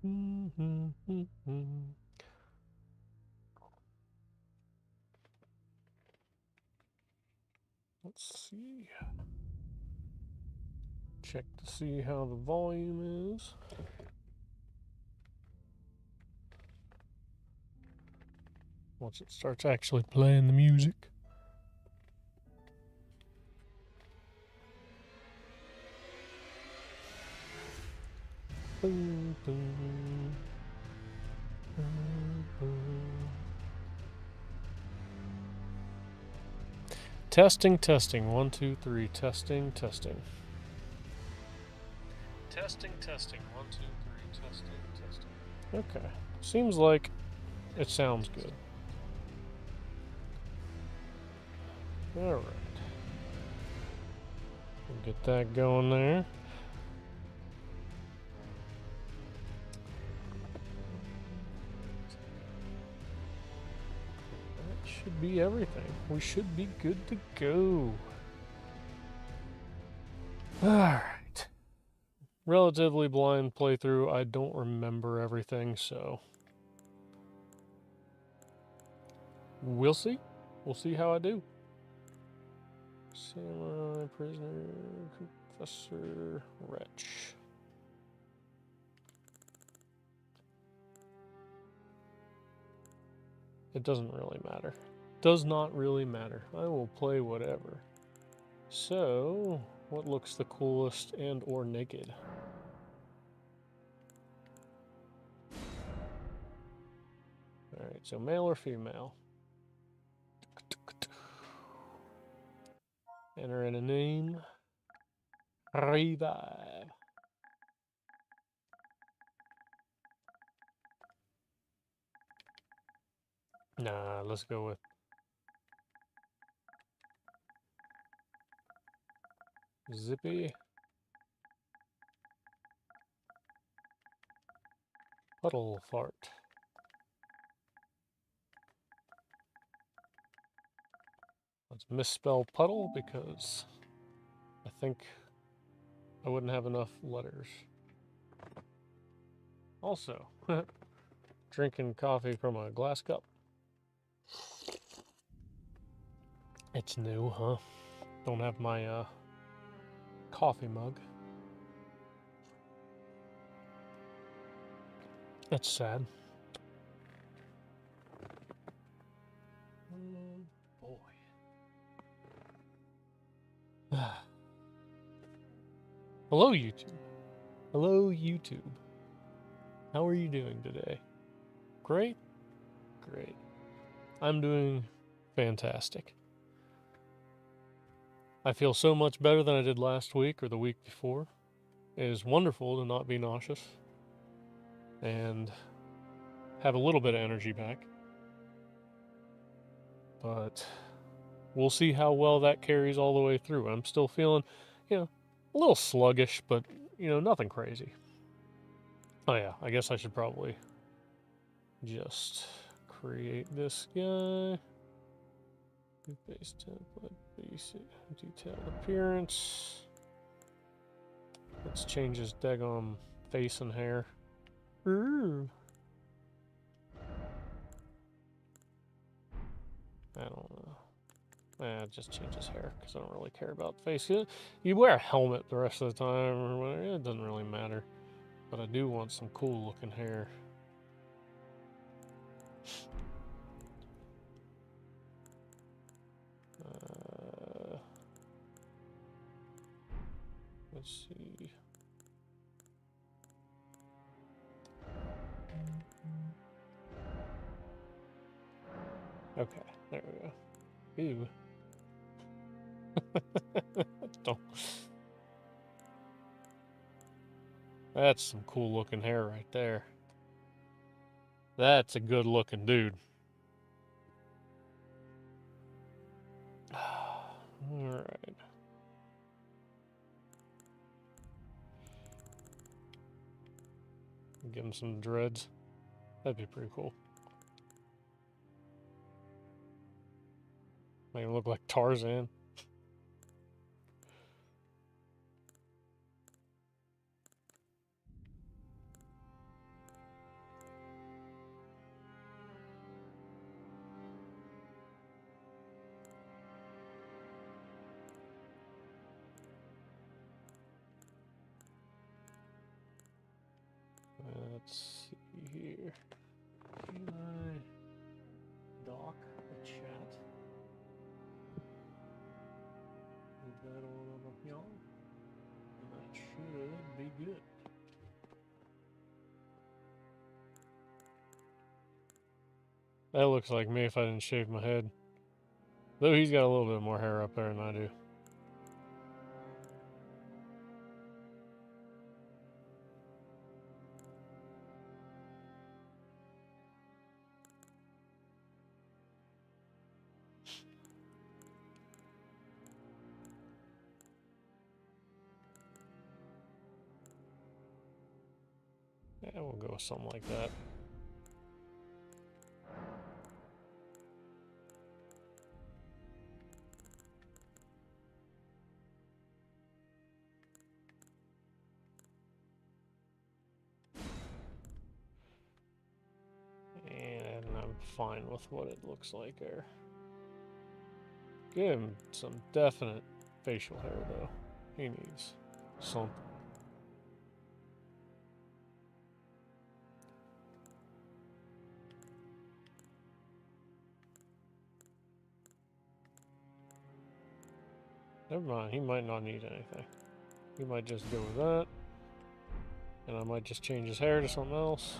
Let's see. Check to see how the volume is. Once it starts actually playing the music. Boom, boom, boom, boom. Testing, testing. 1, 2, 3. Testing, testing. Testing, testing. 1, 2, 3. Testing, testing. Okay. Seems like it sounds good. Alright. We'll get that going there. That should be everything. We should be good to go. Alright. Relatively blind playthrough. I don't remember everything, so we'll see. We'll see how I do. Samurai, prisoner, confessor, wretch. It doesn't really matter. Does not really matter. I will play whatever. So, what looks the coolest and or naked? Alright, so male or female? Enter in a name. Revive. Nah, let's go with Zippy. Puddle fart. Let's misspell puddle because I think I wouldn't have enough letters. Also, drinking coffee from a glass cup. It's new, huh? Don't have my coffee mug. That's sad. Oh boy. Hello, YouTube. Hello, YouTube. How are you doing today? Great? Great. I'm doing fantastic. I feel so much better than I did last week or the week before. It is wonderful to not be nauseous and have a little bit of energy back. But we'll see how well that carries all the way through. I'm still feeling, a little sluggish, but, nothing crazy. Oh yeah, I guess I should probably just create this guy. Base template, basic, detailed appearance. Let's change his daggone face and hair. Ooh. I don't know. Just change his hair because I don't really care about the face. You wear a helmet the rest of the time or whatever. It doesn't really matter. But I do want some cool looking hair. Let's see. Okay, there we go. Ew. Don't. That's some cool looking hair right there. That's a good looking dude. Alright. Give him some dreads. That'd be pretty cool. Make him look like Tarzan. Let's see here. Can I dock a chat? Is that all over here? And that should be good. That looks like me if I didn't shave my head. Though he's got a little bit more hair up there than I do. Yeah, we'll go with something like that. And I'm fine with what it looks like there. Give him some definite facial hair, though. He needs something. Never mind, he might not need anything. He might just go with that. And I might just change his hair to something else.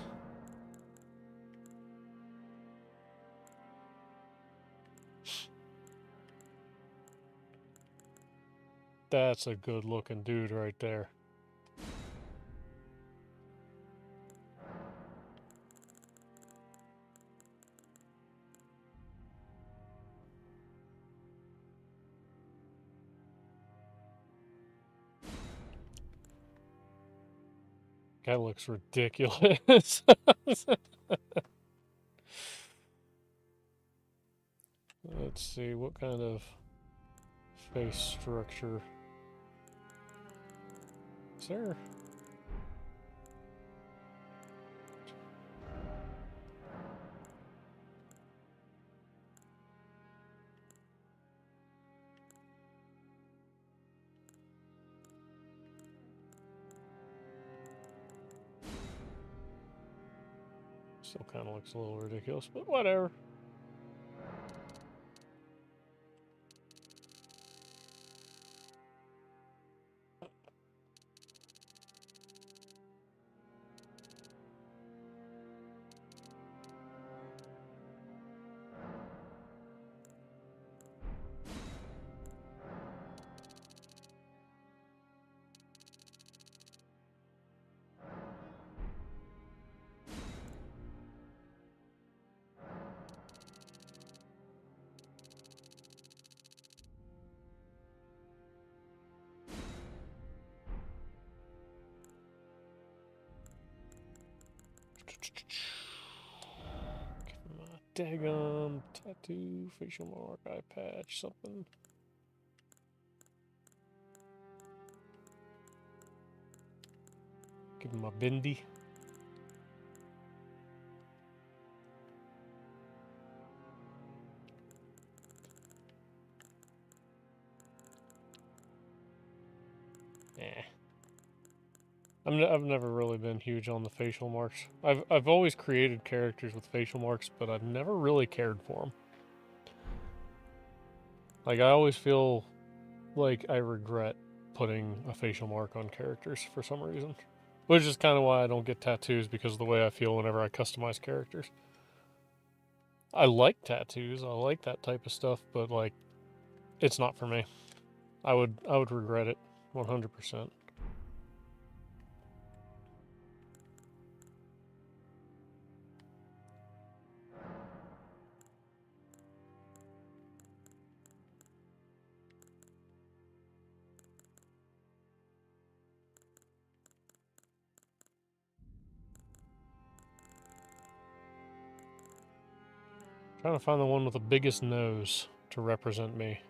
That's a good looking dude right there. That looks ridiculous. Let's see, what kind of face structure is there? Still kind of looks a little ridiculous, but whatever. Daggum, tattoo, facial mark, eye patch, something. Give him a bindi. Eh. I've never really been huge on the facial marks. I've always created characters with facial marks, but I've never really cared for them. Like, I always feel like I regret putting a facial mark on characters for some reason. Which is kind of why I don't get tattoos, because of the way I feel whenever I customize characters. I like tattoos, I like that type of stuff, but like, it's not for me. I would regret it 100%. Trying to find the one with the biggest nose to represent me.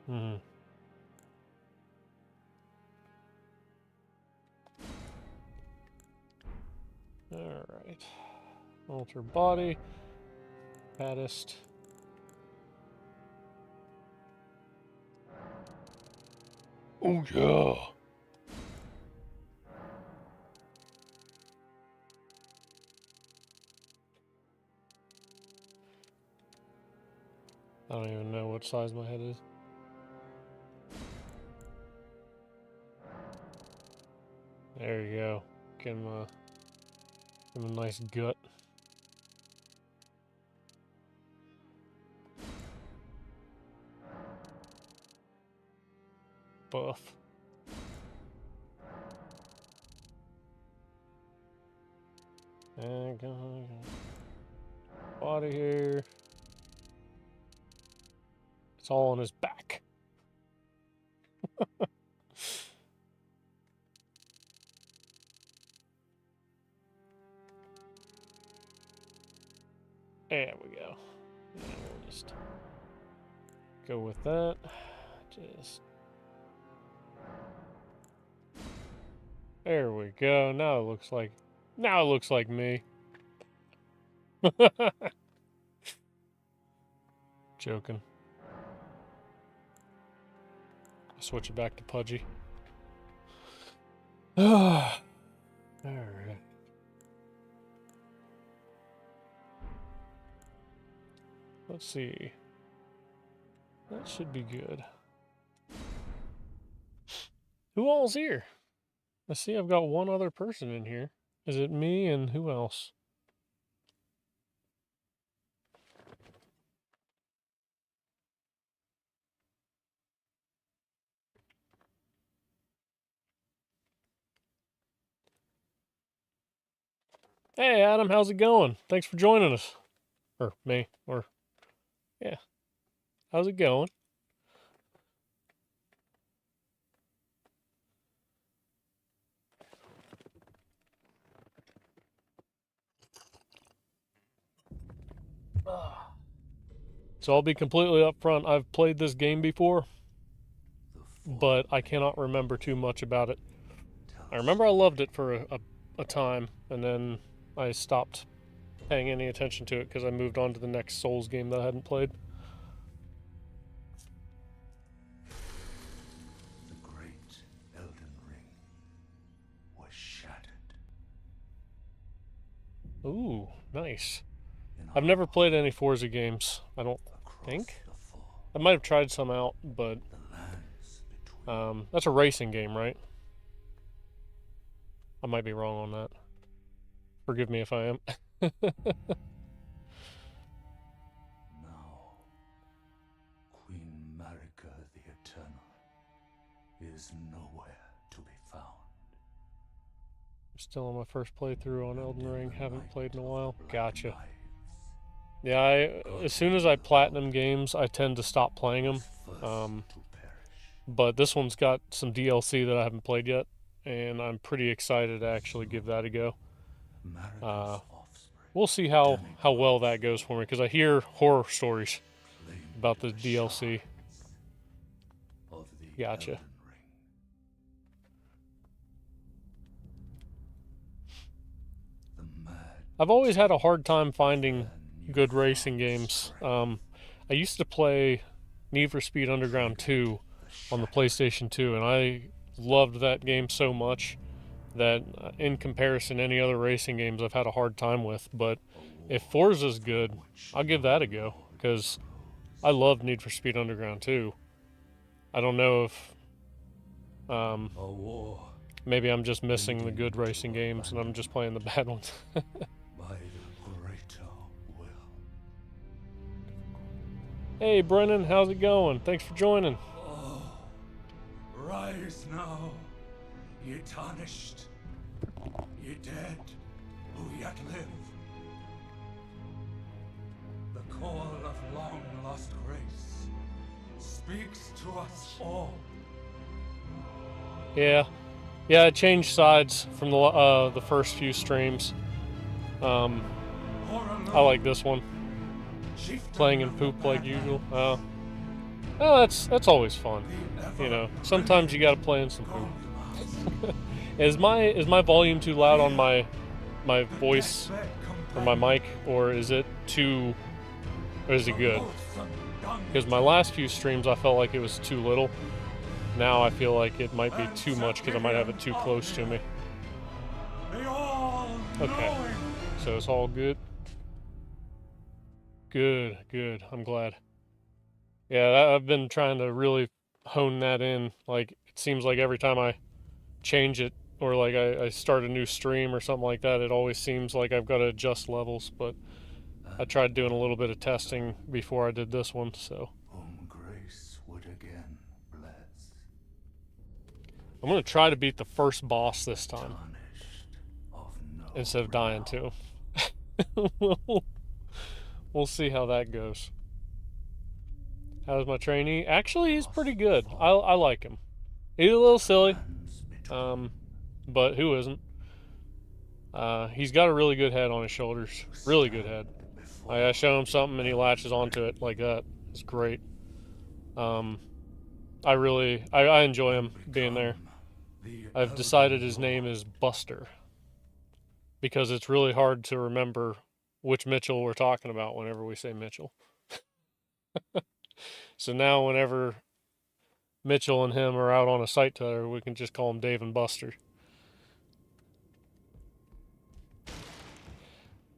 Alright. Alter body. Fattest. Oh yeah! size my head is. There you go. Give him a nice gut. Buff. And go body here. It's all on his back. There we go. And we'll just go with that. Just there we go. Now it looks like me. Joking. Switch it back to Pudgy. Alright. Let's see. That should be good. Who all's here? I see I've got one other person in here. Is it me and who else? Hey Adam, how's it going? Thanks for joining us. Or me, or yeah. How's it going? So I'll be completely upfront. I've played this game before, but I cannot remember too much about it. I remember I loved it for a time, and then I stopped paying any attention to it because I moved on to the next Souls game that I hadn't played. The great Elden Ring was shattered. Ooh, nice. I've never played any Forza games, I don't think. I might have tried some out, but that's a racing game, right? I might be wrong on that. Forgive me if I am. Now, Queen Marika the Eternal is nowhere to be found. I'm still on my first playthrough on Elden Ring. Haven't played in a while. Gotcha. Yeah, as soon as I platinum games, I tend to stop playing them. But this one's got some DLC that I haven't played yet, and I'm pretty excited to actually give that a go. We'll see how well that goes for me, because I hear horror stories about the DLC. Gotcha. I've always had a hard time finding good racing games. I used to play Need for Speed Underground 2 on the PlayStation 2, and I loved that game so much that in comparison to any other racing games I've had a hard time with. But if Forza's good, I'll give that a go, because I love Need for Speed Underground 2. I don't know if maybe I'm just missing the good racing games and I'm just playing the bad ones. Hey Brennan, how's it going? Thanks for joining. Oh, rise now, ye tarnished, ye dead who yet live. The call of long lost grace speaks to us all. Yeah, I changed sides from the first few streams. I like this one. Playing in poop like usual. Oh, that's always fun. You know, sometimes you gotta play in some poop. Is my volume too loud on my voice or my mic, or is it too, or is it good? Because my last few streams I felt like it was too little. Now I feel like it might be too much because I might have it too close to me. Okay, so it's all good. Good. I'm glad. Yeah, I've been trying to really hone that in. Like, it seems like every time I change it, or like I start a new stream or something like that, it always seems like I've got to adjust levels. But I tried doing a little bit of testing before I did this one, so Whom grace would again bless. I'm gonna try to beat the first boss this time Tarnished of no instead of dying to renown. him. We'll see how that goes. How's my trainee? Actually, he's pretty good. I like him. He's a little silly, but who isn't? He's got a really good head on his shoulders. Really good head. I show him something and he latches onto it like that. It's great. I enjoy him being there. I've decided his name is Buster because it's really hard to remember which Mitchell we're talking about whenever we say Mitchell. So now whenever Mitchell and him are out on a site together, we can just call him Dave and Buster.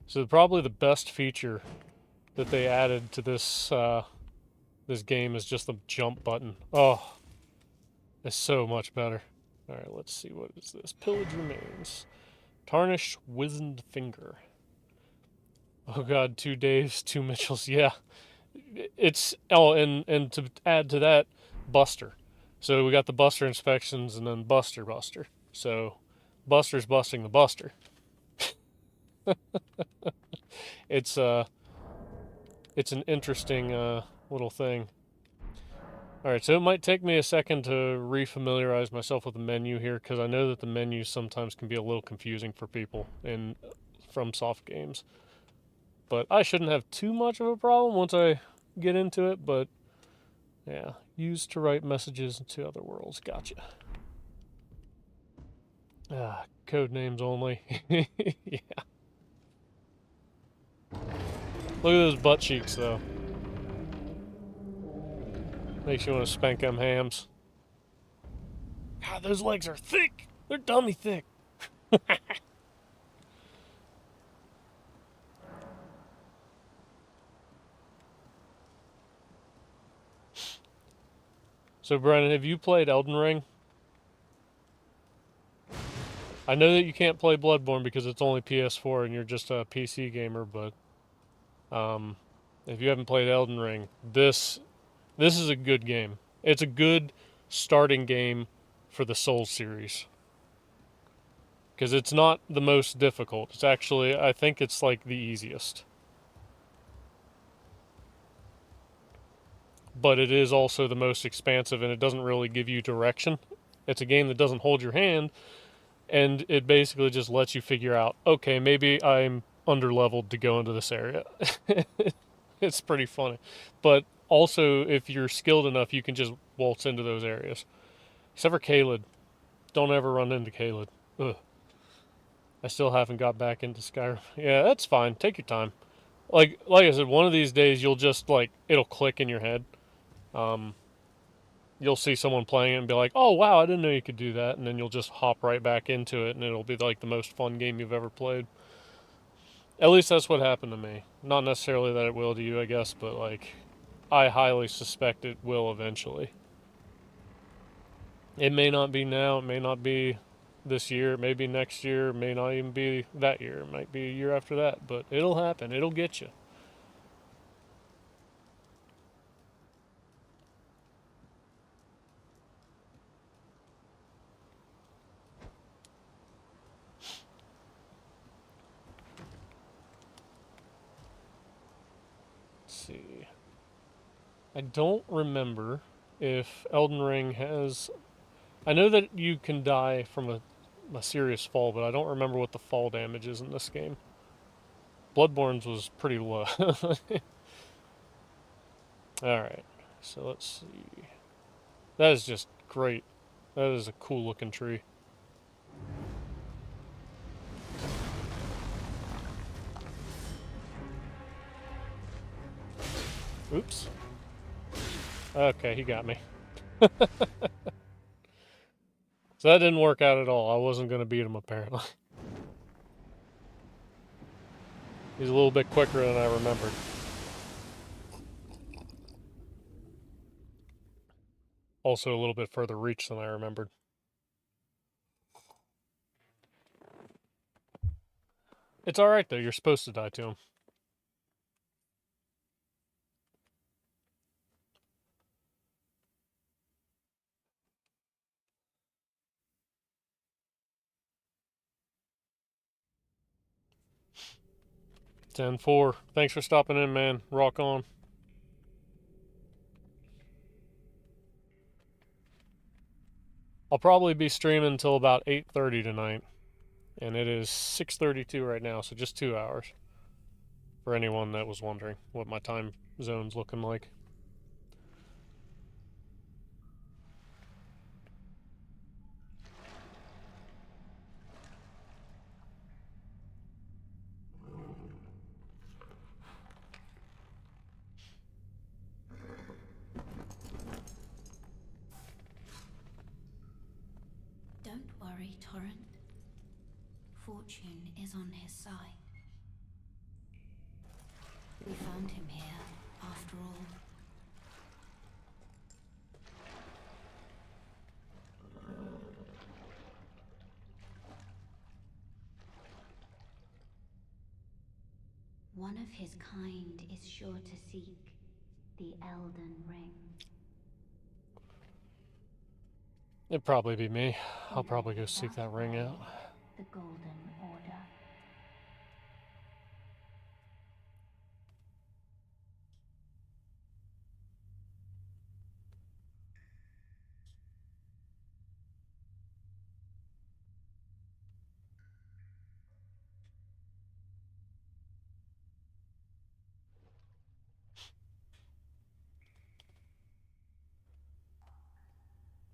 So probably the best feature that they added to this game is just the jump button. Oh, it's so much better. All right, let's see, what is this? Pillage remains. Tarnished wizened finger. Oh god, 2 Daves, 2 Mitchells. Yeah, it's and to add to that, Buster. So we got the Buster inspections and then Buster. So Buster's busting the Buster. It's it's an interesting little thing. All right, so it might take me a second to refamiliarize myself with the menu here because I know that the menus sometimes can be a little confusing for people in FromSoft games. But I shouldn't have too much of a problem once I get into it. But yeah, used to write messages to other worlds. Gotcha. Code names only. Yeah. Look at those butt cheeks, though. Makes you want to spank them hams. God, those legs are thick. They're dummy thick. So, Brennan, have you played Elden Ring? I know that you can't play Bloodborne because it's only PS4 and you're just a PC gamer, but if you haven't played Elden Ring, this is a good game. It's a good starting game for the Souls series because it's not the most difficult. It's actually, I think it's like the easiest. But it is also the most expansive and it doesn't really give you direction. It's a game that doesn't hold your hand and it basically just lets you figure out, okay, maybe I'm underleveled to go into this area. It's pretty funny. But also, if you're skilled enough, you can just waltz into those areas. Except for Caelid. Don't ever run into Caelid. Ugh. I still haven't got back into Skyrim. Yeah, that's fine. Take your time. Like I said, one of these days you'll just it'll click in your head. You'll see someone playing it and be like, "Oh wow, I didn't know you could do that," and then you'll just hop right back into it, and it'll be like the most fun game you've ever played. At least that's what happened to me. Not necessarily that it will to you, I guess, but I highly suspect it will eventually. It may not be now, it may not be this year, it may be next year, it may not even be that year, it might be a year after that, but it'll happen, it'll get you. Let's see. I don't remember if Elden Ring has. I know that you can die from a serious fall, but I don't remember what the fall damage is in this game. Bloodborne's was pretty low. Alright, so let's see. That is just great. That is a cool looking tree. Oops. Okay, he got me. So that didn't work out at all. I wasn't going to beat him, apparently. He's a little bit quicker than I remembered. also a little bit further reach than I remembered. It's alright, though. You're supposed to die to him. Ten four. Thanks for stopping in, man. Rock on. I'll probably be streaming until about 8:30 tonight, and it is 6:32 right now, so just 2 hours. For anyone that was wondering what my time zone's looking like. Don't worry, Torrent. Fortune is on his side. We found him here, after all. One of his kind is sure to seek the Elden Ring. It'd probably be me. I'll probably go seek that ring out. The Golden Order.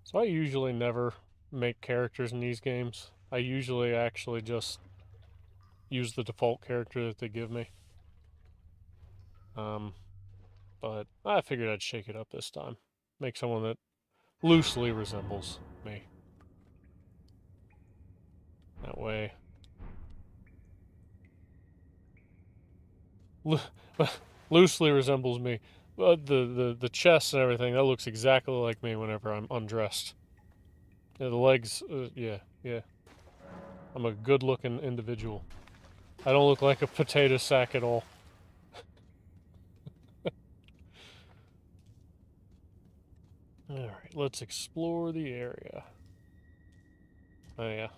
So I usually never make characters in these games. I usually actually just use the default character that they give me. But I figured I'd shake it up this time. Make someone that loosely resembles me. That way. Loosely resembles me. The chest and everything, that looks exactly like me whenever I'm undressed. Yeah, the legs, yeah. I'm a good looking individual. I don't look like a potato sack at all. Alright, let's explore the area. Oh, yeah.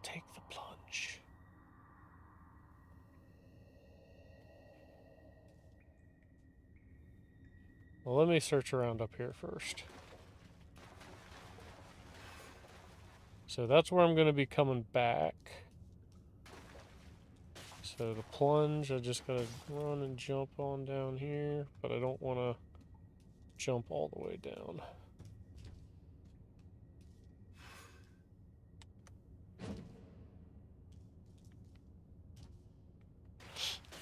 Take the plunge. Well, let me search around up here first. So that's where I'm going to be coming back. So the plunge, I just gotta run and jump on down here, but I don't want to jump all the way down.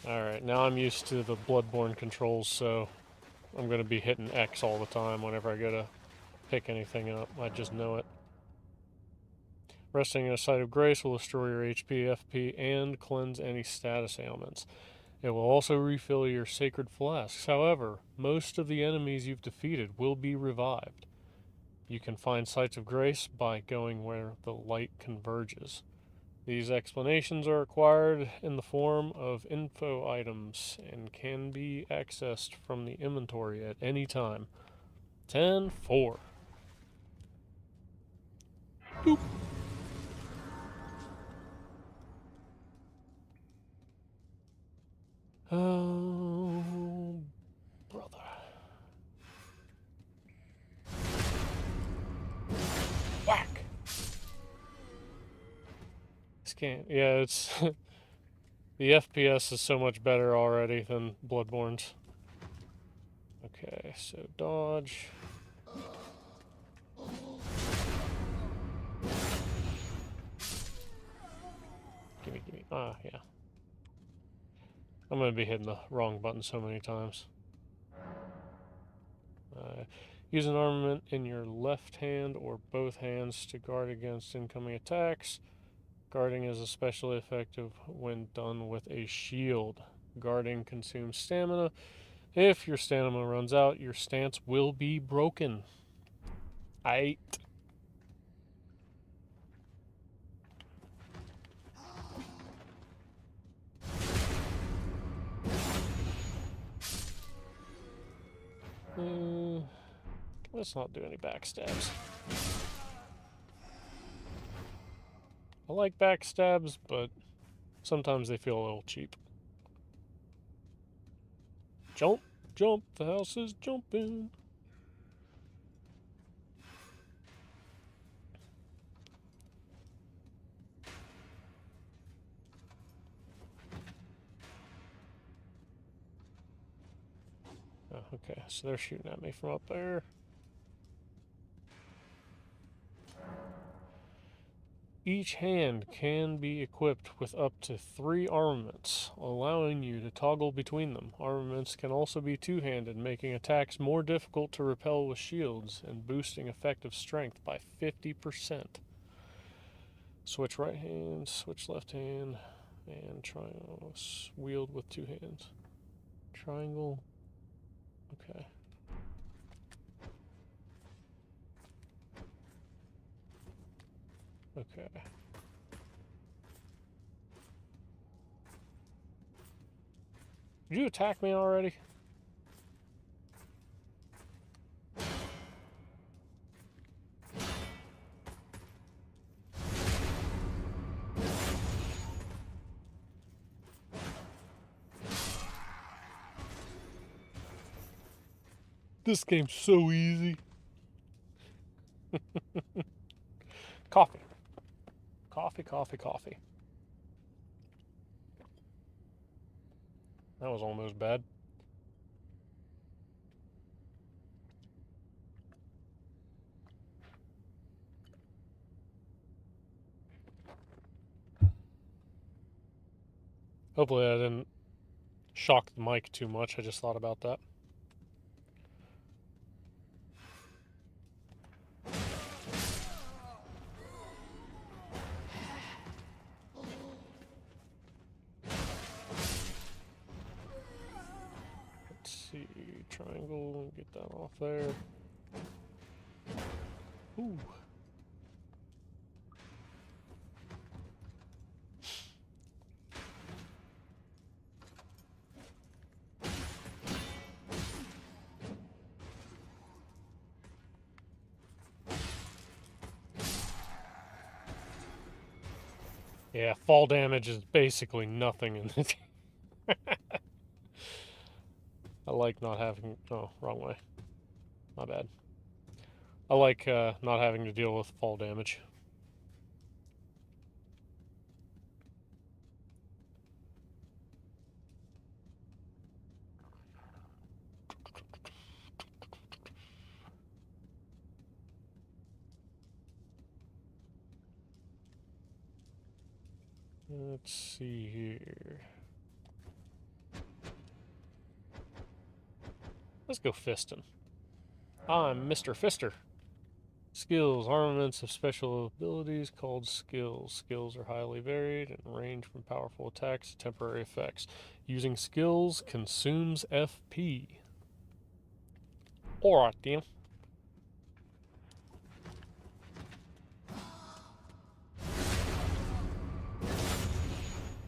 Alright, now I'm used to the Bloodborne controls, so I'm going to be hitting X all the time whenever I go to pick anything up. I just know it. Resting in a site of grace will restore your HP, FP, and cleanse any status ailments. It will also refill your sacred flasks. However, most of the enemies you've defeated will be revived. You can find sites of grace by going where the light converges. These explanations are acquired in the form of info items and can be accessed from the inventory at any time. 10-4. Boop. Oh, brother. Whack! This game, yeah, it's... the FPS is so much better already than Bloodborne's. Okay, so dodge. Gimme. Ah, yeah. I'm gonna be hitting the wrong button so many times. Use an armament in your left hand or both hands to guard against incoming attacks. Guarding is especially effective when done with a shield. Guarding consumes stamina, If your stamina runs out, your stance will be broken. Aight. Let's not do any backstabs. I like backstabs, but sometimes they feel a little cheap. Jump, jump, the house is jumping. Oh, okay, so they're shooting at me from up there. Each hand can be equipped with up to 3 armaments, allowing you to toggle between them. Armaments can also be two-handed, making attacks more difficult to repel with shields and boosting effective strength by 50%. Switch right hand, switch left hand, and triangle. Wield with 2 hands. Triangle. Okay. Okay. Did you attack me already? This game's so easy. Coffee. Coffee, coffee, coffee. That was almost bad. Hopefully I didn't shock the mic too much. I just thought about that. Let's see. Triangle. Get that off there. Ooh. Yeah, fall damage is basically nothing in this. I like not having... Oh, wrong way. My bad. I like not having to deal with fall damage. Let's see here. Let's go fisting. I'm Mr. Fister. Skills. Armaments of special abilities called skills. Skills are highly varied and range from powerful attacks to temporary effects. Using skills consumes FP. Alright then.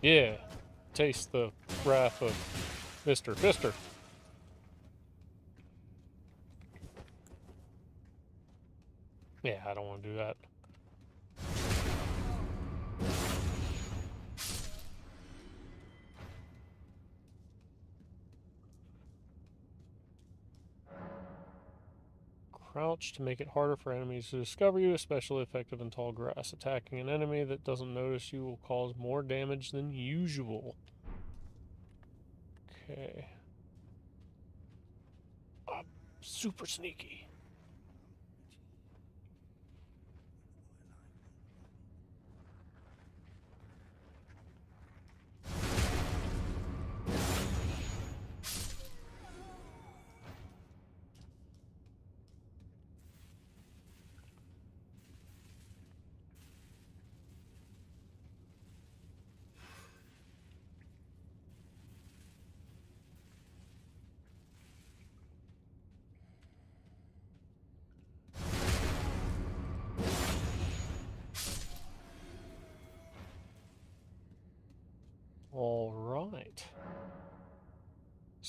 Yeah. Taste the wrath of Mr. Fister. Yeah, I don't want to do that. Crouch to make it harder for enemies to discover you, especially effective in tall grass. Attacking an enemy that doesn't notice you will cause more damage than usual. Okay. Super sneaky.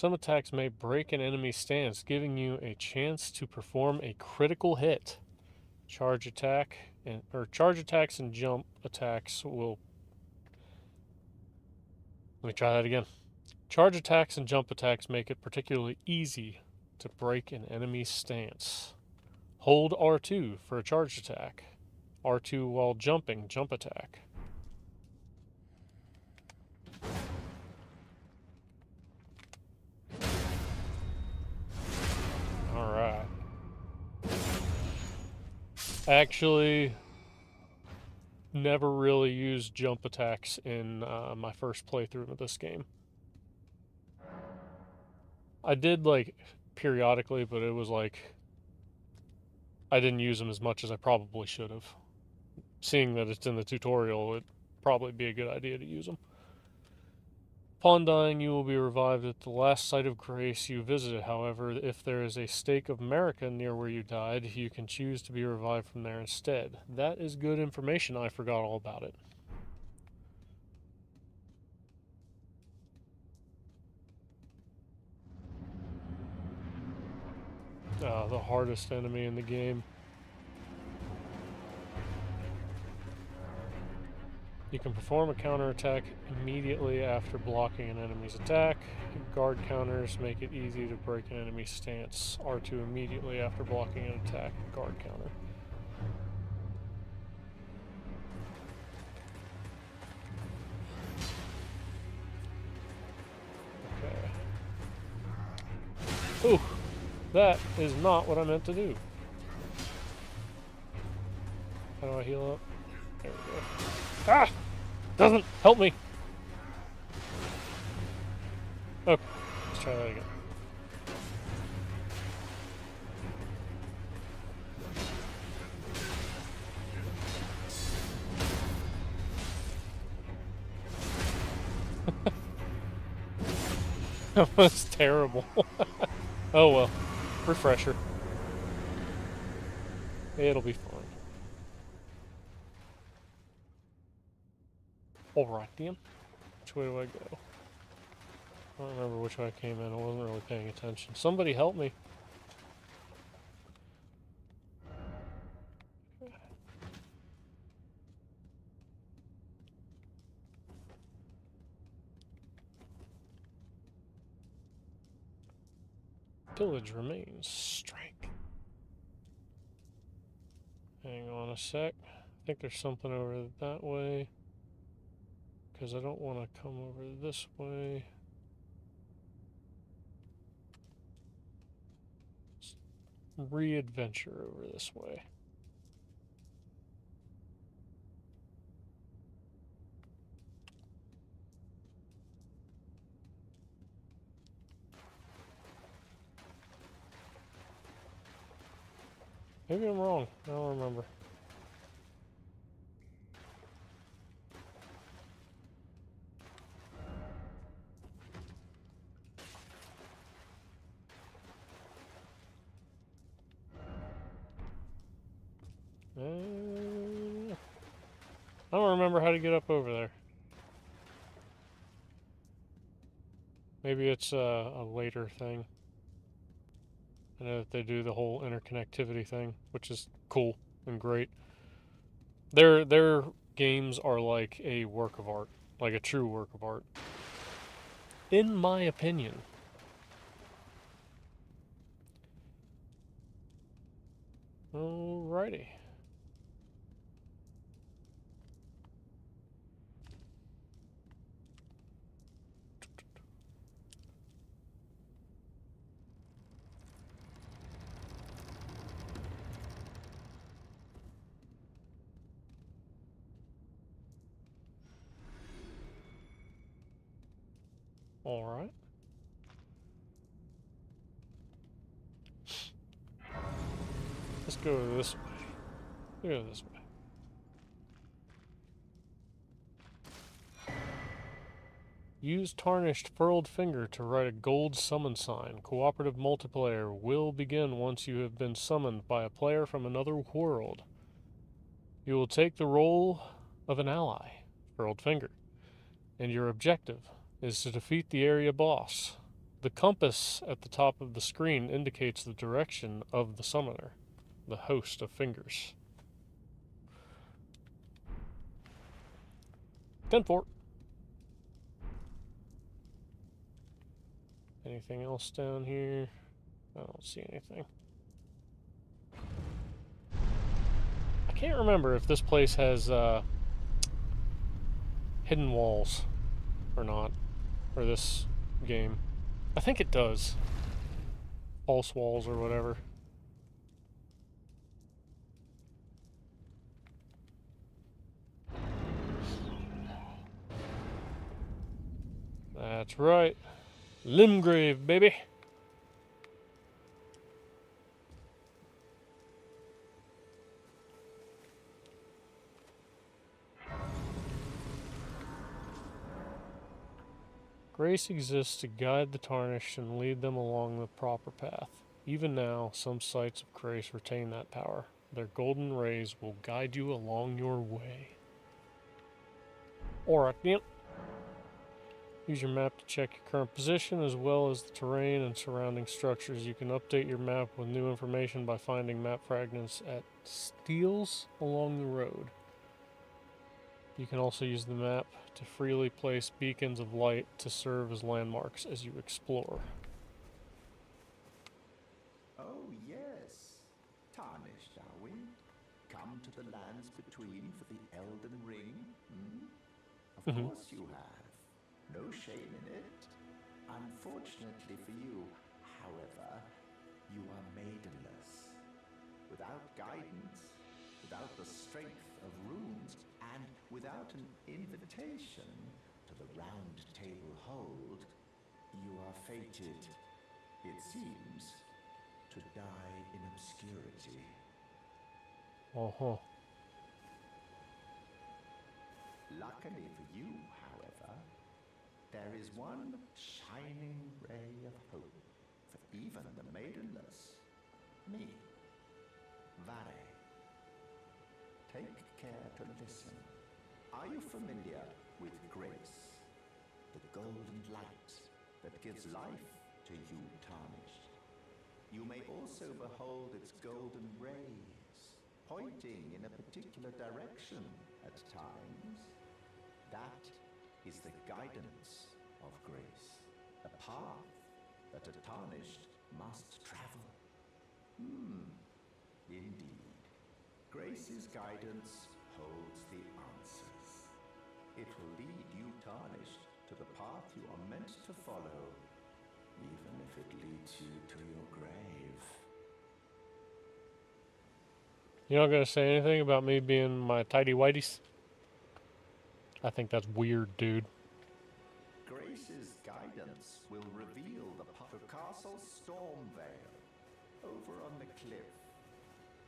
Some attacks may break an enemy's stance, giving you a chance to perform a critical hit. Charge attacks and jump attacks will... Let me try that again. Charge attacks and jump attacks make it particularly easy to break an enemy's stance. Hold R2 for a charge attack. R2 while jumping, jump attack. Alright. Actually, never really used jump attacks in my first playthrough of this game. I did, like, periodically, but it was like I didn't use them as much as I probably should have. Seeing that it's in the tutorial, it'd probably be a good idea to use them. Upon dying, you will be revived at the last site of grace you visited. However, if there is a stake of America near where you died, you can choose to be revived from there instead. That is good information. I forgot all about it. The hardest enemy in the game. You can perform a counterattack immediately after blocking an enemy's attack. Guard counters make it easy to break an enemy's stance. R2 immediately after blocking an attack. Guard counter. Okay. Ooh, that is not what I meant to do. How do I heal up? There we go. Ah! Doesn't help me. Okay, let's try that again. That was terrible. Oh well. Refresher. It'll be fine. Alright then. Which way do I go? I don't remember which way I came in. I wasn't really paying attention. Somebody help me. Pillage remains. Strength. Hang on a sec. I think there's something over that way. Because I don't want to come over this way. Re-adventure over this way. Maybe I'm wrong. I don't remember. I don't remember how to get up over there. Maybe it's a later thing. I know that they do the whole interconnectivity thing, which is cool and great. Their games are like a work of art, like a true work of art, in my opinion. Alrighty. Alright. Let's go this way. Let's go this way. Use Tarnished Furled Finger to write a gold summon sign. Cooperative multiplayer will begin once you have been summoned by a player from another world. You will take the role of an ally, Furled Finger, and your objective is to defeat the area boss. The compass at the top of the screen indicates the direction of the summoner, the host of fingers. 10-4. Anything else down here? I don't see anything. I can't remember if this place has hidden walls or not, or this game. I think it does. False walls or whatever. That's right. Limgrave, baby. Grace exists to guide the Tarnished and lead them along the proper path. Even now, some sites of grace retain that power. Their golden rays will guide you along your way. Alright, then. Use your map to check your current position as well as the terrain and surrounding structures. You can update your map with new information by finding map fragments at steels along the road. You can also use the map to freely place beacons of light to serve as landmarks as you explore. Oh yes, Tarnished, are we? Come to the lands between for the Elden Ring? Of course you have. No shame in it. Unfortunately for you, however, you are maidenless. Without guidance, without the strength of runes, and without an invitation to the round table hold, you are fated, it seems, to die in obscurity. Uh-huh. Luckily for you, however, there is one shining ray of hope for even the maidenless. Me. Vare. Take care to listen. Are you familiar with grace? The golden light that gives life to you, Tarnished. You may also behold its golden rays, pointing in a particular direction at times. That is the guidance of grace, a path that a Tarnished must travel. Indeed. Grace's guidance holds the answers. It will lead you, Tarnished, to the path you are meant to follow, even if it leads you to your grave. You're not gonna say anything about me being my tidy whities? I think that's weird, dude. Grace's guidance will reveal the path to Castle Stormvale, over on the cliff,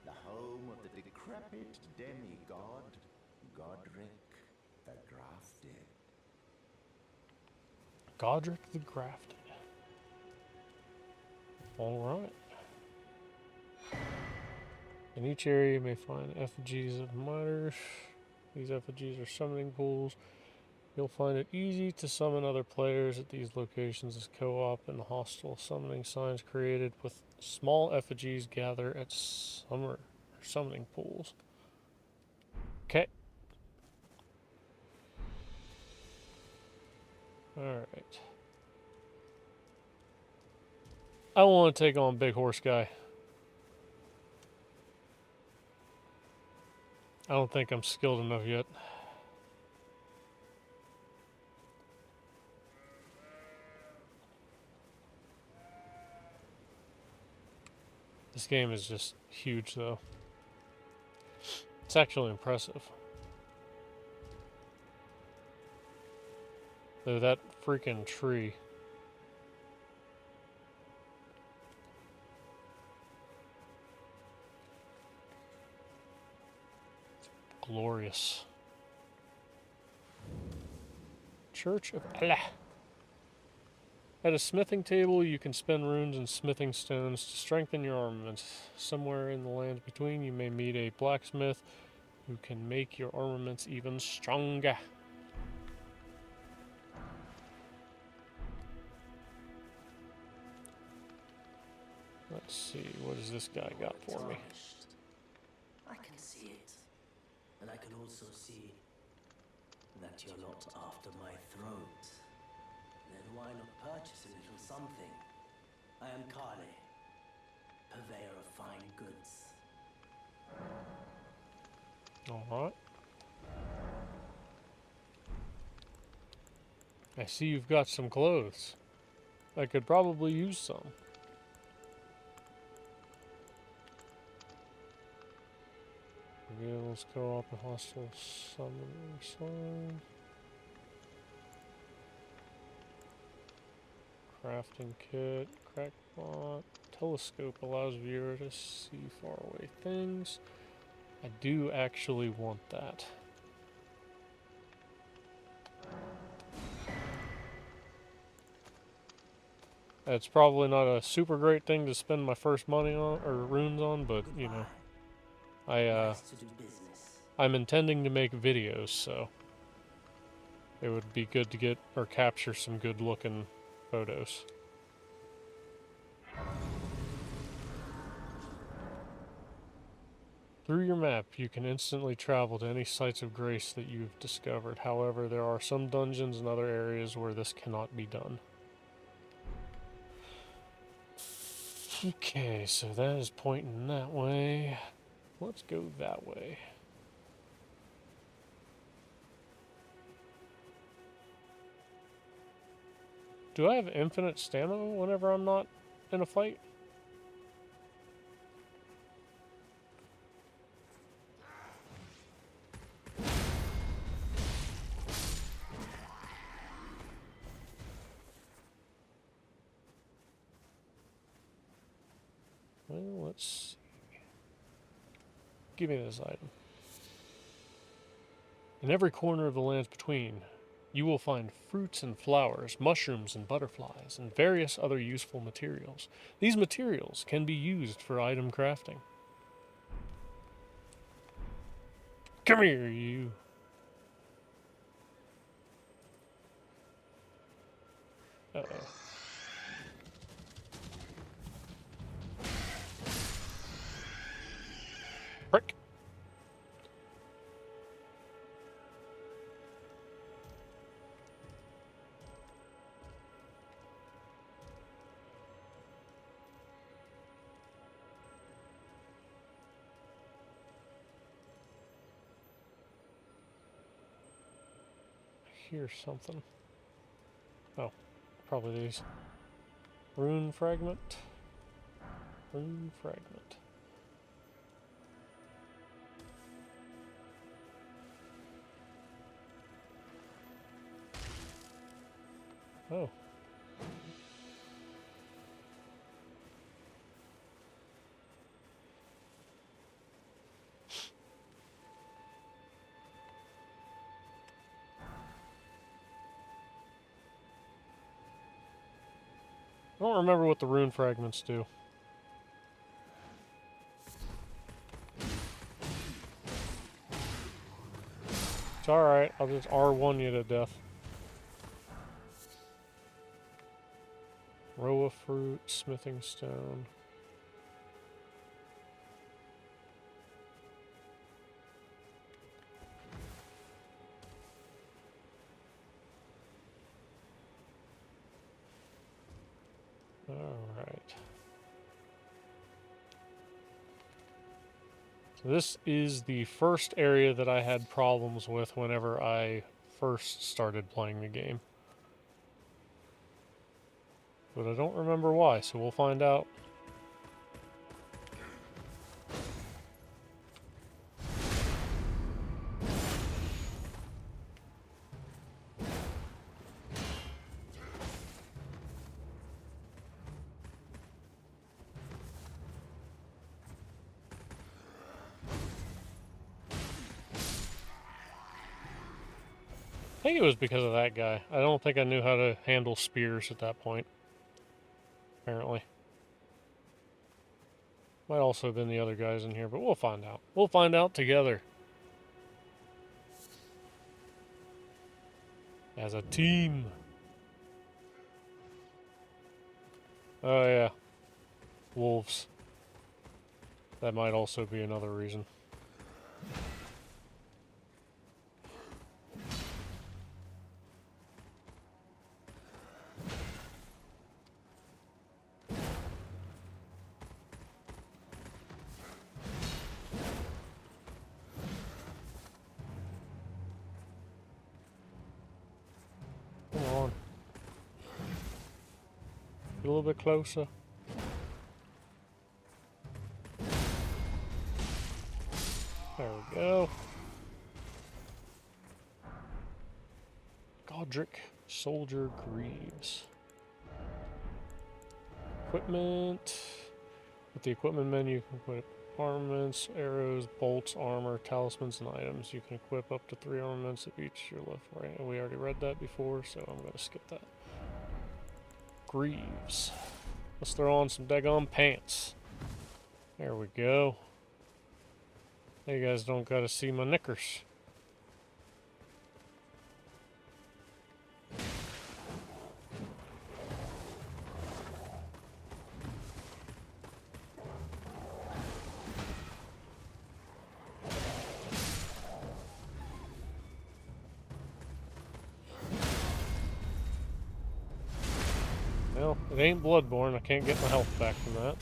the home of the decrepit demigod, Godric the Grafted. Godric the Grafted. Alright. In each area you may find effigies of miners. These effigies are summoning pools. You'll find it easy to summon other players at these locations as co-op and hostile summoning signs created with small effigies gather at summoning pools. Okay. Alright. I want to take on Big Horse Guy. I don't think I'm skilled enough yet. This game is just huge, though. It's actually impressive. Though that freaking tree. It's glorious. Church of Allah. At a smithing table, you can spin runes and smithing stones to strengthen your armaments. Somewhere in the lands between, you may meet a blacksmith who can make your armaments even stronger. Let's see, what does this guy got for me? Tarnished. I can see it. And I can also see that you're not after my throat. Then why not purchase a little something? I am Kale, purveyor of fine goods. Alright. I see you've got some clothes. I could probably use some. Reveals co-op and hostile summoner sign. Crafting kit, crackpot, telescope allows viewer to see faraway things. I do actually want that. It's probably not a super great thing to spend my first money on or runes on, but you know, Nice to do business. I'm intending to make videos, so it would be good to get or capture some good looking photos. Through your map, you can instantly travel to any sites of grace that you've discovered. However, there are some dungeons and other areas where this cannot be done. Okay, so that is pointing that way. Let's go that way. Do I have infinite stamina whenever I'm not in a fight? Well, let's see. Give me this item. In every corner of the lands between, you will find fruits and flowers, mushrooms and butterflies, and various other useful materials. These materials can be used for item crafting. Come here, you. Uh-oh. Frick. Here's something. Oh, probably these. Rune fragment. Rune fragment. Oh. I don't remember what the rune fragments do. It's alright, I'll just R1 you to death. Row of fruit, smithing stone. Alright. So this is the first area that I had problems with whenever I first started playing the game. But I don't remember why, so we'll find out. I think it was because of that guy. I don't think I knew how to handle spears at that point. Apparently. Might also have been the other guys in here, but we'll find out. We'll find out together. As a team. Oh yeah. wolves. That might also be another reason. Come on. Get a little bit closer. There we go. Godric Soldier Greaves. Equipment. With the equipment menu, you can equip armaments, arrows, bolts, armor, talismans, and items. You can equip up to 3 armaments of each your left, right. And we already read that before, so I'm going to skip that. Greaves. Let's throw on some daggone pants. There we go. You guys don't gotta see my knickers. Well, it ain't Bloodborne. I can't get my health back from that.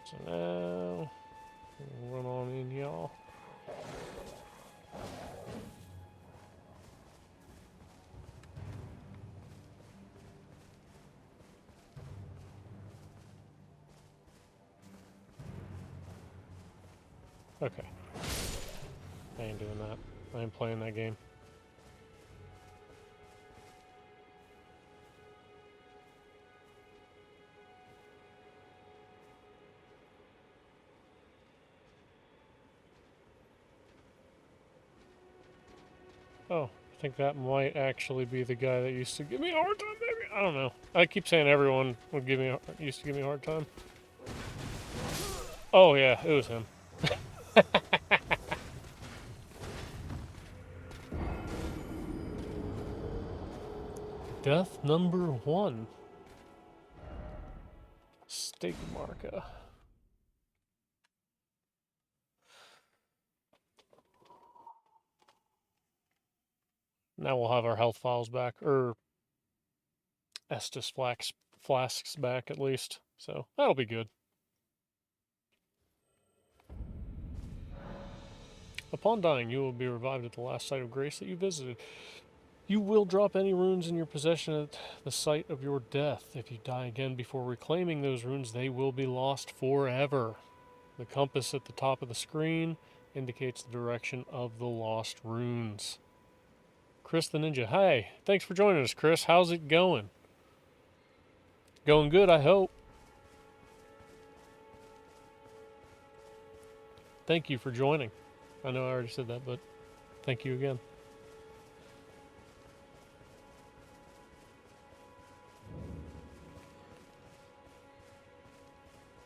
So now, we'll run on in, y'all. Okay. I ain't doing that. I ain't playing that game. Oh, I think that might actually be the guy that used to give me a hard time, maybe? I don't know. I keep saying everyone would used to give me a hard time. Oh yeah, it was him. Death number 1. Stigmarca. Now we'll have our health files back, or Estus flasks back at least. So that'll be good. Upon dying, you will be revived at the last site of grace that you visited. You will drop any runes in your possession at the site of your death. If you die again before reclaiming those runes, they will be lost forever. The compass at the top of the screen indicates the direction of the lost runes. Chris the Ninja, hi. Thanks for joining us, Chris. How's it going? Going good, I hope. Thank you for joining. I know I already said that, but thank you again.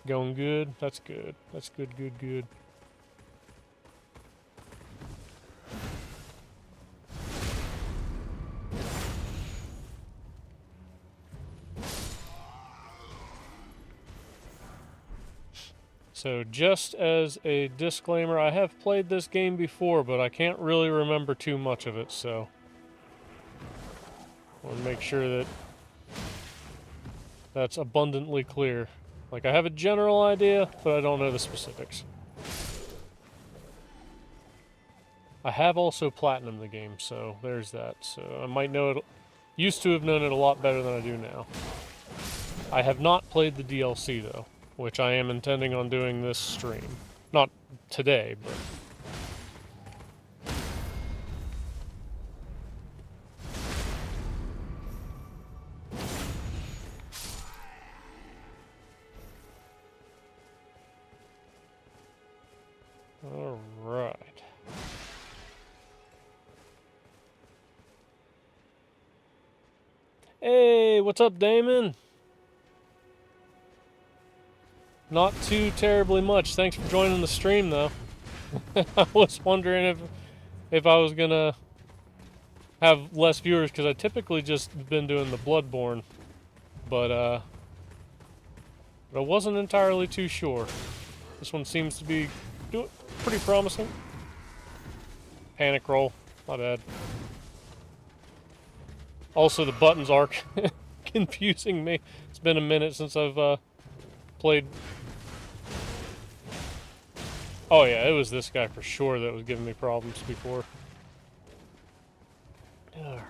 Going good? That's good. That's good, good, good. So just as a disclaimer, I have played this game before, but I can't really remember too much of it, so I want to make sure that that's abundantly clear. Like, I have a general idea, but I don't know the specifics. I have also platinumed the game, so there's that. So I might know it, used to have known it a lot better than I do now. I have not played the DLC, though, which I am intending on doing this stream. Not today, but... Alright. Hey, what's up, Damon? Not too terribly much. Thanks for joining the stream, though. I was wondering if I was gonna have less viewers because I typically just been doing the Bloodborne, but I wasn't entirely too sure. This one seems to be doing pretty promising. Panic roll, my bad. Also, the buttons are confusing me. It's been a minute since I've played. Oh yeah, it was this guy for sure that was giving me problems before. Ugh.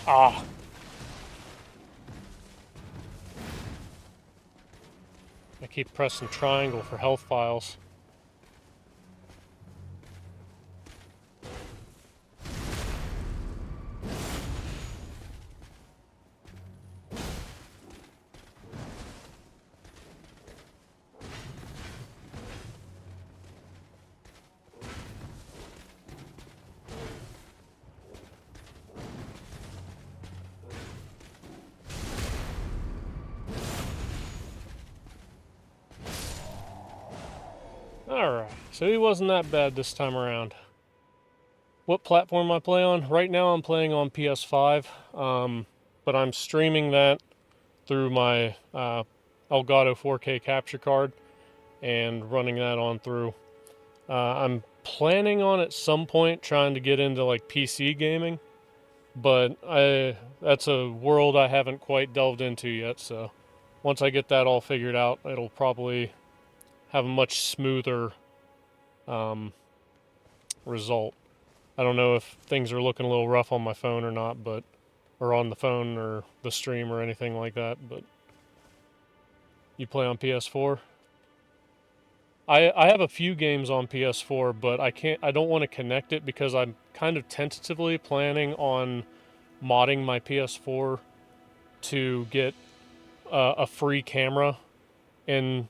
Ah. I keep pressing triangle for health files. Alright, so he wasn't that bad this time around. What platform I play on? Right now I'm playing on PS5, but I'm streaming that through my Elgato 4K capture card and running that on through. I'm planning on at some point trying to get into like PC gaming, but that's a world I haven't quite delved into yet, so once I get that all figured out, it'll probably have a much smoother result. I don't know if things are looking a little rough on my phone or not, or on the phone or the stream or anything like that, but you play on PS4? I have a few games on PS4, but I don't want to connect it because I'm kind of tentatively planning on modding my PS4 to get a free camera in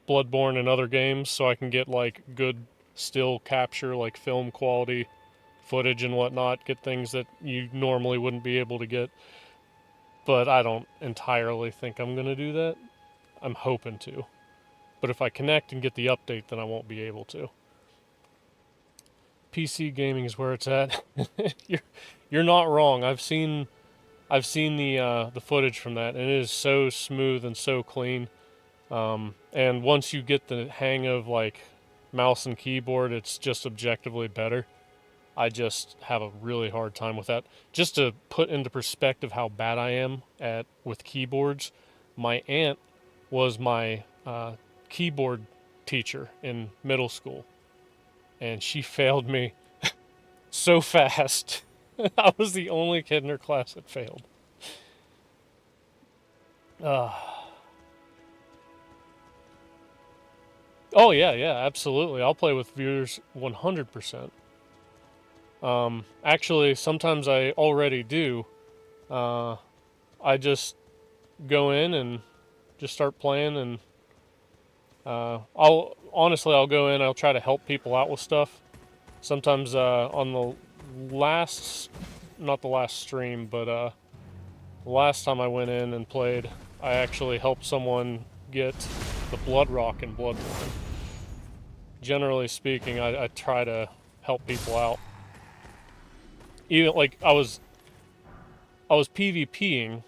Bloodborne and other games, so I can get like good still capture, like film quality footage and whatnot, get things that you normally wouldn't be able to get. But I don't entirely think I'm gonna do that. I'm hoping to. But if I connect and get the update, then I won't be able to. PC gaming is where it's at. You're not wrong. I've seen the footage from that, and it is so smooth and so clean. And once you get the hang of like mouse and keyboard, it's just objectively better. I just have a really hard time with that. Just to put into perspective how bad I am with keyboards, my aunt was my keyboard teacher in middle school, and she failed me so fast. I was the only kid in her class that failed. Oh yeah, absolutely. I'll play with viewers 100%. Actually, sometimes I already do. I just go in and just start playing, and I'll go in. I'll try to help people out with stuff. Sometimes on the not the last stream, but the last time I went in and played, I actually helped someone get the Blood Rock in Bloodborne. Generally speaking, I try to help people out. Even like I was PvPing.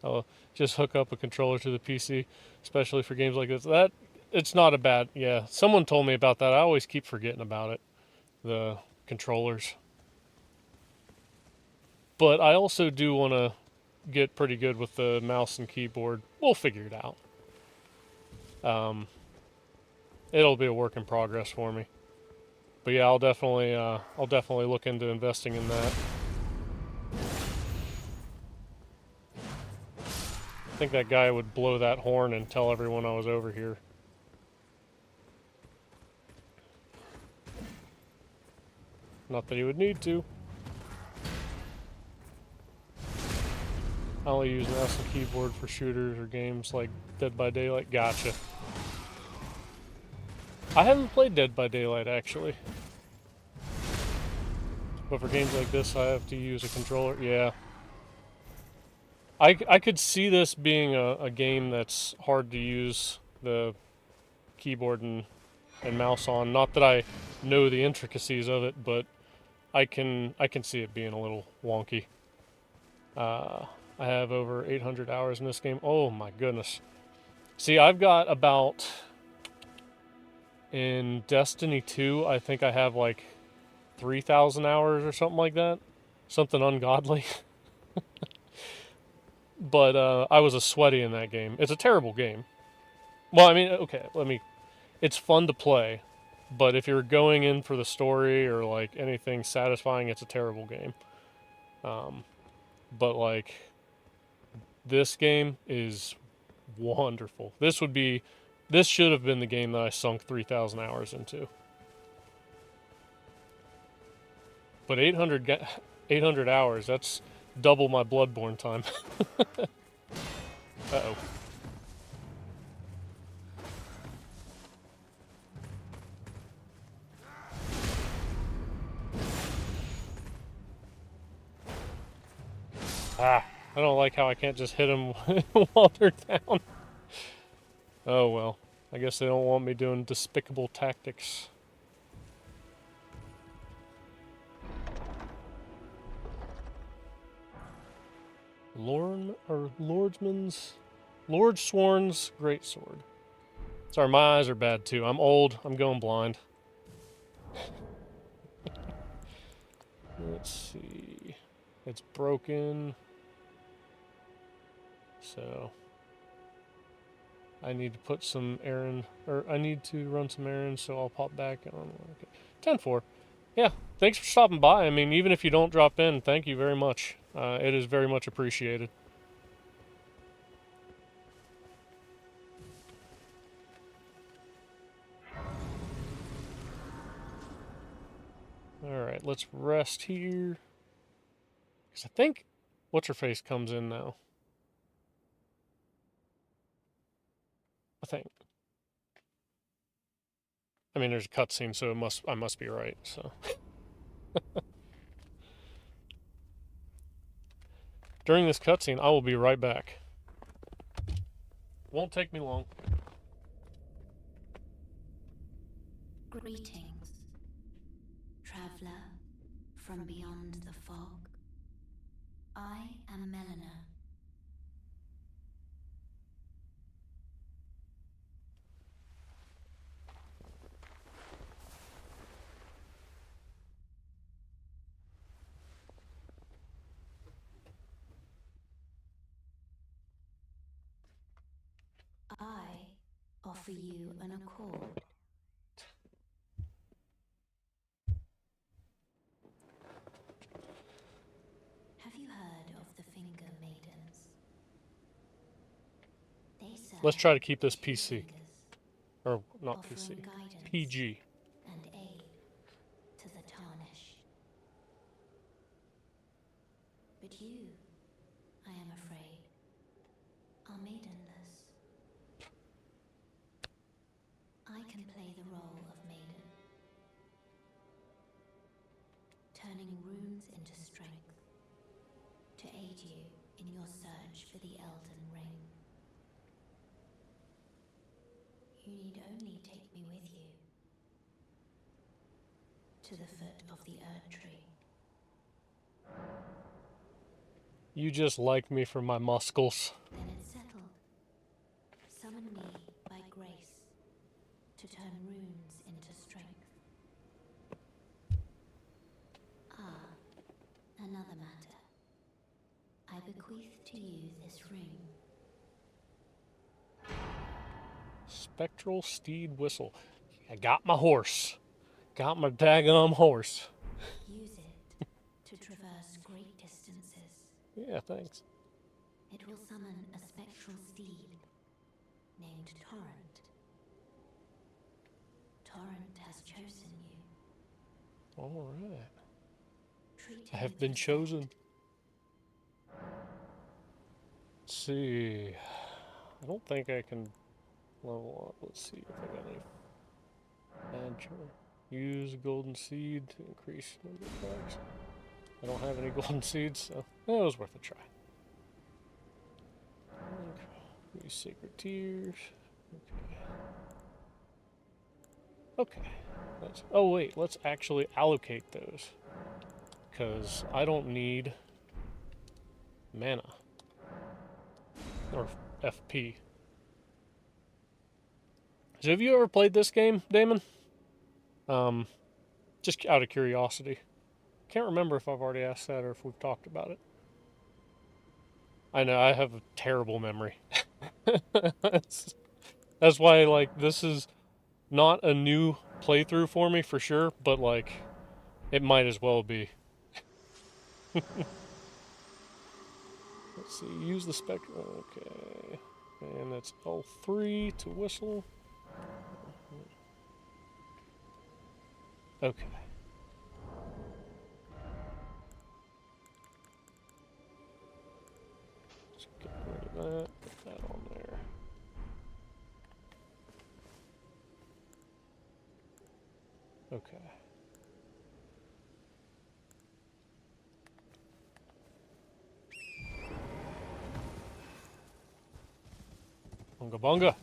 I'll just hook up a controller to the PC, especially for games like this. It's not a bad, yeah. Someone told me about that. I always keep forgetting about it, the controllers. But I also do want to get pretty good with the mouse and keyboard. We'll figure it out. It'll be a work in progress for me. But yeah, I'll definitely look into investing in that. I think that guy would blow that horn and tell everyone I was over here. Not that he would need to. I only use mouse and keyboard for shooters or games like Dead by Daylight. Gotcha. I haven't played Dead by Daylight, actually. But for games like this, I have to use a controller. Yeah. I could see this being a game that's hard to use the keyboard and mouse on. Not that I know the intricacies of it, but I can see it being a little wonky. I have over 800 hours in this game. Oh my goodness. See, I've got about, in Destiny 2, I think I have like 3,000 hours or something like that. Something ungodly. But I was a sweaty in that game. It's a terrible game. Well, I mean, okay, it's fun to play, but if you're going in for the story or like anything satisfying, it's a terrible game. But like, this game is wonderful. This should have been the game that I sunk 3,000 hours into. But 800 hours, that's double my Bloodborne time. Uh-oh. Ah, I don't like how I can't just hit them while they're down. Oh well, I guess they don't want me doing despicable tactics. Lordsman's Sworn's greatsword. Sorry, my eyes are bad too. I'm old. I'm going blind. Let's see. It's broken. So I need to put some errand, or I need to run some errands, so I'll pop back on. Okay. 10-4. Yeah, thanks for stopping by. I mean, even if you don't drop in, thank you very much. It is very much appreciated. Alright, let's rest here. Because I think What's-Her-Face comes in now. I think. I mean, there's a cutscene, so I must be right, so. During this cutscene, I will be right back. Won't take me long. Greetings, traveler from beyond the fog. I am Melina. I offer you an accord. Have you heard of the Finger Maidens? They serve Let's try to keep this two PC. fingers, Or, not offering PC. guidance PG. and aid to the Tarnished. But you, I am afraid, are maidenless. I can play the role of maiden, turning runes into strength to aid you in your search for the Elden Ring. You need only take me with you to the foot of the Erdtree. You just like me for my muscles. Then it's settled. Summon me by grace to turn runes into strength. Ah, another matter. I bequeath to you this ring. Spectral Steed Whistle. I got my horse. Got my daggum horse. Use it to traverse great distances. Yeah, thanks. It will summon a spectral steed named Torrent. Torrent has chosen you. Alright. Treat I him have with been respect. chosen. Let's see. I don't think I can level up. Let's see if I got any bad choice. Use golden seed to increase number of tracks. I don't have any golden seeds, so it was worth a try. Use sacred tears. Okay. Okay. Oh wait, let's actually allocate those. Because I don't need mana. Or FP. So have you ever played this game, Damon? Just out of curiosity. Can't remember if I've already asked that or if we've talked about it. I know, I have a terrible memory. That's why, like, this is not a new playthrough for me for sure, but, like, it might as well be. Let's see, use the spectrum. Okay. And that's L3 to whistle. Okay. Let's get rid of that. Put that on there. Okay. Bunga bunga.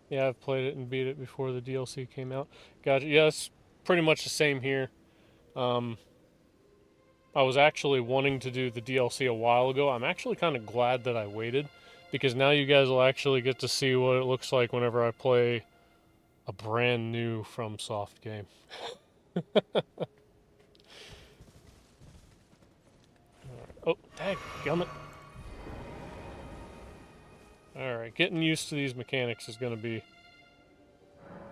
Yeah, I've played it and beat it before the DLC came out. Gotcha. Yeah, it's pretty much the same here. I was actually wanting to do the DLC a while ago. I'm actually kind of glad that I waited, because now you guys will actually get to see what it looks like whenever I play a brand new FromSoft game. Oh, dadgummit. Alright, getting used to these mechanics is going to be a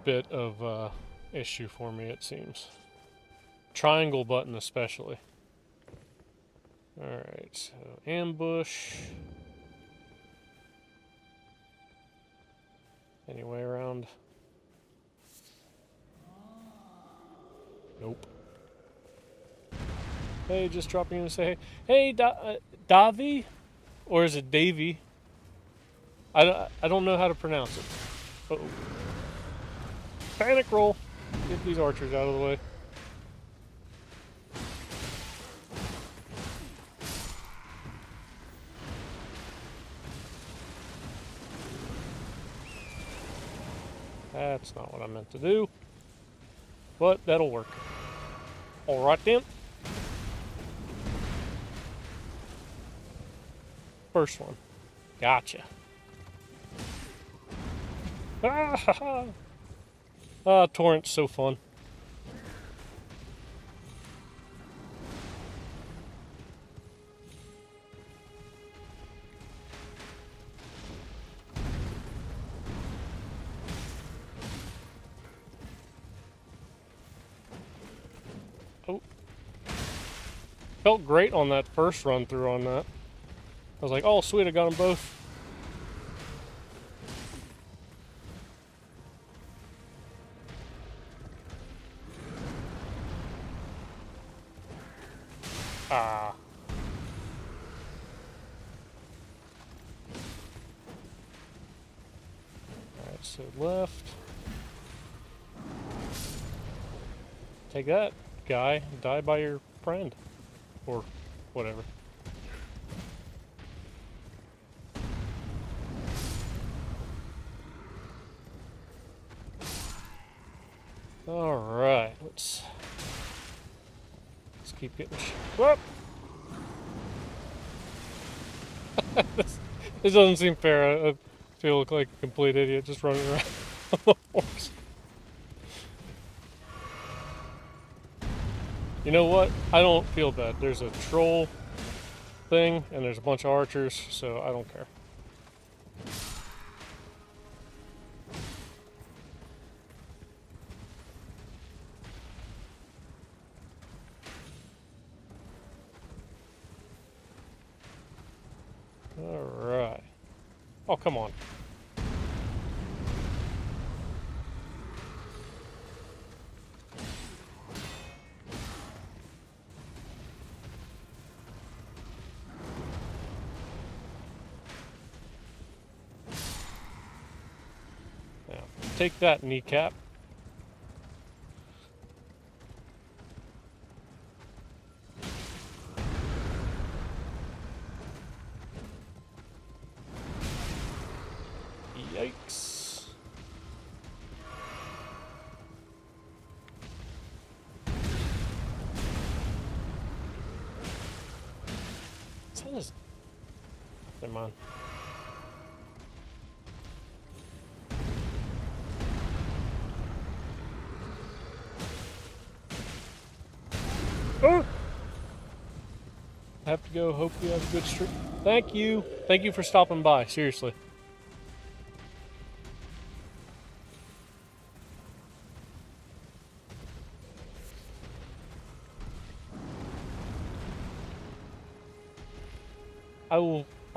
bit of issue for me, it seems. Triangle button especially. Alright, so ambush. Any way around? Nope. Hey, just dropping in to say hey. Hey, Davi? Or is it Davy? I don't know how to pronounce it. Uh-oh. Panic roll! Get these archers out of the way. That's not what I meant to do. But that'll work. Alright then. First one. Gotcha. Torrent's so fun. Oh. Felt great on that first run through on that. I was like, oh sweet, I got them both. Ah. Alright, so left. Take that, guy. Die by your friend. Or whatever. Alright, let's keep getting whoop! This doesn't seem fair. I feel like a complete idiot just running around on the horse. You know what? I don't feel bad. There's a troll thing, and there's a bunch of archers, so I don't care. Alright. Oh, come on. Now, take that, kneecap. Yikes. That is... Never mind. Oh! I have to go. Hope you have a good stream. Thank you. Thank you for stopping by. Seriously.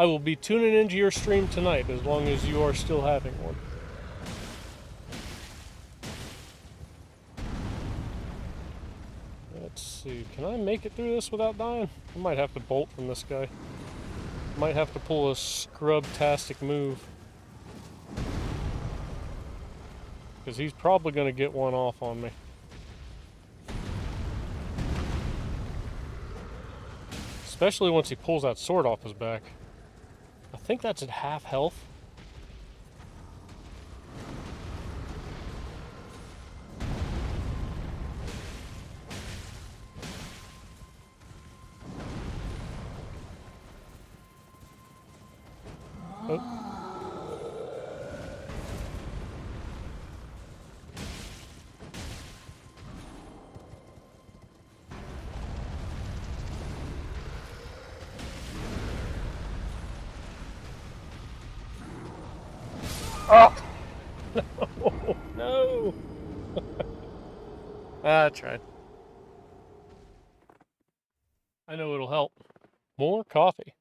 I will be tuning into your stream tonight as long as you are still having one. Let's see. Can I make it through this without dying? I might have to bolt from this guy. Might have to pull a scrub-tastic move. Because he's probably going to get one off on me. Especially once he pulls that sword off his back. I think that's at half health. Oh. Oh! No! I tried. I know it'll help. More coffee.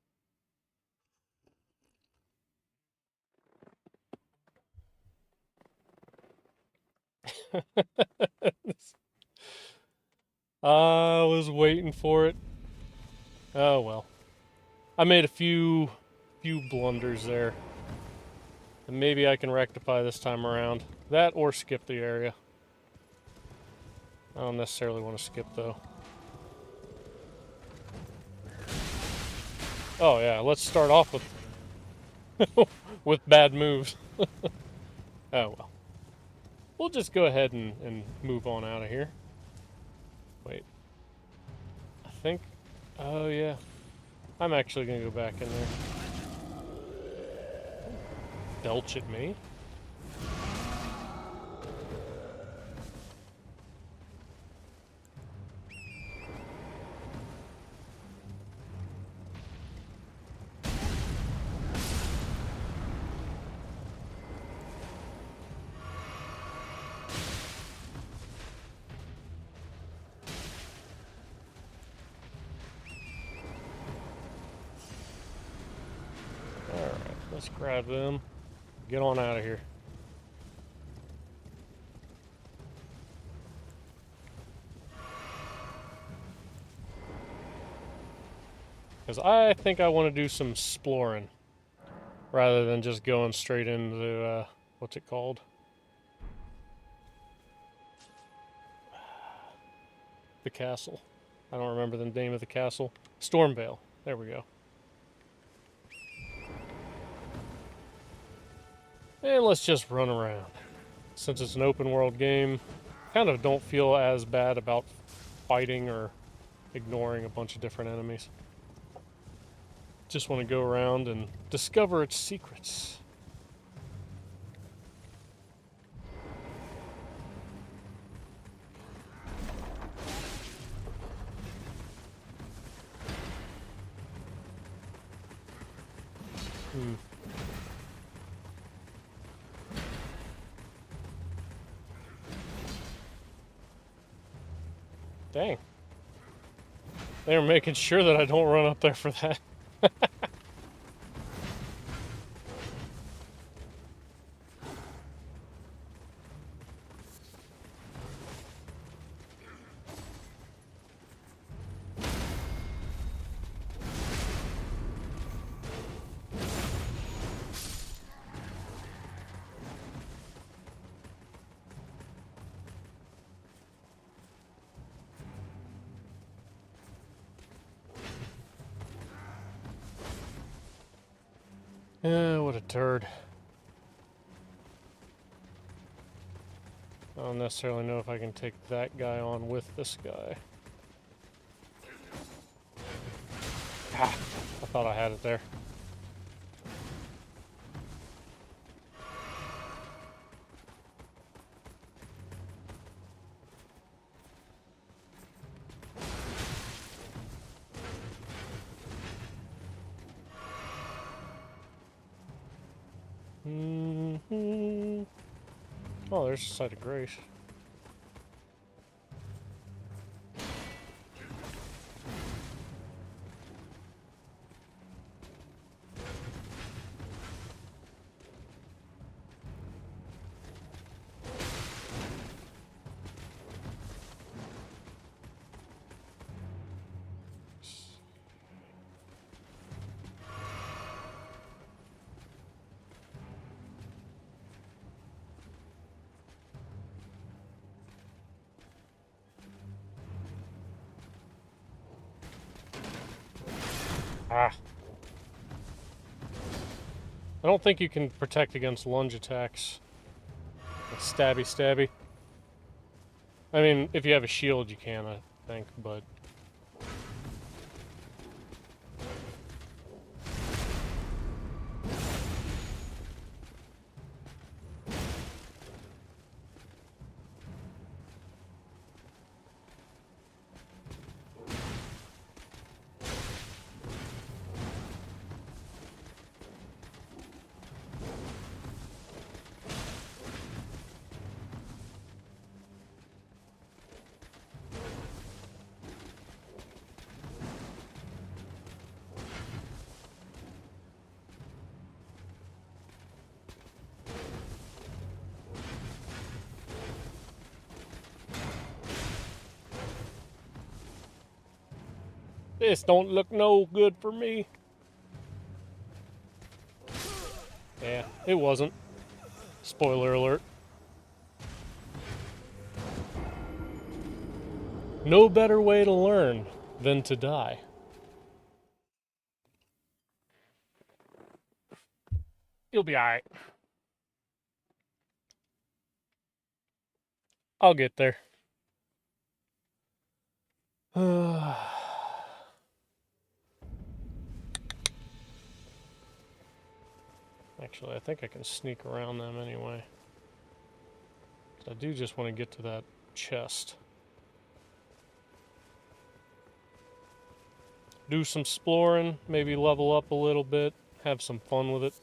I was waiting for it. Oh well. I made a few blunders there. And maybe I can rectify this time around. That or skip the area. I don't necessarily want to skip though. Oh yeah, let's start off with with bad moves. Oh well. We'll just go ahead and move on out of here. Wait. I think... Oh yeah. I'm actually going to go back in there. Belch at me? Let's grab them. Get on out of here. Because I think I want to do some exploring rather than just going straight into, what's it called? The castle. I don't remember the name of the castle. Stormvale. There we go. And let's just run around. Since it's an open world game, kind of don't feel as bad about fighting or ignoring a bunch of different enemies. Just want to go around and discover its secrets. Dang. They were making sure that I don't run up there for that. What a turd. I don't necessarily know if I can take that guy on with this guy. Ah, I thought I had it there. Oh, there's a site of grace. Ah. I don't think you can protect against lunge attacks. Like stabby, stabby. I mean, if you have a shield, you can, I think, but... This don't look no good for me. Yeah, it wasn't. Spoiler alert. No better way to learn than to die. You'll be alright. I'll get there. Actually, I think I can sneak around them anyway. I do just want to get to that chest. Do some exploring, maybe level up a little bit, have some fun with it.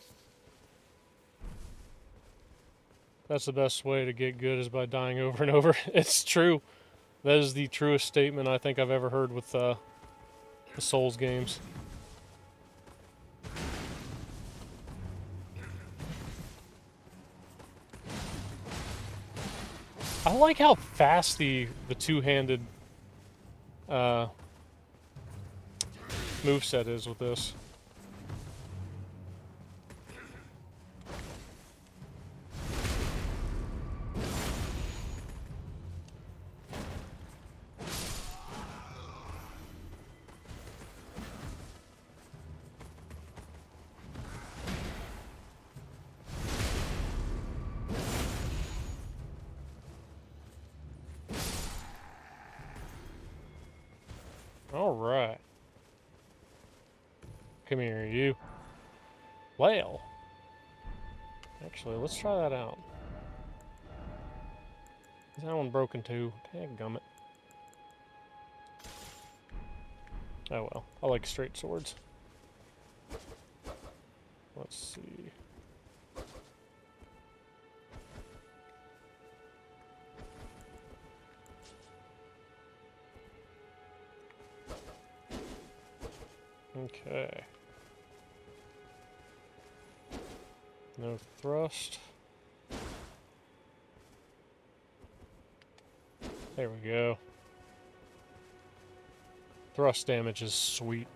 That's the best way to get good, is by dying over and over. It's true. That is the truest statement I think I've ever heard with the Souls games. I like how fast the two-handed moveset is with this. Alright. Come here, you. Well. Actually, let's try that out. Is that one broken too? Dadgummit. Oh well. I like straight swords. Let's see. Okay. No thrust. There we go. Thrust damage is sweet.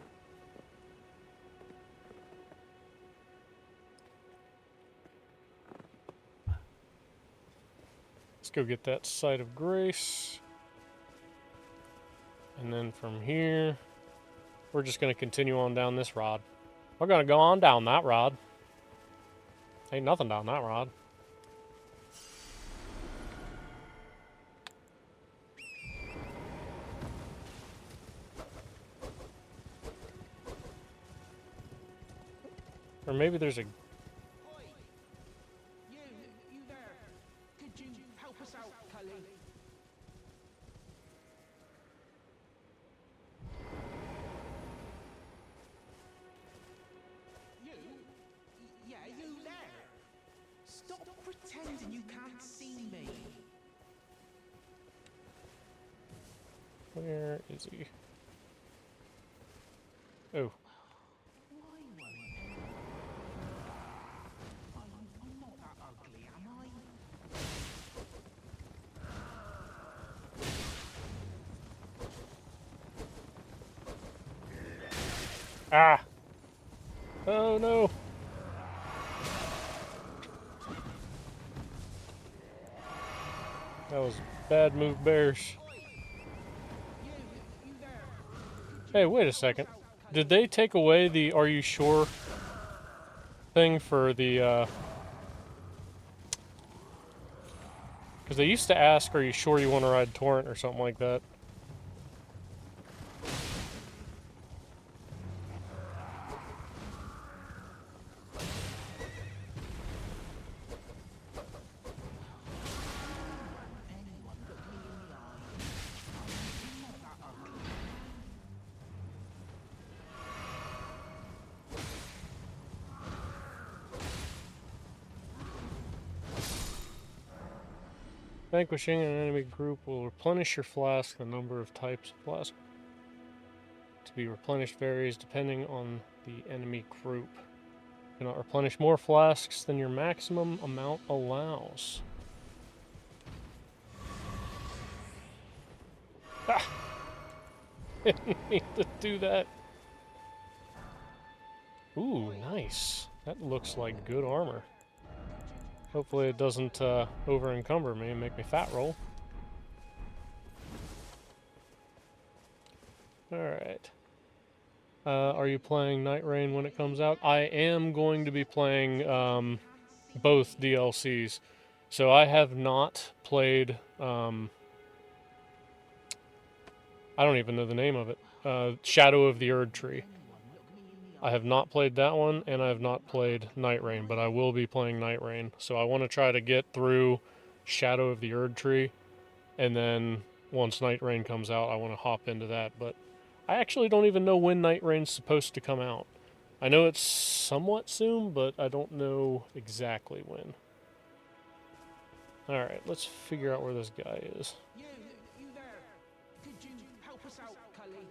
Let's go get that Site of Grace. And then from here, we're just going to continue on down this rod. We're going to go on down that rod. Ain't nothing down that rod. maybe there's a... Oi! You there? Could you help us out, Cully? Yeah, you there? Stop pretending you can't see me. Where is he? Oh. Why won't anyone? I'm not that ugly, am I? Ah! Oh no! That was a bad move, bears. You there? Hey, wait a second. Did they take away the "Are you sure" thing for the? Because they used to ask, "Are you sure you want to ride Torrent?" or something like that. Anyone look me in the eye? I'm not that ugly. Vanquishing an enemy group will replenish your flask. The number of types of flask to be replenished varies depending on the enemy group. You cannot replenish more flasks than your maximum amount allows. Ah! Didn't mean to do that. Ooh, nice. That looks like good armor. Hopefully it doesn't over-encumber me and make me fat roll. Alright. Are you playing Night Rain when it comes out? I am going to be playing both DLCs. So I have not played... I don't even know the name of it. Shadow of the Erdtree. I have not played that one, and I have not played Night Rain, but I will be playing Night Rain. So I want to try to get through Shadow of the Erdtree, and then once Night Rain comes out, I want to hop into that. But I actually don't even know when Night Rain's supposed to come out. I know it's somewhat soon, but I don't know exactly when. Alright, let's figure out where this guy is. You there? Could you help us out, Cully?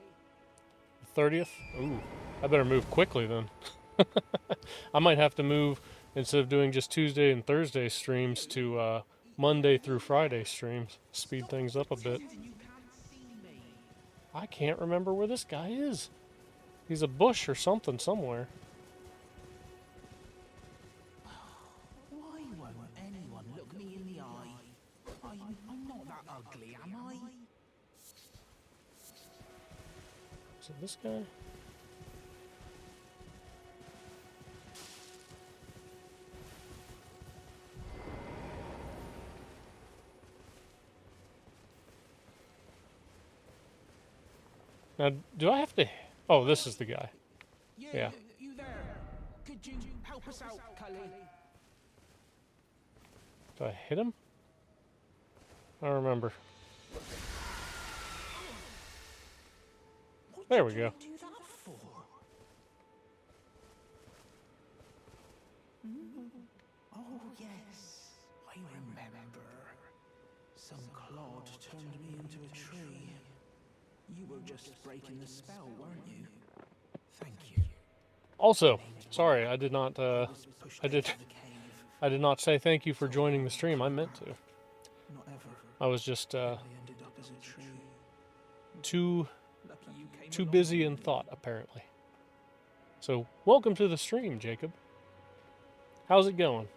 30th? Ooh, I better move quickly then. I might have to move, instead of doing just Tuesday and Thursday streams, to Monday through Friday streams. Speed things up a bit. You can't see me. I can't remember where this guy is. He's a bush or something somewhere. Why won't anyone look me in the eye? I'm not that ugly, am I? Is it this guy? Now, do I have to... Oh, this is the guy. Yeah. You there? Could you help us out, Cully? Do I hit him? I don't remember. There we go. What do you do that for? Oh, yes. I remember. Some clod turned me into a tree. You were just breaking the spell, weren't you? Thank you. Also, sorry, I did not, I did not say thank you for joining the stream. I meant to. Not ever. I was just, I ended up as a tree. too Lucky you came too along. busy in thought, apparently. So, welcome to the stream, Jacob. How's it going?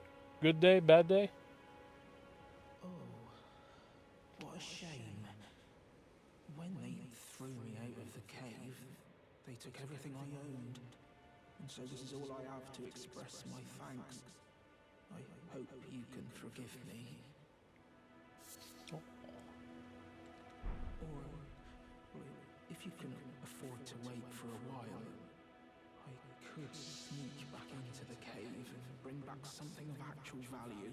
Good day, bad day? Oh, what a shame. When they threw me out of the cave, they took everything I owned. And so this is all I have to express my thanks. I hope you can forgive me. Or if you can afford to wait for a while, I could sneak back into the cave and bring back something of actual value,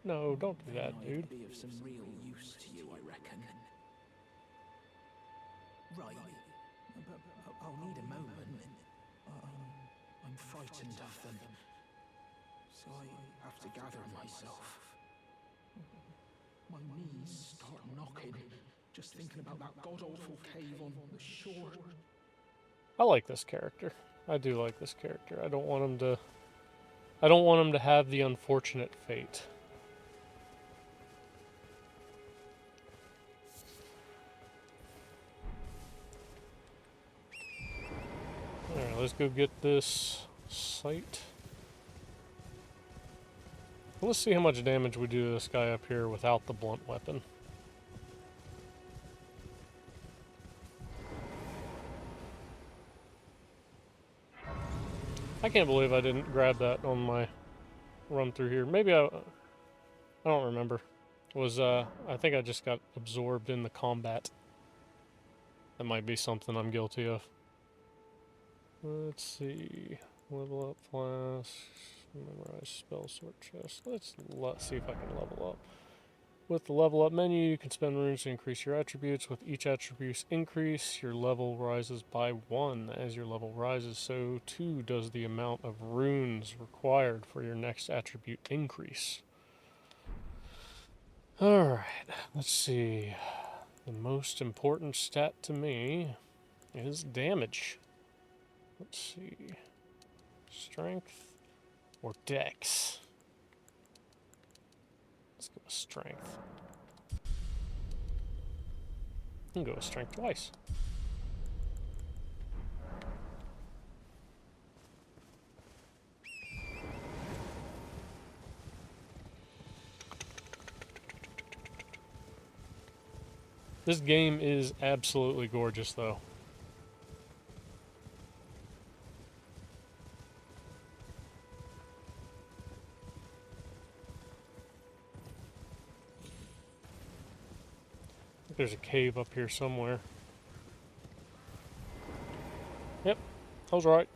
No, don't do then that, dude. I'd be of some real use to you, I reckon. Right, but I'll need a moment. I'm frightened of them, so I have to gather myself. My knees start knocking, just thinking about that god-awful cave on the shore. I like this character. I do like this character. I don't want him to have the unfortunate fate. Alright, let's go get this sight. Let's see how much damage we do to this guy up here without the blunt weapon. I can't believe I didn't grab that on my run through here. Maybe I don't remember. I think I just got absorbed in the combat. That might be something I'm guilty of. Let's see. Level up class. Memorize spell sort chest. Let's see if I can level up. With the level up menu, you can spend runes to increase your attributes. With each attribute increase, your level rises by 1. As your level rises, so too does the amount of runes required for your next attribute increase. Alright, let's see. The most important stat to me is damage. Let's see. Strength or dex? Let's go with strength. And go with strength twice. This game is absolutely gorgeous, though. There's a cave up here somewhere. Yep, I was right.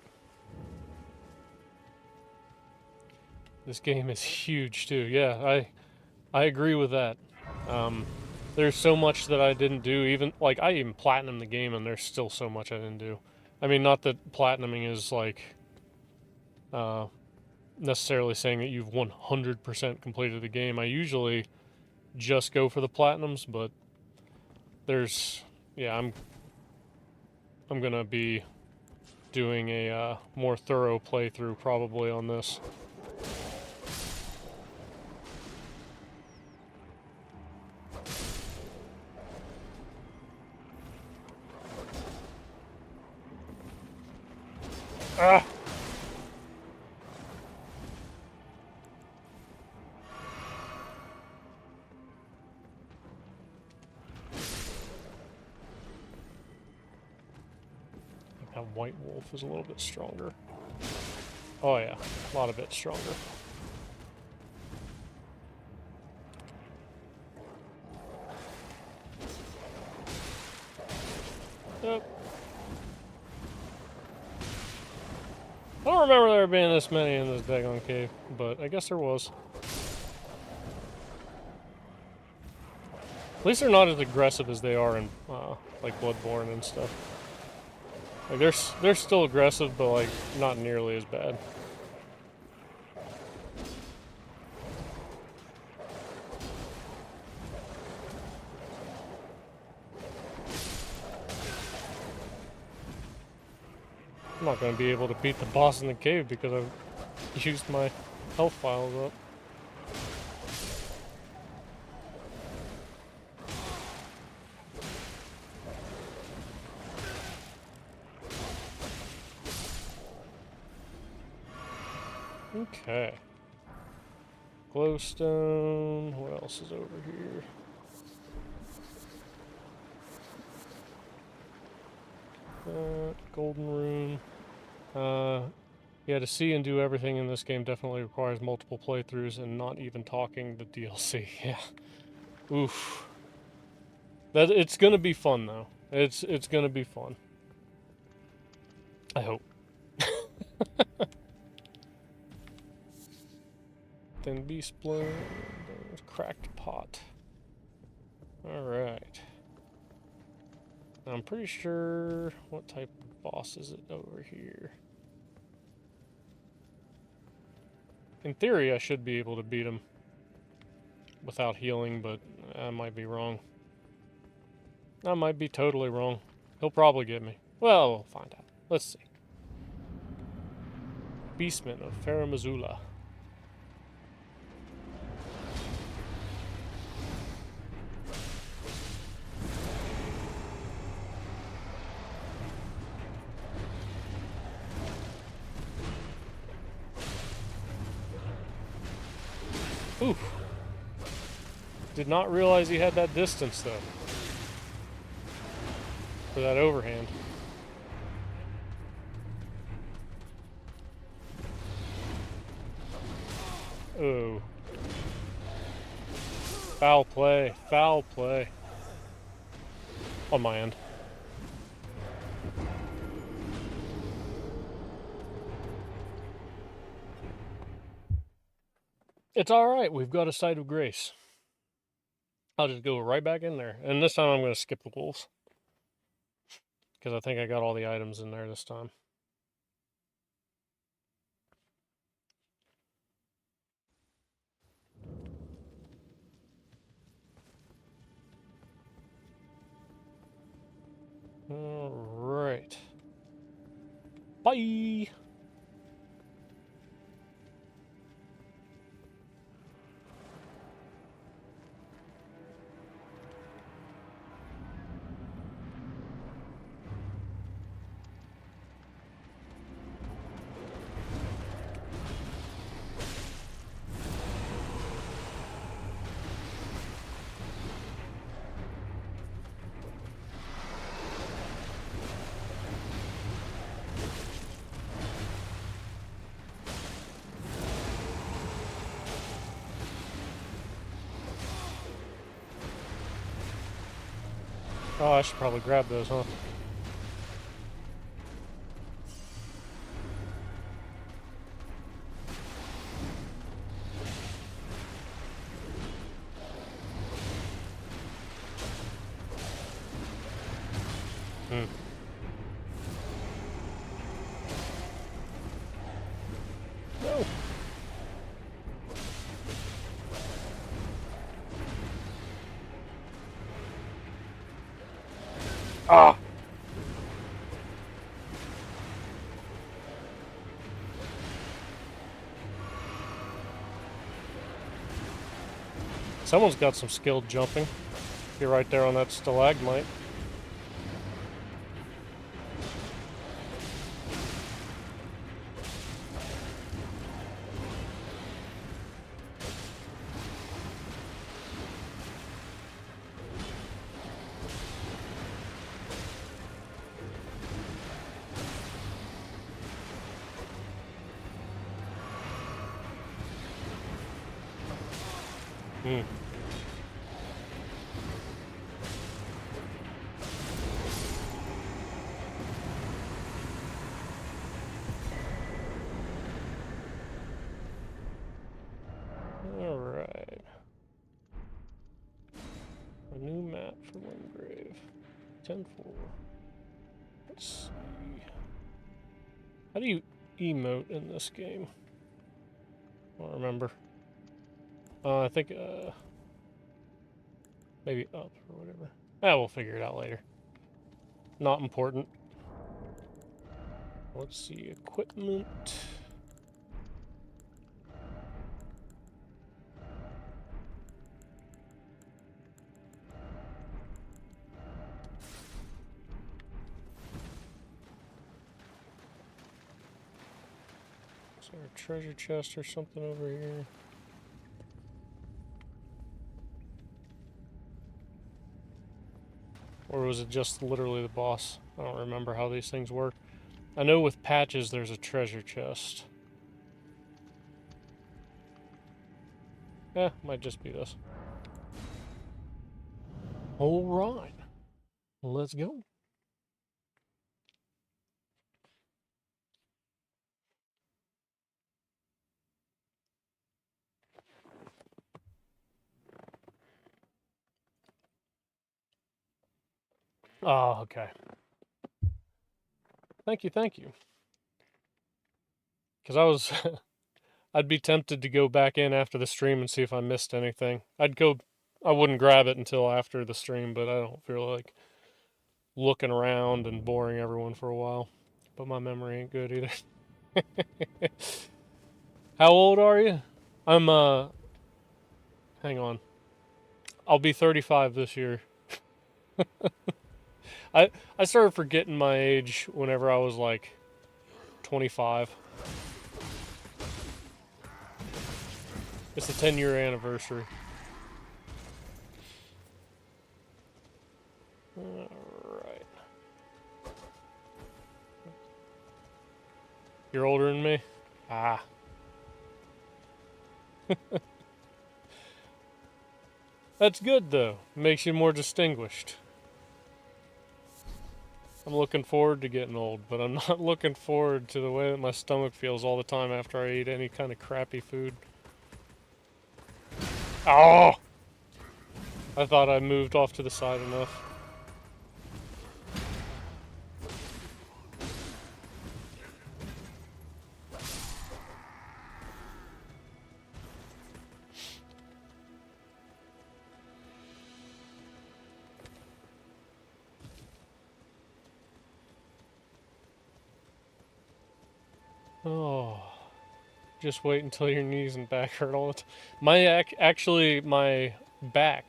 This game is huge too. Yeah, I agree with that. There's so much that I didn't do. Even like I even platinumed the game, and there's still so much I didn't do. I mean, not that platinuming is like necessarily saying that you've 100% completed the game. I usually just go for the platinums, but I'm gonna be doing a more thorough playthrough probably on this. Ah! That white wolf is a little bit stronger. Oh yeah, a lot of bit stronger. Yep. I don't remember there being this many in this daggone cave, but I guess there was. At least they're not as aggressive as they are in like Bloodborne and stuff. Like they're still aggressive, but like not nearly as bad. I'm not going to be able to beat the boss in the cave because I've used my health files up. Okay. Glowstone. What else is over here? Golden rune. Yeah, to see and do everything in this game definitely requires multiple playthroughs and not even talking the DLC. Yeah. Oof. It's gonna be fun though. It's gonna be fun. I hope. Then beast blood, cracked pot. Alright. I'm pretty sure... What type of boss is it over here? In theory, I should be able to beat him without healing, but I might be wrong. I might be totally wrong. He'll probably get me. Well, we'll find out. Let's see. Beastman of Faramazula. Oof. Did not realize he had that distance, though. For that overhand. Oh. Foul play. Foul play. On my end. It's alright, we've got a sight of grace. I'll just go right back in there. And this time I'm going to skip the wolves. Because I think I got all the items in there this time. Alright. Bye! Oh, I should probably grab those, huh? No! Ah! Someone's got some skilled jumping. You're right there on that stalagmite. Alright. A new map for Wingrave. 10-4. Let's see. How do you emote in this game? I don't remember. I think, maybe up or whatever. We'll figure it out later. Not important. Let's see, equipment. Is there a treasure chest or something over here? Or was it just literally the boss? I don't remember how these things work. I know with patches there's a treasure chest. Might just be this. Alright. Let's go. Oh, okay. Thank you. Because I was, I'd be tempted to go back in after the stream and see if I missed anything. I wouldn't grab it until after the stream, but I don't feel like looking around and boring everyone for a while. But my memory ain't good either. How old are you? I'm, hang on. I'll be 35 this year. I started forgetting my age whenever I was like 25. It's the 10-year anniversary. Alright. You're older than me? Ah. That's good, though. Makes you more distinguished. I'm looking forward to getting old, but I'm not looking forward to the way that my stomach feels all the time after I eat any kind of crappy food. Oh! I thought I moved off to the side enough. Oh, just wait until your knees and back hurt all the time. Actually, my back.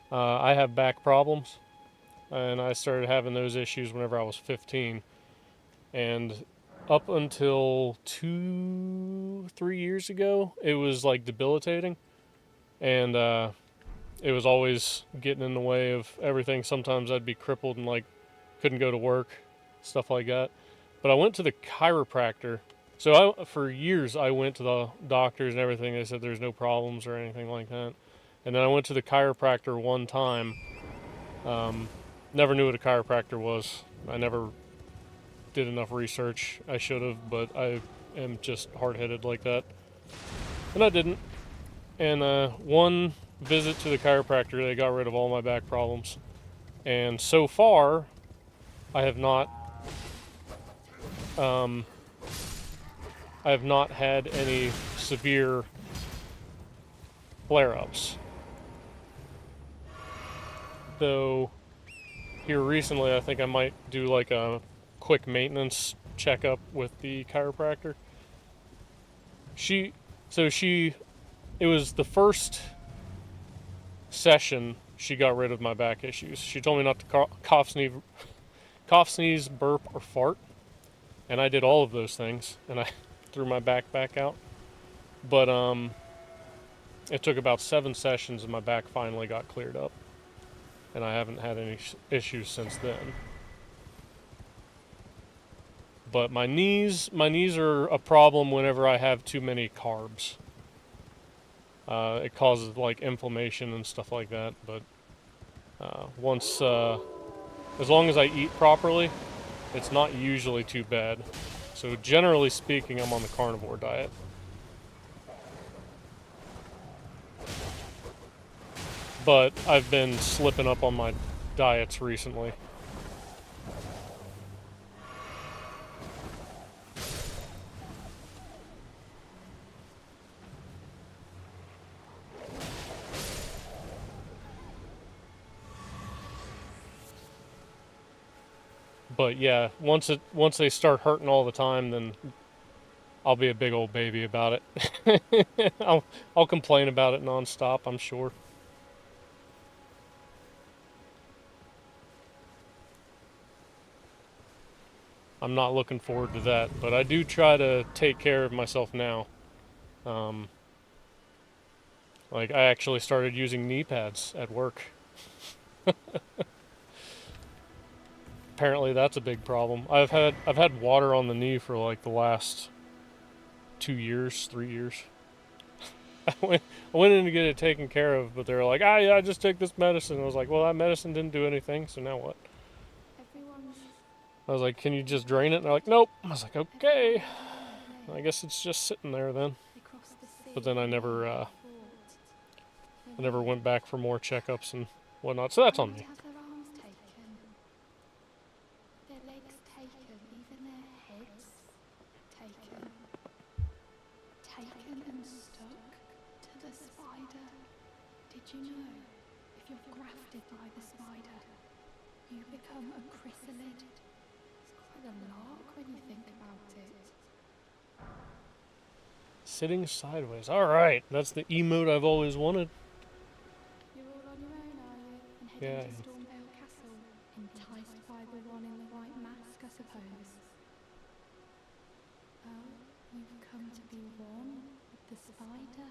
I have back problems, and I started having those issues whenever I was 15, and up until 3 years ago, it was like debilitating, and it was always getting in the way of everything. Sometimes I'd be crippled and like couldn't go to work, stuff like that. But I went to the chiropractor. So for years I went to the doctors and everything. They said there's no problems or anything like that. And then I went to the chiropractor one time. Never knew what a chiropractor was. I never did enough research. I should have, but I am just hard-headed like that. And I didn't. And one visit to the chiropractor, they got rid of all my back problems. And so far, I have not had any severe flare-ups. Though here recently, I think I might do like a quick maintenance checkup with the chiropractor. It was the first session she got rid of my back issues. She told me not to cough, sneeze, burp, or fart. And I did all of those things, and I threw my back out. But it took about 7 sessions, and my back finally got cleared up. And I haven't had any issues since then. But my knees are a problem whenever I have too many carbs. It causes like inflammation and stuff like that. But as long as I eat properly, it's not usually too bad. So generally speaking, I'm on the carnivore diet. But I've been slipping up on my diets recently. But yeah, once they start hurting all the time, then I'll be a big old baby about it. I'll complain about it nonstop, I'm sure. I'm not looking forward to that, but I do try to take care of myself now. Like I actually started using knee pads at work. Apparently that's a big problem. I've had water on the knee for like the last 2 years, 3 years. I went in to get it taken care of, but they were like, yeah, I just take this medicine. I was like, well, that medicine didn't do anything, so now what? I was like, can you just drain it? And they're like, nope. I was like, okay. I guess it's just sitting there then. But then I never went back for more checkups and whatnot, so that's on me. Did you know, if you're grafted by the spider, you become a chrysalid? It's quite a lark when you think about it. Sitting sideways. Alright, that's the emote I've always wanted. You're all on your own, are you? And Yeah. heading to Stormvale Castle, enticed by the one in the white mask, I suppose. Oh, you've come to be one with the spider?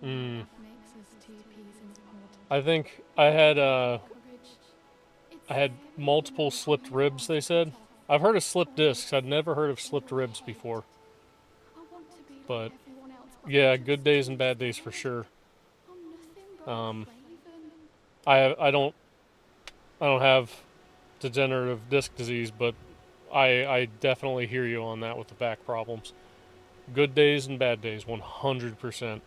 Well, that makes us two peas in a pod. I think I had Courage. I had multiple slipped ribs, they said. I've heard of slipped discs. I'd never heard of slipped ribs before. I want to be But like everyone else, but yeah, I good just days and can't bad days stand for it. sure. I'm nothing but a craven. I don't have degenerative disc disease, but I definitely hear you on that with the back problems. Good days and bad days, 100%.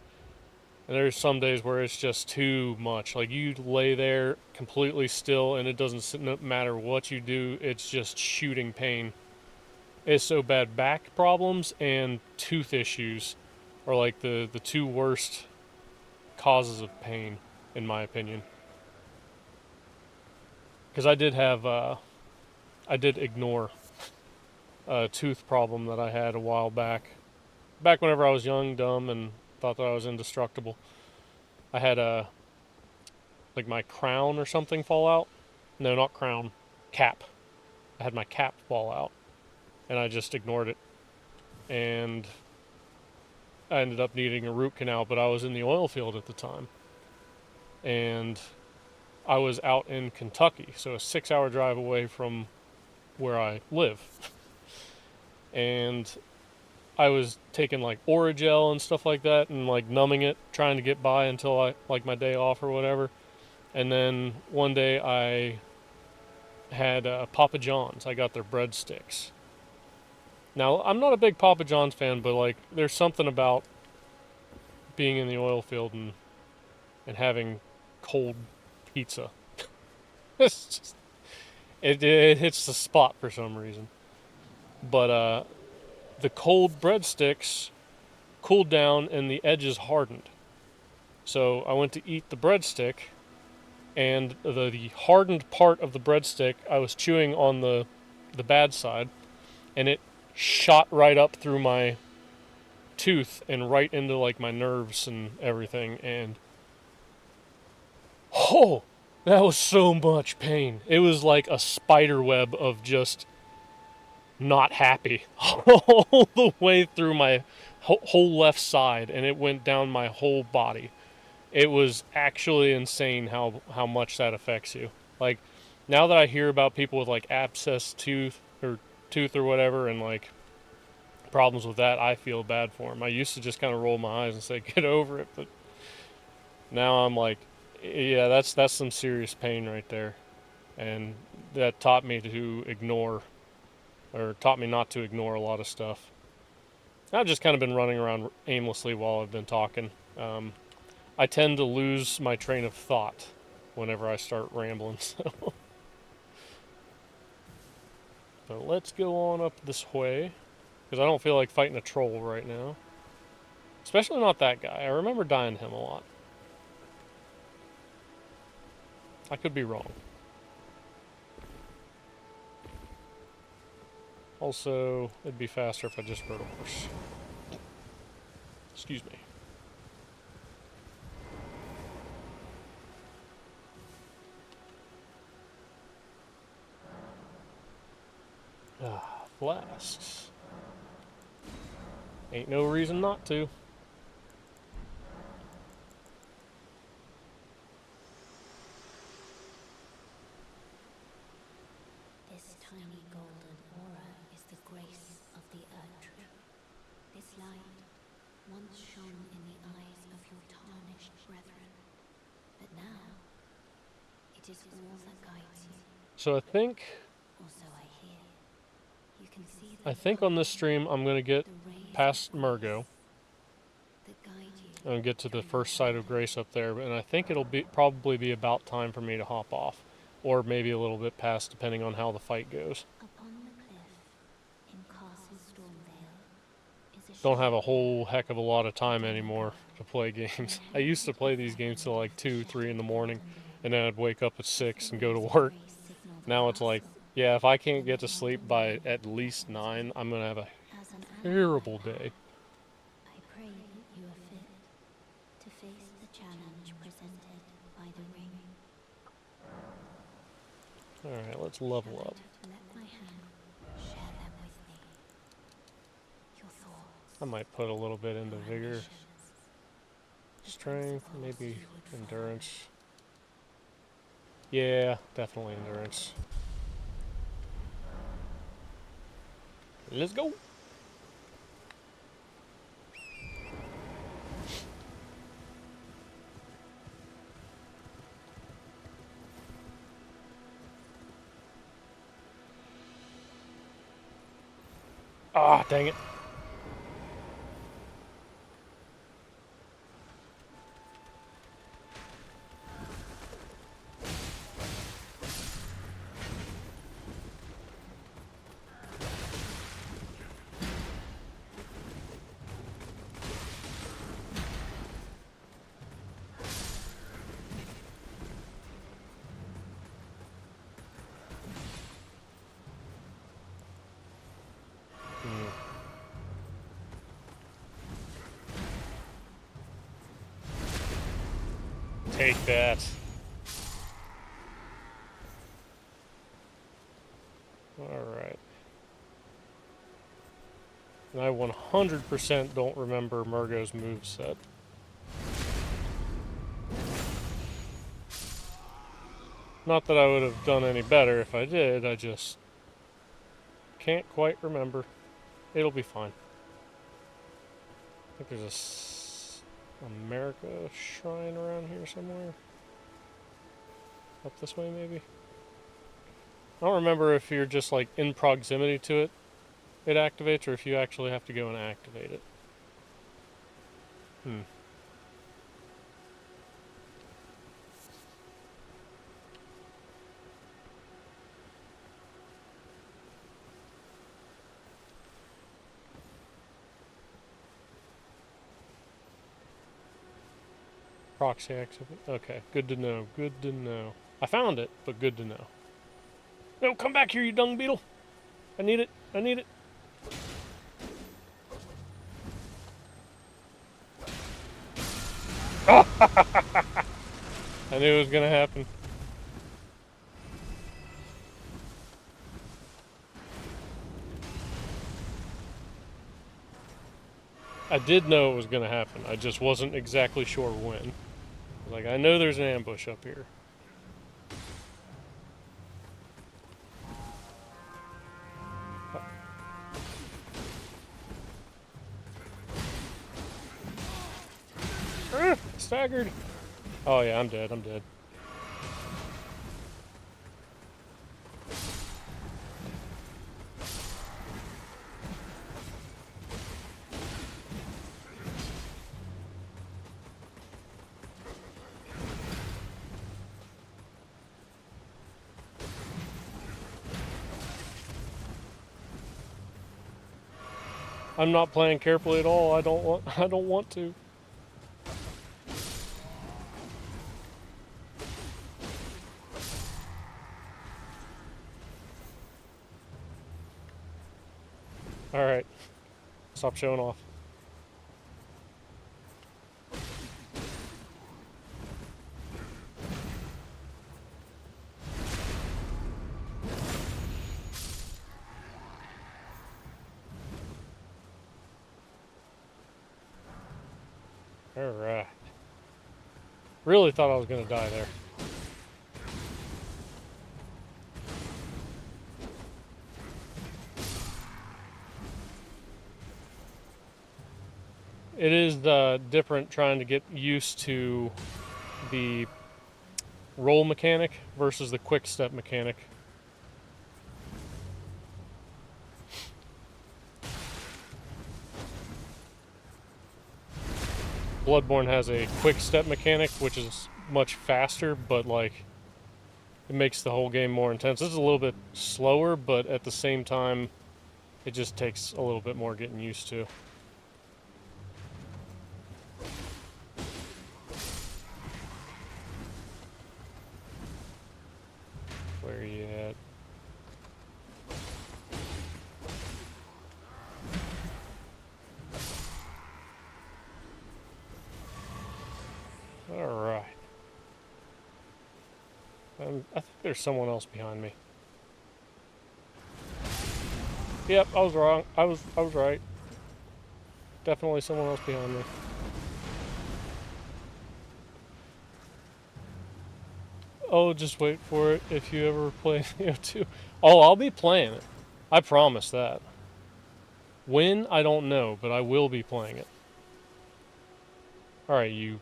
And there's some days where it's just too much. Like you lay there completely still and it doesn't matter what you do, it's just shooting pain. It's so bad. Back problems and tooth issues are like the two worst causes of pain, in my opinion. Because I did ignore a tooth problem that I had a while back. Back whenever I was young, dumb, and thought that I was indestructible. I had like my crown or something fall out. No, not crown, cap. I had my cap fall out, and I just ignored it. And I ended up needing a root canal, but I was in the oil field at the time. And I was out in Kentucky, so a 6-hour drive away from where I live. And I was taking like Oragel and stuff like that and like numbing it, trying to get by until I like my day off or whatever. And then one day I had Papa John's. I got their breadsticks. Now, I'm not a big Papa John's fan, but like there's something about being in the oil field and having cold pizza. It's just, it hits the spot for some reason. But the cold breadsticks cooled down and the edges hardened. So I went to eat the breadstick, and the hardened part of the breadstick, I was chewing on the bad side, and it shot right up through my tooth and right into like my nerves and everything, and oh, that was so much pain. It was like a spider web of just not happy all the way through my whole left side, and it went down my whole body. It was actually insane how much that affects you. Like, now that I hear about people with like abscess tooth or whatever and like problems with that, I feel bad for them. I used to just kind of roll my eyes and say get over it, but now I'm like, yeah, that's some serious pain right there. And that taught me to ignore, or taught me not to ignore a lot of stuff. I've just kind of been running around aimlessly while I've been talking. I tend to lose my train of thought whenever I start rambling. So. But let's go on up this way, because I don't feel like fighting a troll right now. Especially not that guy. I remember dying to him a lot. I could be wrong. Also, it'd be faster if I just rode a horse. Excuse me. Flasks. Ain't no reason not to. This tiny golden aura is the grace of the Erdtree. This light once shone in the eyes of your tarnished brethren, but now it is all that guides you. So I think Also, I hear you can see I think on this stream I'm gonna get past Murgo that guide you. and get to the first site of grace up there, and I think it'll be probably be about time for me to hop off, or maybe a little bit past, depending on how the fight goes. Upon the cliff in Castle Stormvale is a Don't have a whole heck of a lot of time anymore. to play games. I used to play these games till like 2, 3 in the morning, and then I'd wake up at 6 and go to work. Now it's like, yeah, if I can't get to sleep by at least 9, I'm gonna have a terrible day. I pray that you are fit to face the challenge presented by the ring. Alright, let's level up. Let my hand share them with me. Your thoughts. I might put a little bit into your vigor, ambitions, strength, principles maybe you would follow. endurance. Yeah, definitely endurance. Let's go! Ah, dang it. Take that. Alright. And I 100% don't remember Murgo's moveset. Not that I would have done any better if I did, I just can't quite remember. It'll be fine. I think there's a America shrine around here somewhere. Up this way, maybe? I don't remember if you're just like in proximity to it, it activates, or if you actually have to go and activate it. Proxy activate. Okay, good to know. Good to know. I found it, but good to know. No, come back here, you dung beetle! I need it. I need it. I knew it was gonna happen. I did know it was gonna happen. I just wasn't exactly sure when. Like, I know there's an ambush up here. Staggered. Oh yeah, I'm dead. I'm dead. I'm not playing carefully at all. I don't want to. All right. Stop showing off. All right. Really thought I was going to die there. It is different trying to get used to the roll mechanic versus the quick step mechanic. Bloodborne has a quick step mechanic, which is much faster, but like it makes the whole game more intense. This is a little bit slower, but at the same time, it just takes a little bit more getting used to. Alright. I think there's someone else behind me. Yep, I was wrong. I was right. Definitely someone else behind me. Oh, just wait for it if you ever play Neo 2. Oh, I'll be playing it. I promise that. When, I don't know, but I will be playing it. Alright, you.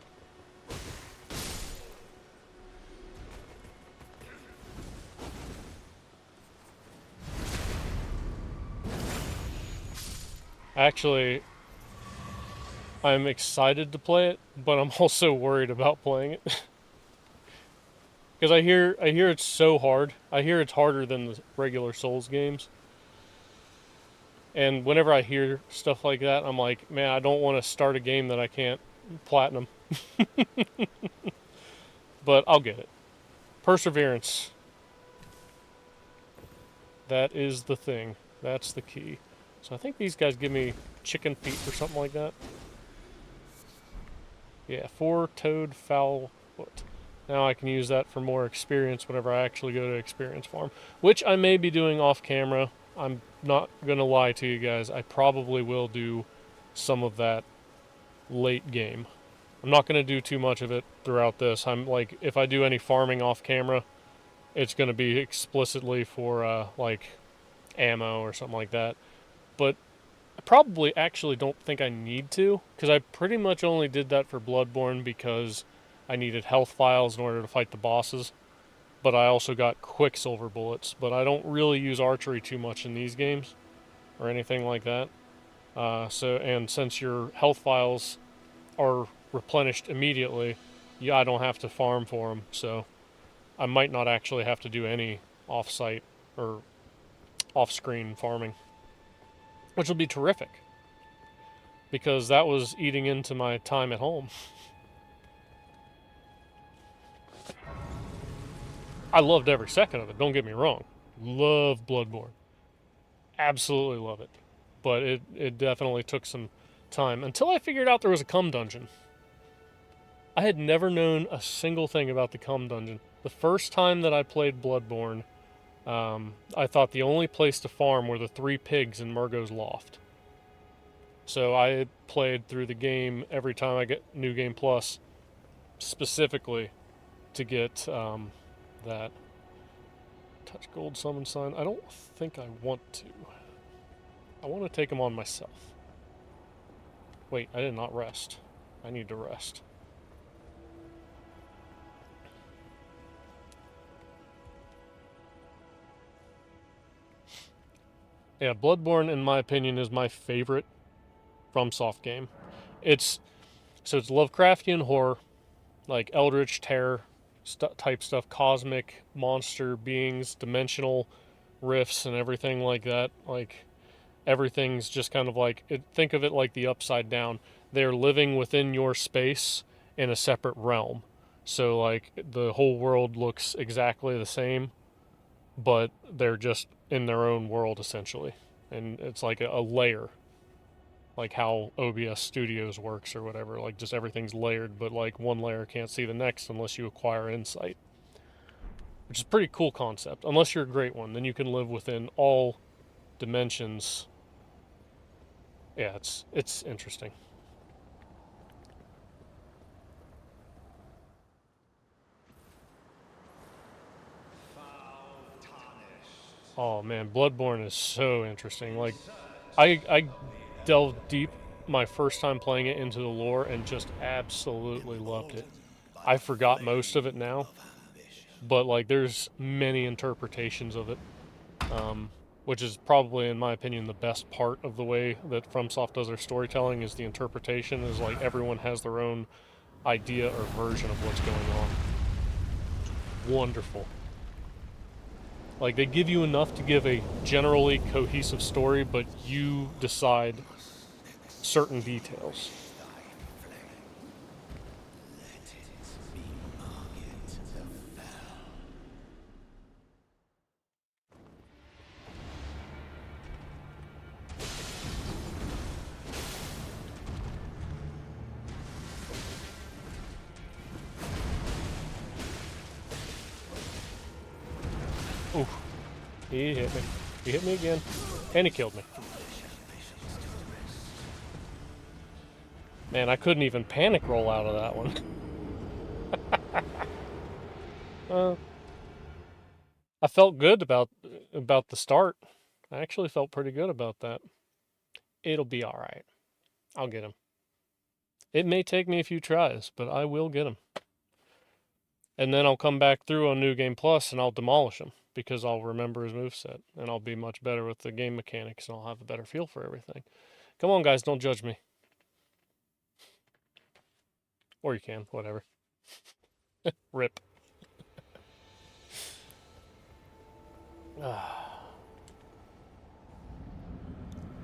Actually, I'm excited to play it, but I'm also worried about playing it. Because I hear it's so hard. I hear it's harder than the regular Souls games. And whenever I hear stuff like that, I'm like, man, I don't want to start a game that I can't platinum. But I'll get it. Perseverance. That is the thing. That's the key. So I think these guys give me chicken feet or something like that. Yeah, 4-toed fowl foot. Now I can use that for more experience whenever I actually go to experience farm. Which I may be doing off camera. I'm not going to lie to you guys. I probably will do some of that late game. I'm not going to do too much of it throughout this. I'm like, if I do any farming off camera, it's going to be explicitly for like ammo or something like that. But I probably actually don't think I need to, because I pretty much only did that for Bloodborne because I needed health files in order to fight the bosses. But I also got Quicksilver bullets. But I don't really use archery too much in these games or anything like that. And since your health files are replenished immediately, yeah, I don't have to farm for them. So I might not actually have to do any off-site or off-screen farming, which will be terrific, because that was eating into my time at home. I loved every second of it, don't get me wrong. Love Bloodborne. Absolutely love it. But it definitely took some time, until I figured out there was a cum dungeon. I had never known a single thing about the cum dungeon. The first time that I played Bloodborne, I thought the only place to farm were the 3 pigs in Murgo's loft. So I played through the game every time I get New Game Plus, specifically to get that touch gold summon sign. I don't think I want to. I want to take them on myself. Wait, I did not rest. I need to rest. Yeah, Bloodborne, in my opinion, is my favorite FromSoft game. It's Lovecraftian horror, like Eldritch Terror type stuff, cosmic monster beings, dimensional rifts, and everything like that. Like, everything's just kind of like, think of it like the Upside Down. They're living within your space in a separate realm. So, like, the whole world looks exactly the same, but they're just in their own world, essentially. And it's like a layer. Like how OBS Studios works or whatever. Like, just everything's layered, but like one layer can't see the next unless you acquire insight. Which is a pretty cool concept. Unless you're a great one, then you can live within all dimensions. Yeah, it's interesting. Oh man, Bloodborne is so interesting. Like, I delved deep my first time playing it into the lore and just absolutely loved it. I forgot most of it now, but like there's many interpretations of it, which is probably, in my opinion, the best part of the way that FromSoft does their storytelling, is the interpretation. Is like everyone has their own idea or version of what's going on. It's wonderful. Like, they give you enough to give a generally cohesive story, but you decide certain details. Oof. He hit me. He hit me again. And he killed me. Man, I couldn't even panic roll out of that one. I felt good about the start. I actually felt pretty good about that. It'll be alright. I'll get him. It may take me a few tries, but I will get him. And then I'll come back through on New Game Plus and I'll demolish him because I'll remember his moveset and I'll be much better with the game mechanics and I'll have a better feel for everything. Come on, guys, don't judge me. Or you can, whatever. Rip.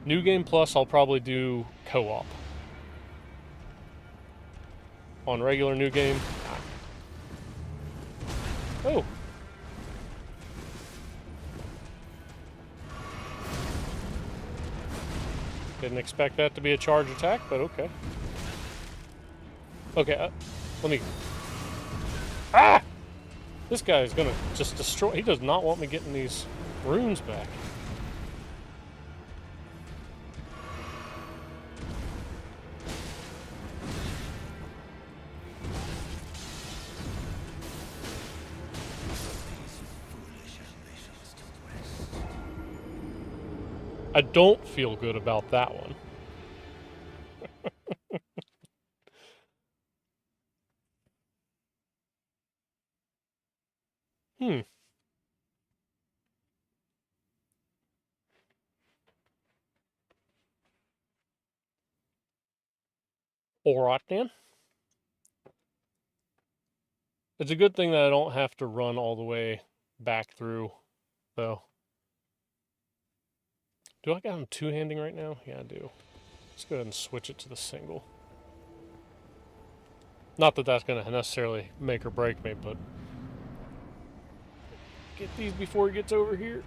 New Game Plus, I'll probably do co-op. On regular New Game. Oh. Didn't expect that to be a charge attack, but okay. Okay, let me... Ah! This guy is gonna just destroy... He does not want me getting these runes back. I don't feel good about that one. Alright then. It's a good thing that I don't have to run all the way back through, though. Do I got him two-handing right now? Yeah, I do. Let's go ahead and switch it to the single. Not that that's going to necessarily make or break me, but... Get these before he gets over here.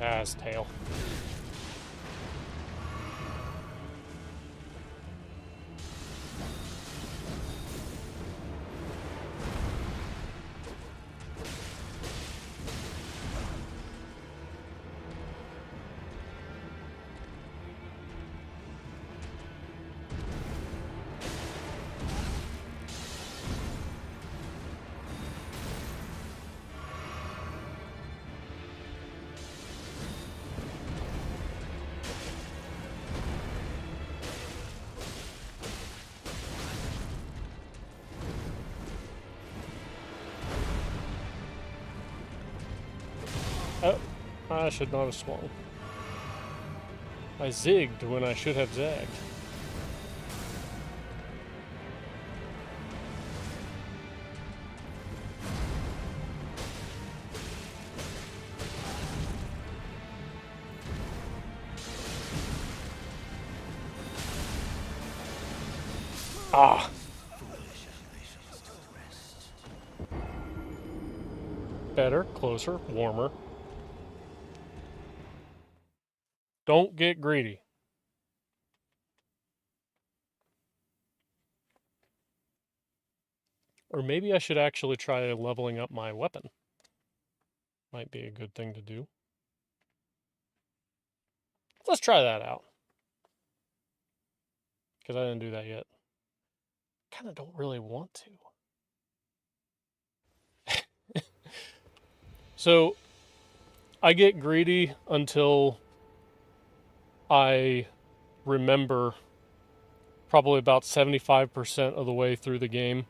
Ah, his tail. Oh, I should not have swung. I zigged when I should have zagged. Ah! Better, closer, warmer. Don't get greedy. Or maybe I should actually try leveling up my weapon. Might be a good thing to do. Let's try that out. Because I didn't do that yet. Kind of don't really want to. So, I get greedy until I remember probably about 75% of the way through the game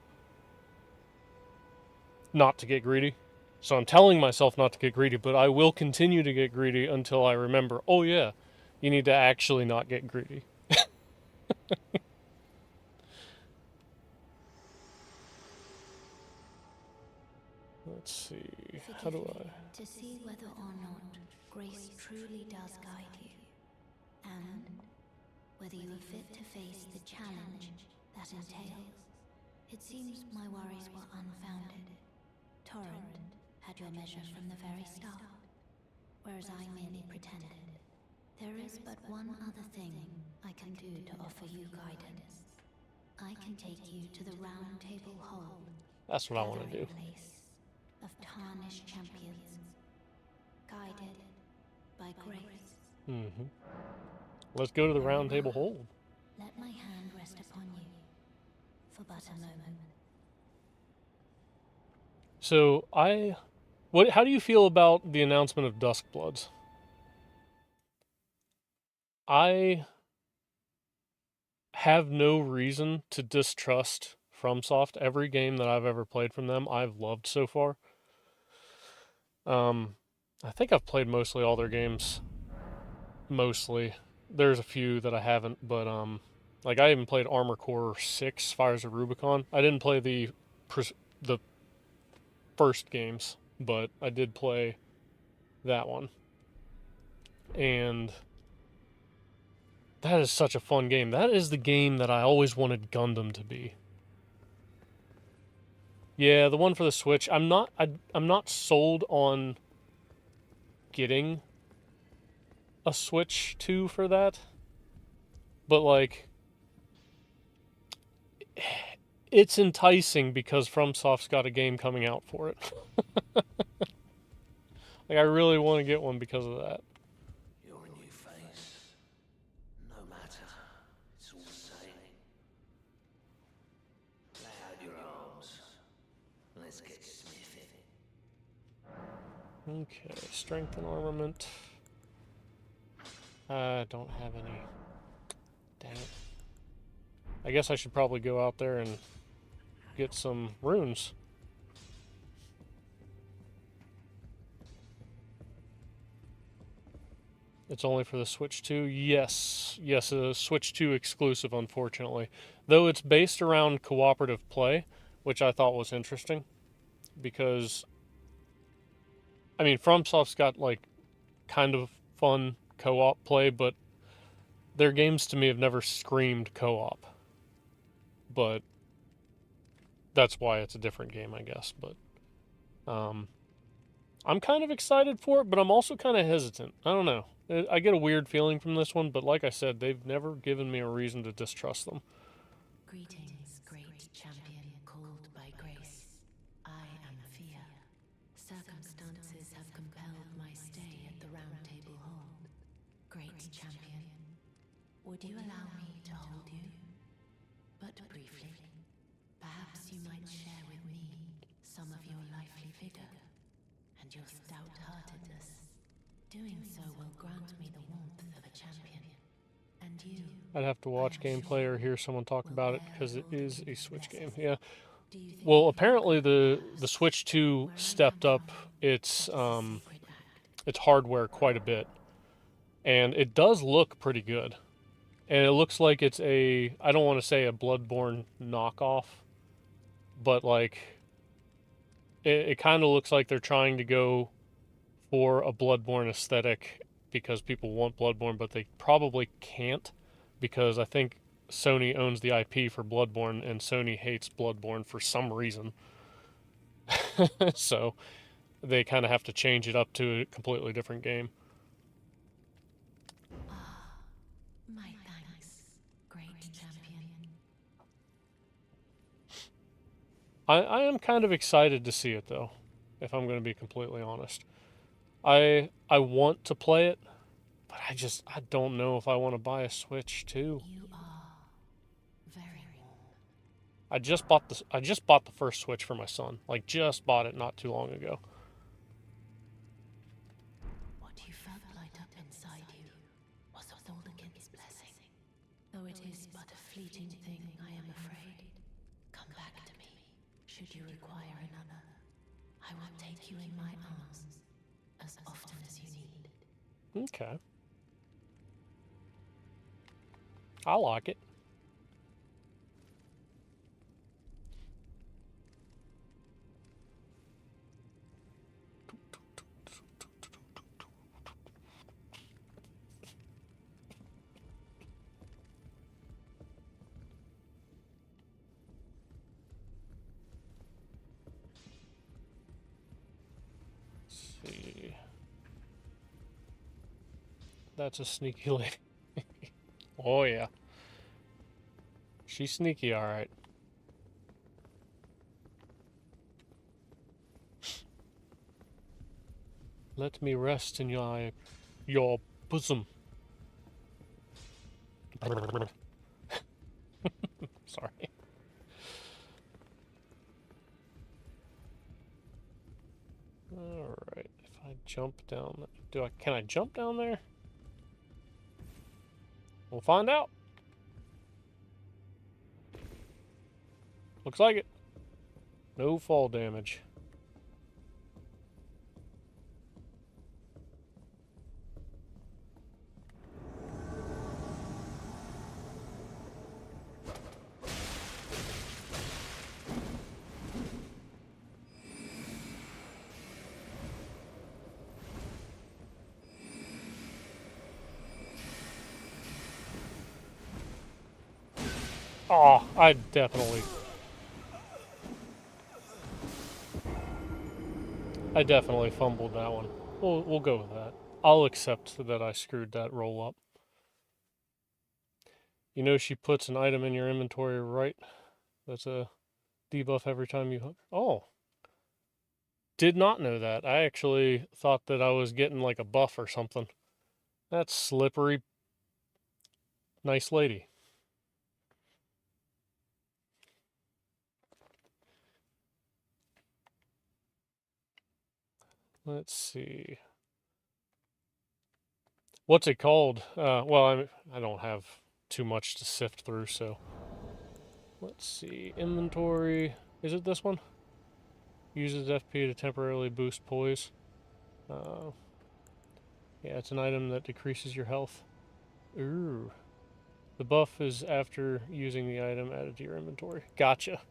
not to get greedy. So I'm telling myself not to get greedy, but I will continue to get greedy until I remember, oh yeah, you need to actually not get greedy. Let's see, how do I... To see whether or not grace truly does guide you, and whether you are fit to face the challenge that entails. It seems my worries were unfounded. Torrent had your measure from the very start. whereas I merely pretended. There is but one other thing I can do to offer you guidance. I can take you to the Round Table Hall. That's what I want to do. Gathering place of tarnished champions, guided by grace. Mm-hmm. Let's go to the Round Table Hold. Let my hand rest upon you for but a moment. So how do you feel about the announcement of Duskbloods? I have no reason to distrust FromSoft. Every game that I've ever played from them, I've loved so far. I think I've played mostly all their games. Mostly. There's a few that I haven't, but like I even played Armor Core 6, Fires of Rubicon. I didn't play the first games, but I did play that one. And that is such a fun game. That is the game that I always wanted Gundam to be. Yeah, the one for the Switch. I'm not sold on getting a Switch 2 for that. But like it's enticing because FromSoft's got a game coming out for it. Like I really want to get one because of that. You're a new face. No matter. It's all the same. Lay out your arms. Let's get smithing. Okay, strength and armament. I don't have any. Damn it. I guess I should probably go out there and get some runes. It's only for the Switch 2? Yes. Yes, a Switch 2 exclusive, unfortunately. Though it's based around cooperative play, which I thought was interesting. Because, I mean, FromSoft's got, like, kind of fun co-op play, but their games to me have never screamed co-op. But that's why it's a different game, I guess. But I'm kind of excited for it, but I'm also kind of hesitant. I don't know. I get a weird feeling from this one, but like I said, they've never given me a reason to distrust them. Greetings, great champion called by grace. I am Fear. Circumstances have compelled my stay at the Round Table Hold. Great champion, would you allow me to hold you? But briefly, perhaps you might share with me some of your lively vigor and your stout-heartedness. Doing so will grant me the warmth of a champion. And you, I'd have to watch gameplay or hear someone talk about it because it is a Switch game. Yeah. do you think Well, apparently the Switch 2 stepped up its hardware quite a bit, and it does look pretty good. And it looks like it's I don't want to say a Bloodborne knockoff, but like it kind of looks like they're trying to go for a Bloodborne aesthetic because people want Bloodborne, but they probably can't because I think Sony owns the IP for Bloodborne and Sony hates Bloodborne for some reason. So they kind of have to change it up to a completely different game. my thanks, great champion? I am kind of excited to see it though, if I'm going to be completely honest. I want to play it, but I don't know if I want to buy a Switch 2. You are very warm. I just bought the first Switch for my son. Like just bought it not too long ago. What you felt light up inside you was of Thorlikin's blessing. Though it is but a fleeting thing, I am afraid. Come back to me, should you require another. I will take you in my arms as often as you need. Okay. I like it. Let's see. That's a sneaky lady. Oh, yeah. She's sneaky, alright. Let me rest in your bosom. Sorry. Alright, if I jump down... Can I jump down there? We'll find out. Looks like it. No fall damage. Oh, I definitely fumbled that one. We'll go with that. I'll accept that I screwed that roll up. You know she puts an item in your inventory, right? That's a debuff every time you hook. Oh. Did not know that. I actually thought that I was getting like a buff or something. That's slippery. Nice lady. Let's see. What's it called? Well, I don't have too much to sift through, so... Let's see. Inventory. Is it this one? Uses FP to temporarily boost poise. Yeah, it's an item that decreases your health. Ooh. The buff is after using the item added to your inventory. Gotcha.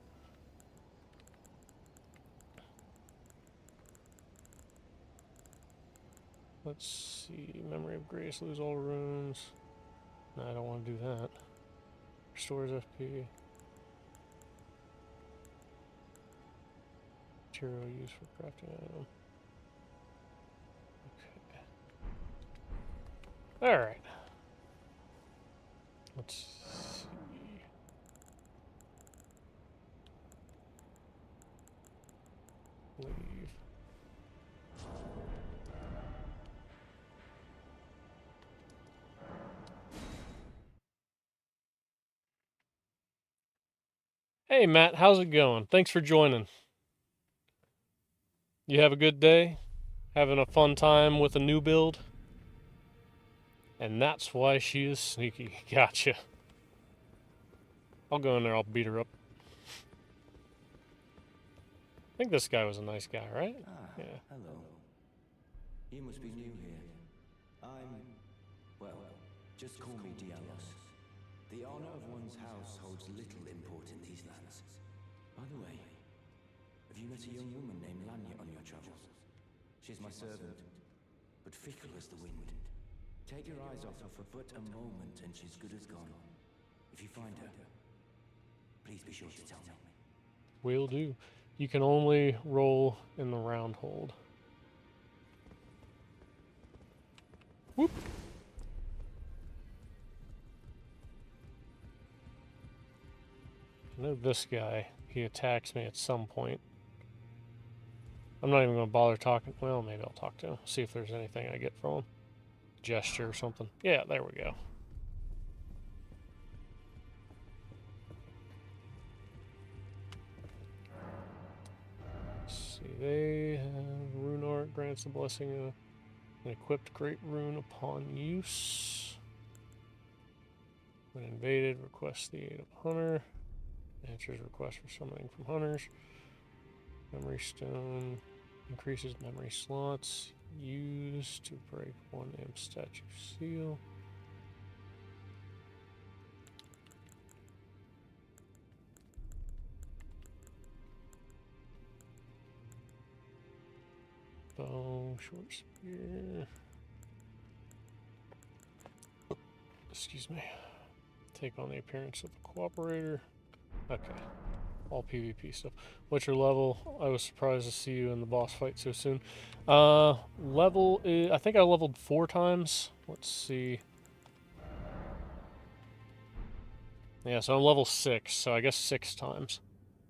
Let's see. Memory of Grace, lose all runes. No, I don't want to do that. Restores FP. Material used for crafting item. Okay. Alright. Let's see. Leave. Hey Matt, how's it going? Thanks for joining. You have a good day? Having a fun time with a new build? And that's why she is sneaky. Gotcha. I'll go in there, I'll beat her up. I think this guy was a nice guy, right? Ah, yeah. Hello. You must be new here. Well, just call me Dialos. The honor of one's house holds little import in these lands. By the way, have you met a young woman named Lanya on your travels? She's my servant, but fickle as the wind. Take your eyes off her for but a moment and she's good as gone. If you find her, please be sure to tell me. Will do. You can only roll in the round hold. Whoop. I know this guy, he attacks me at some point. I'm not even going to bother talking. Well, maybe I'll talk to him. See if there's anything I get from him. Gesture or something. Yeah, there we go. Let's see, they have rune art grants the blessing of an equipped great rune upon use. When invaded, request the aid of hunter. Answers request for summoning from hunters. Memory stone increases memory slots. Used to break one imp statue seal. Bow, short spear. Excuse me. Take on the appearance of a cooperator. Okay. all PvP stuff. What's your level? I was surprised to see you in the boss fight so soon. Level is, I think I leveled 4 times. Let's see. Yeah, so I'm level 6, so I guess 6 times.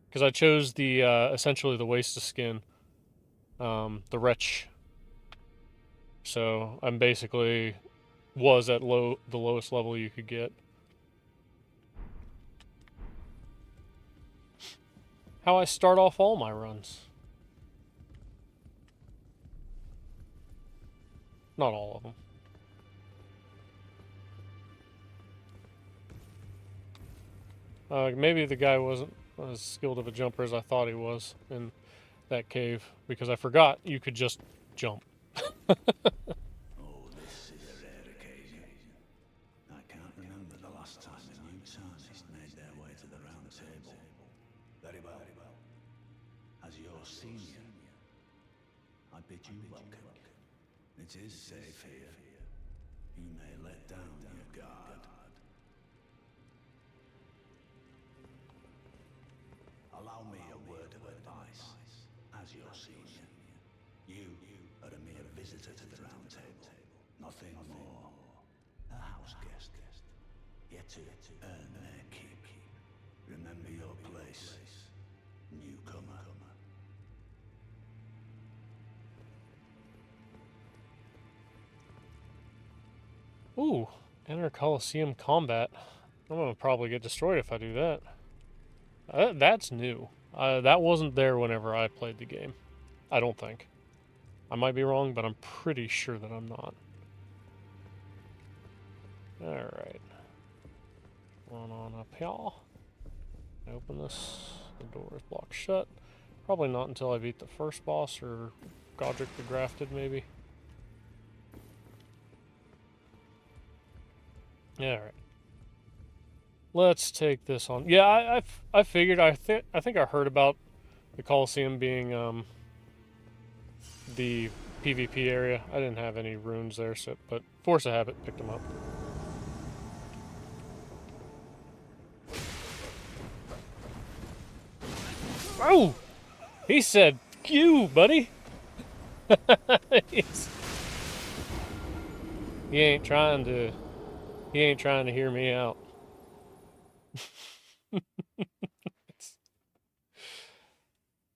Because I chose the, essentially the waste of skin. The wretch. So I'm basically was at the lowest level you could get. How I start off all my runs. Not all of them. Maybe the guy wasn't as skilled of a jumper as I thought he was in that cave, because I forgot you could just jump. Oh, this is a rare occasion. I can't remember the last time the new Tarnished made their way to the round table. Very well. As your senior, I bid you welcome. It is safe here. You may let down your guard. Allow me a word of advice. As your senior, you are a mere visitor to the round table. Nothing more. A house guest. Yet to earn their keep. Remember your place, newcomer. Ooh, enter Coliseum combat. I'm gonna probably get destroyed if I do that. That's new. That wasn't there whenever I played the game. I don't think. I might be wrong, but I'm pretty sure that I'm not. Alright. Going on up here. Open this. The door is blocked shut. Probably not until I beat the first boss, or Godric the Grafted, maybe. Alright. Let's take this on. Yeah, I figured, I think I heard about the Coliseum being the PvP area. I didn't have any runes there, so but Force of Habit picked them up. Oh! He said, "You, buddy." He ain't trying to hear me out.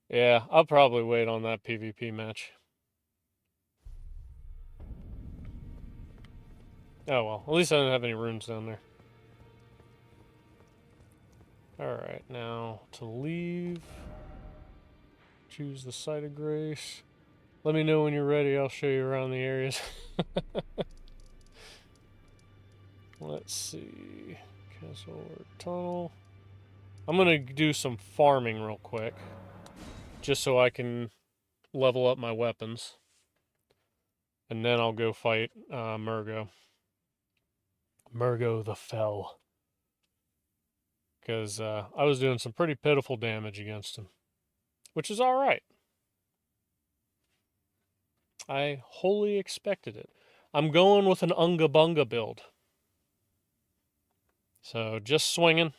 Yeah, I'll probably wait on that PvP match. Oh well, at least I didn't have any runes down there. Alright, now to leave. Choose the site of grace. Let me know when you're ready, I'll show you around the areas. Let's see. Castle or tunnel. I'm gonna do some farming real quick. Just so I can level up my weapons. And then I'll go fight Murgo. Murgo the Fell. Because I was doing some pretty pitiful damage against him. Which is alright. I wholly expected it. I'm going with an Unga Bunga build. So, just swinging.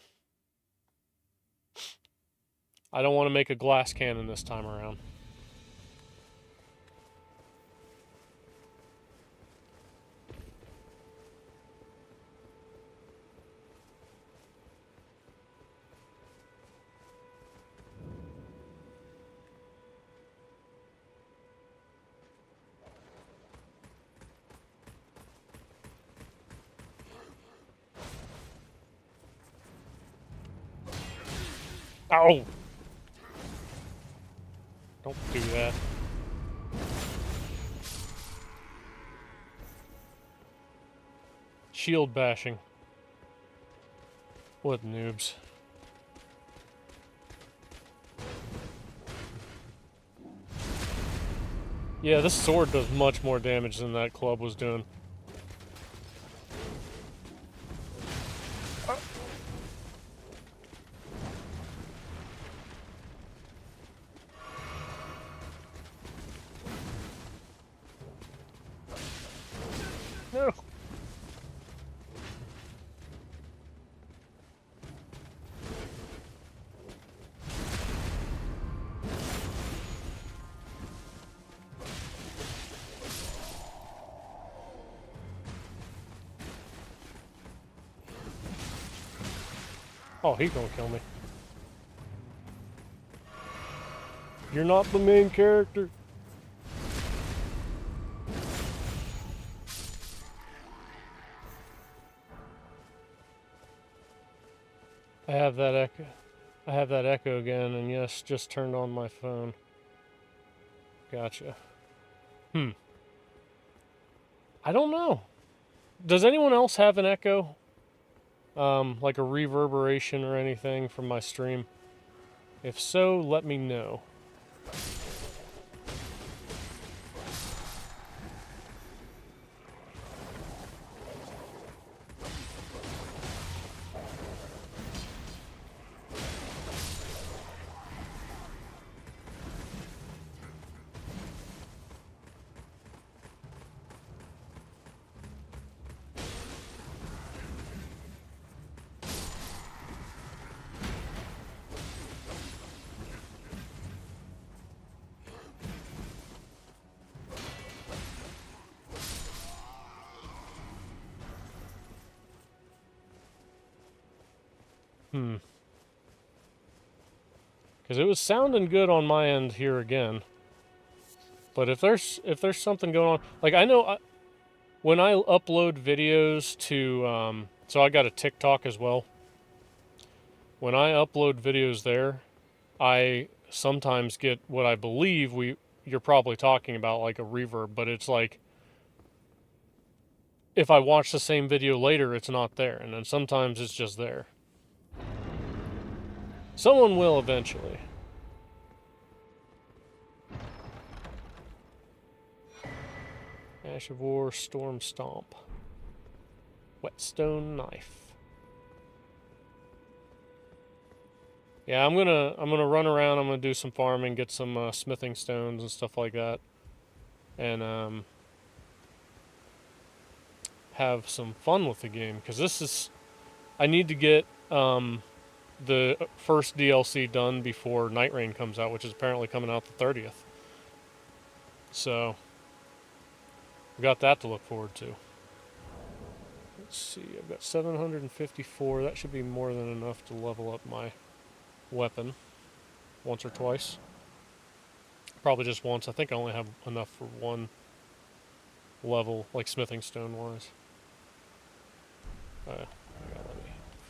I don't want to make a glass cannon this time around. Ow! Don't do that. Shield bashing. What noobs. Yeah, this sword does much more damage than that club was doing. No. Oh, he's gonna kill me. You're not the main character. I have that echo. I have that echo again, and yes, just turned on my phone. Gotcha. I don't know. Does anyone else have an echo? Like a reverberation or anything from my stream? If so, let me know. Because it was sounding good on my end here again. But if there's something going on, like I know when I upload videos to so I got a TikTok as well. When I upload videos there, I sometimes get what I believe you're probably talking about, like a reverb, but it's like if I watch the same video later, it's not there, and then sometimes it's just there. Someone will eventually. Ash of War, Storm Stomp. Whetstone Knife. Yeah, I'm gonna run around, I'm gonna do some farming, get some smithing stones and stuff like that. And have some fun with the game, because this is I need to get the first DLC done before Night Rain comes out, which is apparently coming out the 30th. So we got that to look forward to. Let's see, I've got 754. That should be more than enough to level up my weapon once or twice. Probably just once. I think I only have enough for one level, like smithing stone wise. Let me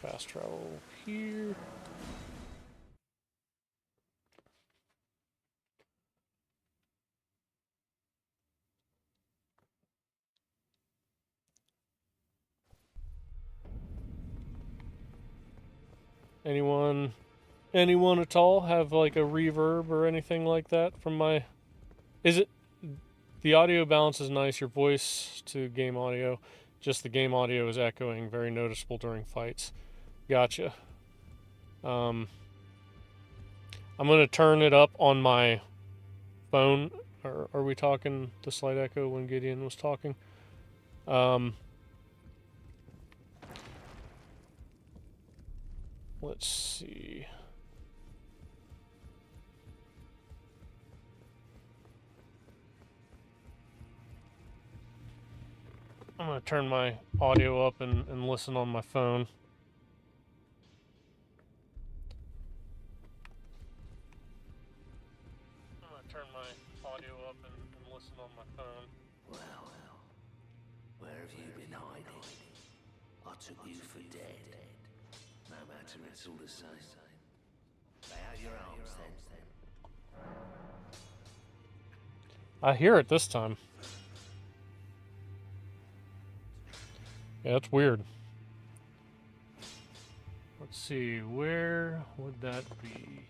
fast travel here. Anyone at all have like a reverb or anything like that from my... Is it... The audio balance is nice, your voice to game audio. Just the game audio is echoing, very noticeable during fights. Gotcha. I'm going to turn it up on my phone. Are we talking the slight echo when Gideon was talking? Let's see. I'm going to turn my audio up and listen on my phone. I'm going to turn my audio up and listen on my phone. Well, where have you been hiding? I took you for dead. No matter, it's all the same. They have your arms then. I hear it this time. Yeah, that's weird. Let's see, where would that be?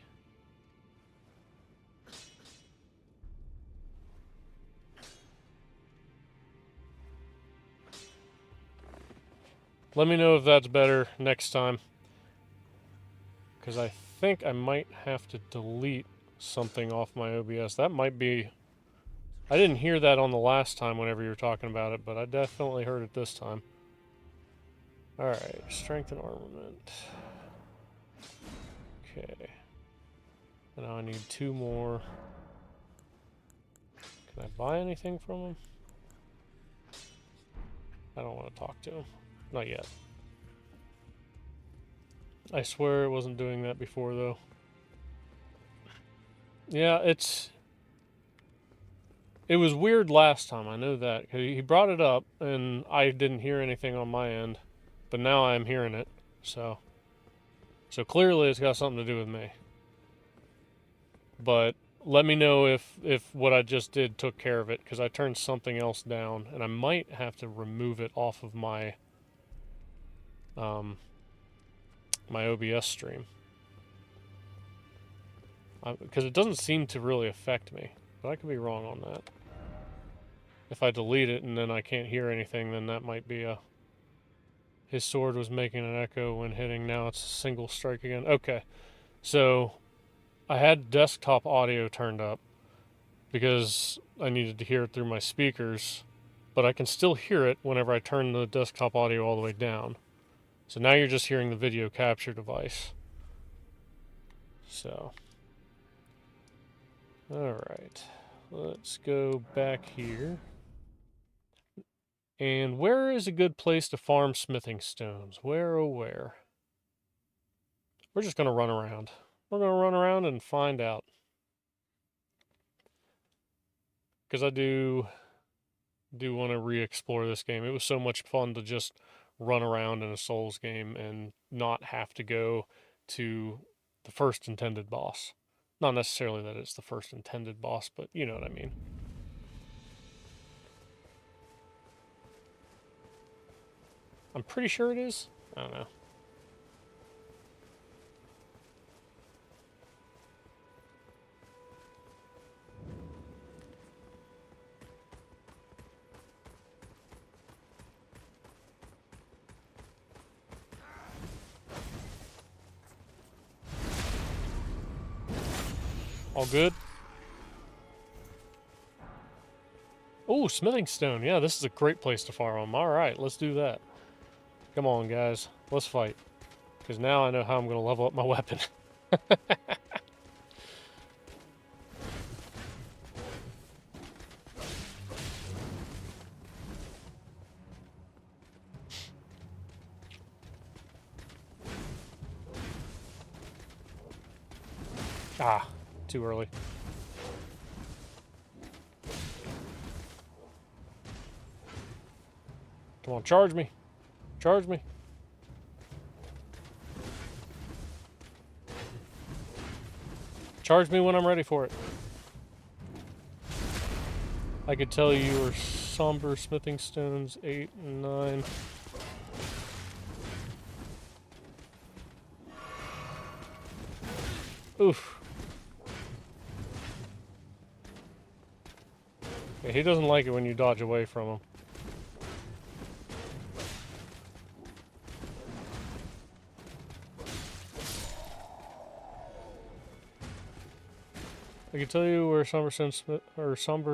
Let me know if that's better next time. Because I think I might have to delete something off my OBS. That might be... I didn't hear that on the last time whenever you were talking about it, but I definitely heard it this time. Alright, strength and armament. Okay. And now I need 2 more. Can I buy anything from him? I don't want to talk to him. Not yet. I swear it wasn't doing that before, though. Yeah, it was weird last time, I know that. 'Cause he brought it up, and I didn't hear anything on my end. But now I'm hearing it, so clearly it's got something to do with me. But let me know if what I just did took care of it, because I turned something else down, and I might have to remove it off of my my OBS stream. Because it doesn't seem to really affect me, but I could be wrong on that. If I delete it and then I can't hear anything, then that might be a... His sword was making an echo when hitting, now it's a single strike again. Okay, so I had desktop audio turned up because I needed to hear it through my speakers, but I can still hear it whenever I turn the desktop audio all the way down. So now you're just hearing the video capture device. So, alright, let's go back here. And where is a good place to farm smithing stones? Where, oh where? We're just going to run around. We're going to run around and find out. Because I do want to re-explore this game. It was so much fun to just run around in a Souls game and not have to go to the first intended boss. Not necessarily that it's the first intended boss, but you know what I mean. I'm pretty sure it is. I don't know. All good? Oh, smithing stone. Yeah, this is a great place to farm them. Alright, let's do that. Come on, guys. Let's fight. Because now I know how I'm going to level up my weapon. Ah, too early. Come on, charge me. Charge me. Charge me when I'm ready for it. I could tell you were somber smithing stones 8 and 9. Oof. Yeah, he doesn't like it when you dodge away from him. I can tell you where somber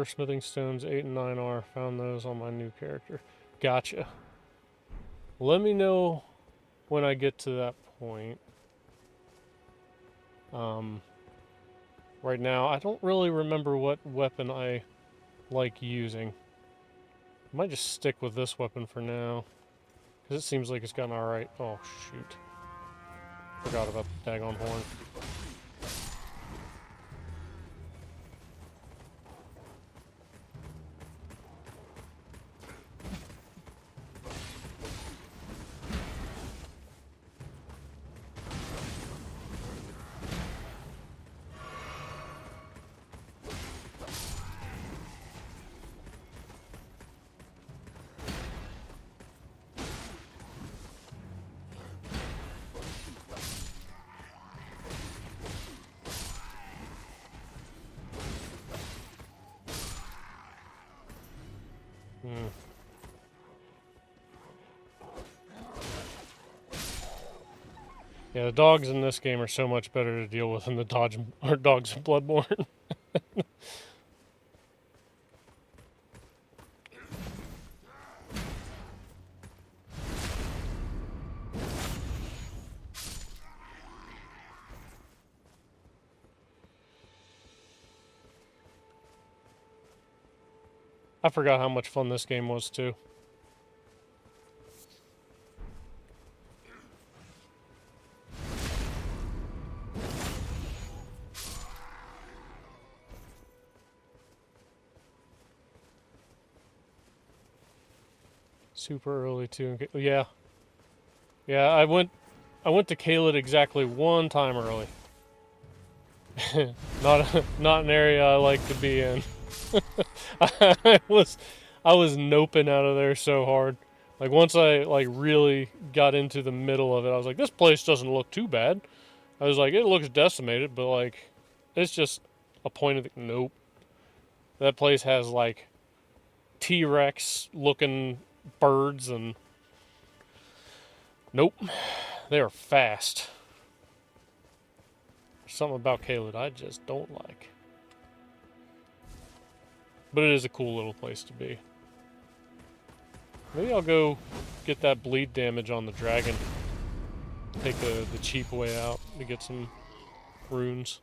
smithing stones 8 and 9 are. Found those on my new character. Gotcha. Let me know when I get to that point. Right now, I don't really remember what weapon I like using. I might just stick with this weapon for now, because it seems like it's gotten alright. Oh, shoot. Forgot about the daggone horn. Yeah, the dogs in this game are so much better to deal with than the dogs in Bloodborne. I forgot how much fun this game was, too. Super early too. Yeah. Yeah, I went to Kaled exactly one time early. Not an area I like to be in. I was noping out of there so hard. Like once I like really got into the middle of it, I was like, this place doesn't look too bad. I was like, it looks decimated, but like it's just a point of the nope. That place has like T-Rex looking birds and nope. They are fast. Something about Kaled I just don't like. But it is a cool little place to be. Maybe I'll go get that bleed damage on the dragon. Take the cheap way out to get some runes.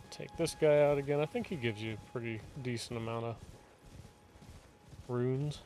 Take this guy out again. I think he gives you a pretty decent amount of runes.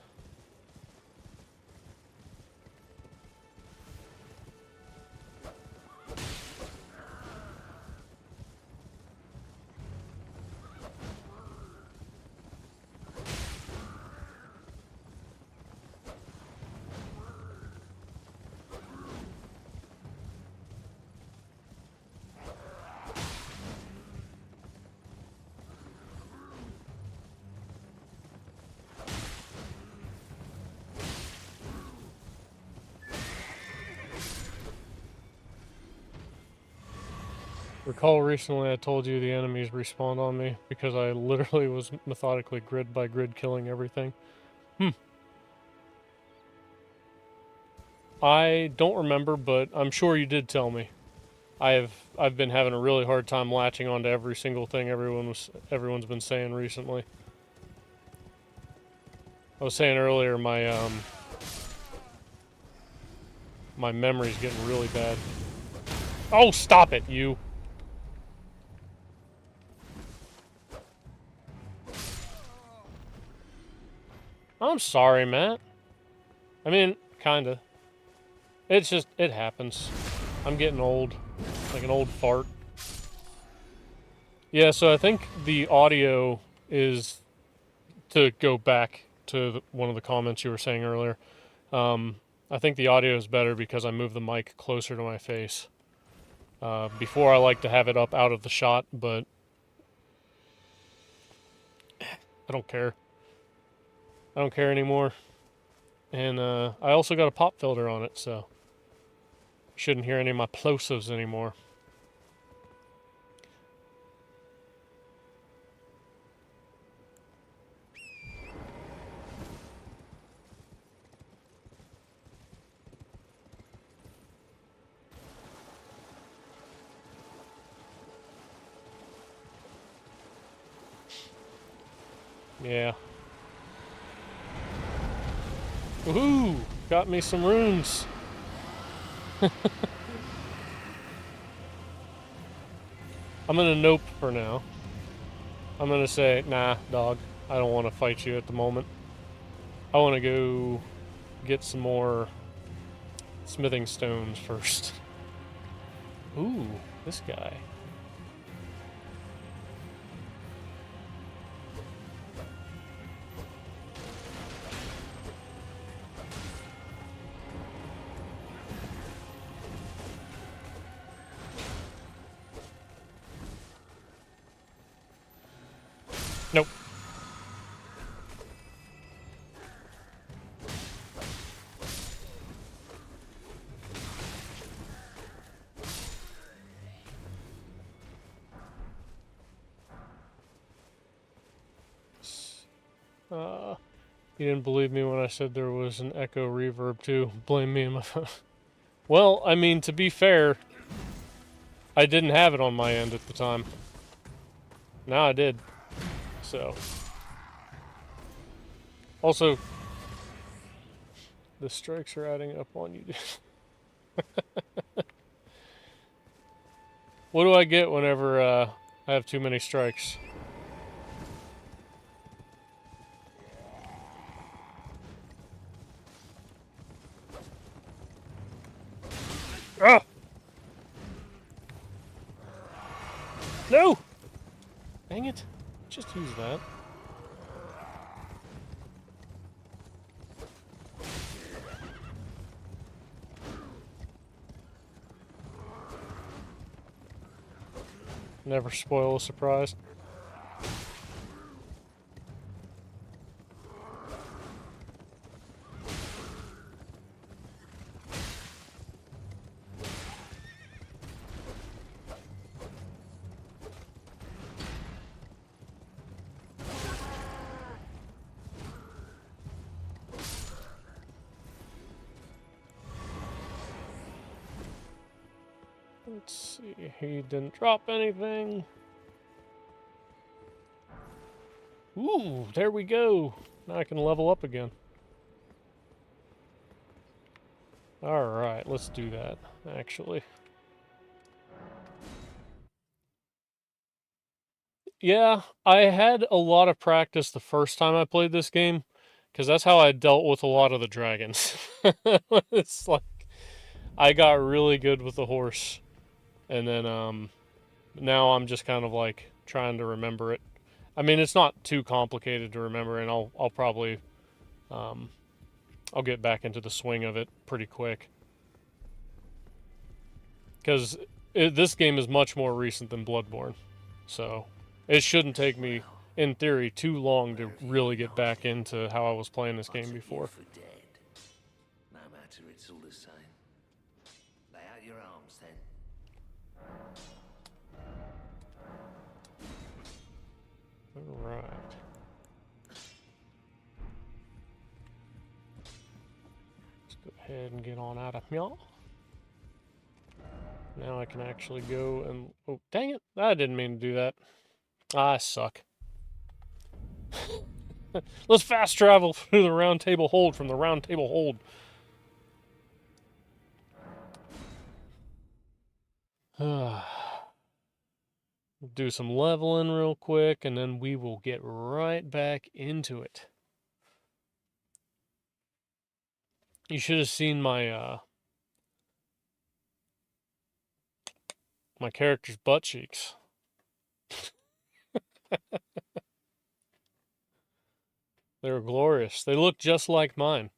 Recall recently I told you the enemies respawned on me because I literally was methodically grid by grid killing everything. I don't remember, but I'm sure you did tell me. I've been having a really hard time latching onto every single thing everyone's been saying recently. I was saying earlier my memory's getting really bad. Oh, stop it, you. I'm sorry, Matt. I mean, kinda. It's just, it happens. I'm getting old. Like an old fart. Yeah, so I think the audio is, to go back to one of the comments you were saying earlier, I think the audio is better because I move the mic closer to my face. Before I like to have it up out of the shot, but I don't care. I don't care anymore. And I also got a pop filter on it, so shouldn't hear any of my plosives anymore. Yeah. Woohoo! Got me some runes. I'm gonna nope for now. I'm gonna say, nah, dog. I don't want to fight you at the moment. I want to go get some more smithing stones first. Ooh, this guy. Nope. You didn't believe me when I said there was an echo reverb too. Blame me and my phone. Well, I mean, to be fair, I didn't have it on my end at the time. Now I did. So. Also, the strikes are adding up on you. What do I get whenever I have too many strikes? Ah! Let's use that. Never spoil a surprise. Let's see, he didn't drop anything. Ooh, there we go. Now I can level up again. Alright, let's do that, actually. Yeah, I had a lot of practice the first time I played this game, because that's how I dealt with a lot of the dragons. It's like, I got really good with the horse, and then, now I'm just kind of like trying to remember it. I mean, it's not too complicated to remember, and I'll probably, I'll get back into the swing of it pretty quick. Because this game is much more recent than Bloodborne, so it shouldn't take me, in theory, too long to really get back into how I was playing this game before. No matter, it's all the same. Lay out your arms then. Alright. Let's go ahead and get on out of here. Now I can actually go and... Oh, dang it! I didn't mean to do that. I suck. Let's fast travel through the round table hold from the round table hold. Do some leveling real quick, and then we will get right back into it. You should have seen my my character's butt cheeks. They were glorious. They look just like mine.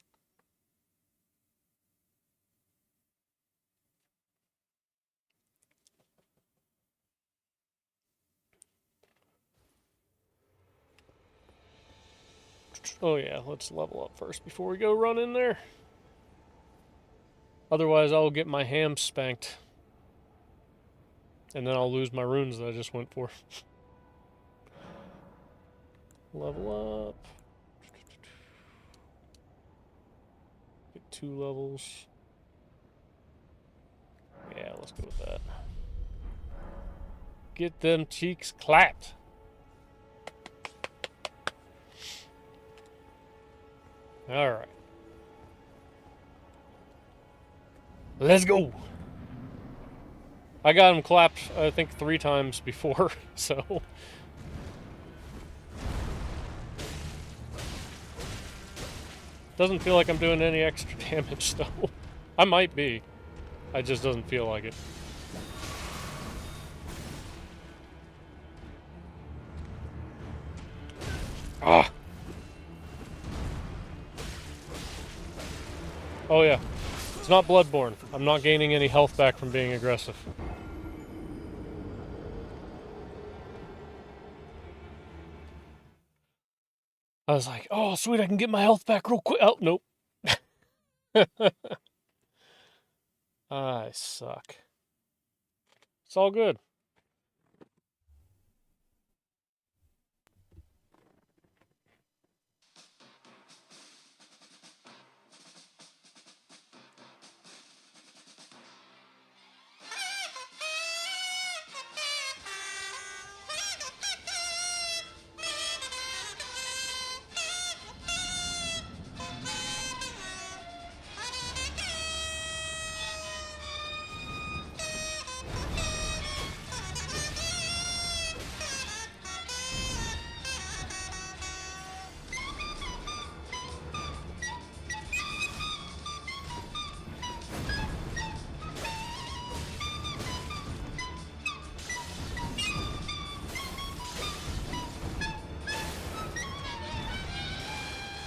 Oh yeah, let's level up first before we go run in there. Otherwise, I'll get my ham spanked. And then I'll lose my runes that I just went for. Level up. Get 2 levels. Yeah, let's go with that. Get them cheeks clapped. Alright. Let's go. I got him clapped, I think, 3 times before, so... Doesn't feel like I'm doing any extra damage, though. I might be. It just doesn't feel like it. Ah! Oh yeah. It's not Bloodborne. I'm not gaining any health back from being aggressive. I was like, oh sweet, I can get my health back real quick. Oh, nope. I suck. It's all good.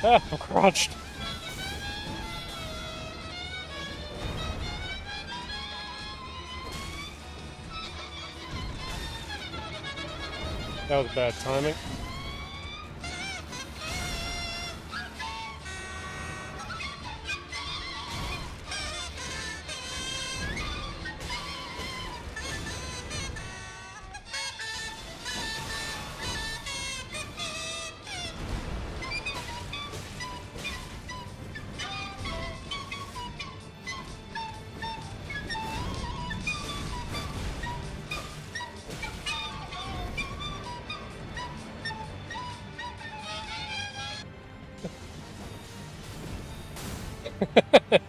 Ah, I'm crouched. That was bad timing.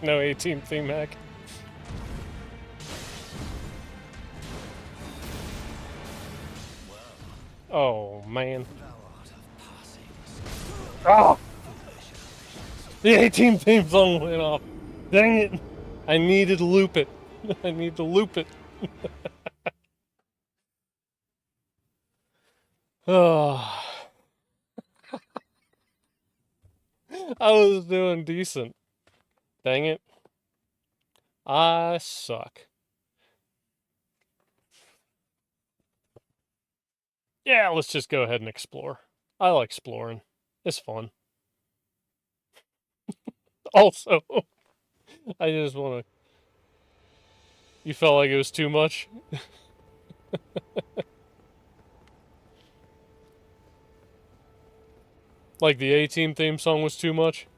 No 18 theme hack. Oh, man. Oh! The 18 theme song went off. Dang it. I needed to loop it. I need to loop it. Oh. I was doing decent. Dang it. I suck. Yeah, let's just go ahead and explore. I like exploring. It's fun. Also, I just want to... You felt like it was too much? Like the A-Team theme song was too much?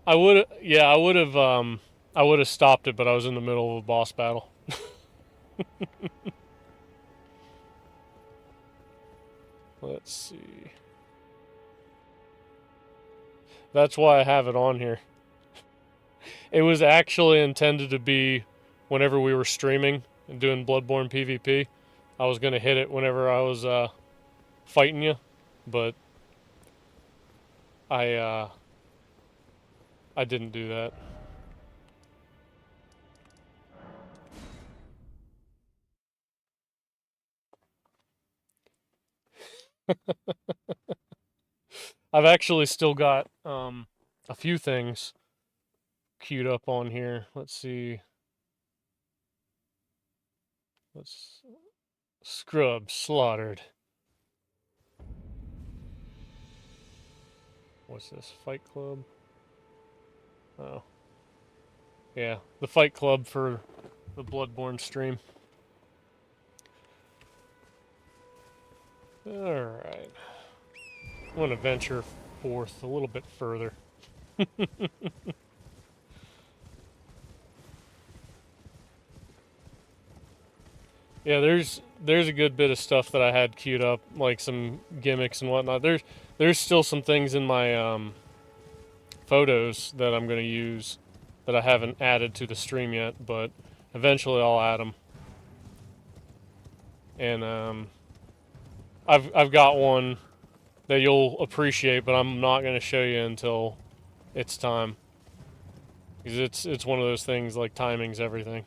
I would have... Yeah, I would have stopped it, but I was in the middle of a boss battle. Let's see. That's why I have it on here. It was actually intended to be whenever we were streaming and doing Bloodborne PvP. I was going to hit it whenever I was fighting you, but I didn't do that. I've actually still got a few things queued up on here. Let's see. Let's Scrub slaughtered. What's this? Fight Club? Oh. Yeah, the Fight Club for the Bloodborne stream. Alright. I'm going to venture forth a little bit further. Yeah, there's a good bit of stuff that I had queued up, like some gimmicks and whatnot. There's still some things in my photos that I'm going to use that I haven't added to the stream yet, but eventually I'll add them. And I've got one that you'll appreciate, but I'm not going to show you until it's time, because it's one of those things like timing's everything.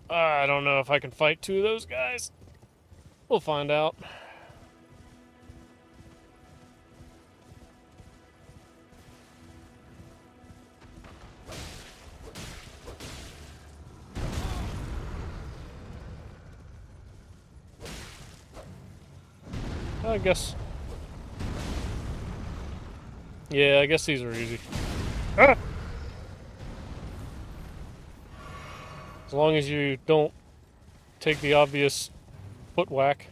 I don't know if I can fight two of those guys. We'll find out. I guess. Yeah, I guess these are easy. Ah! As long as you don't take the obvious foot whack.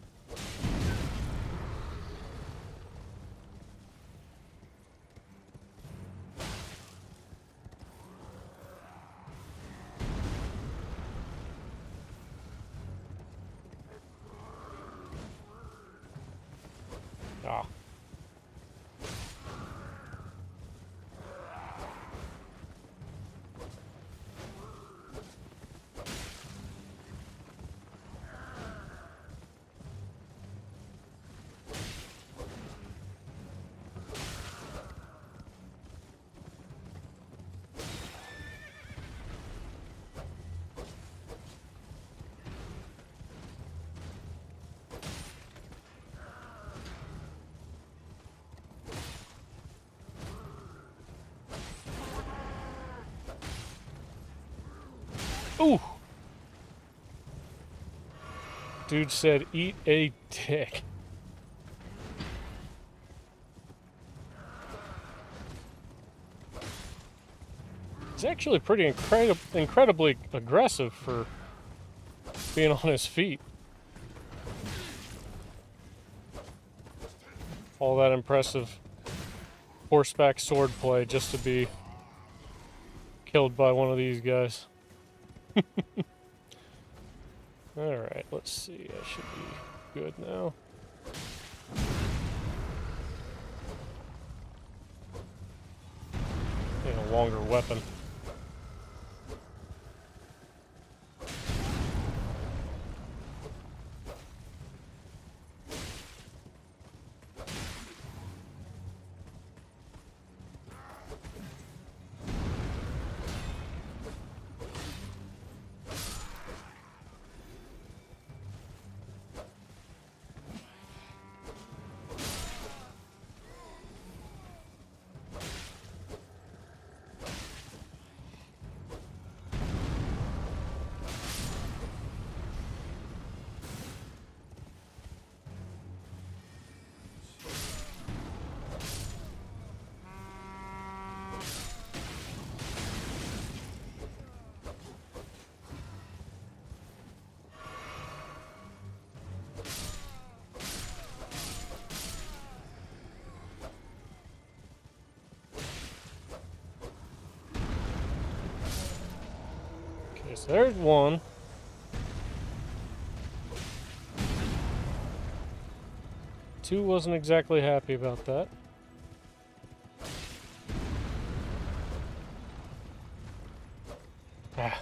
Ah. Ooh! Dude said, eat a dick. He's actually pretty incredibly aggressive for being on his feet. All that impressive horseback swordplay just to be killed by one of these guys. Alright, let's see. I should be good now. And a longer weapon. So there's one. Two wasn't exactly happy about that. Ah.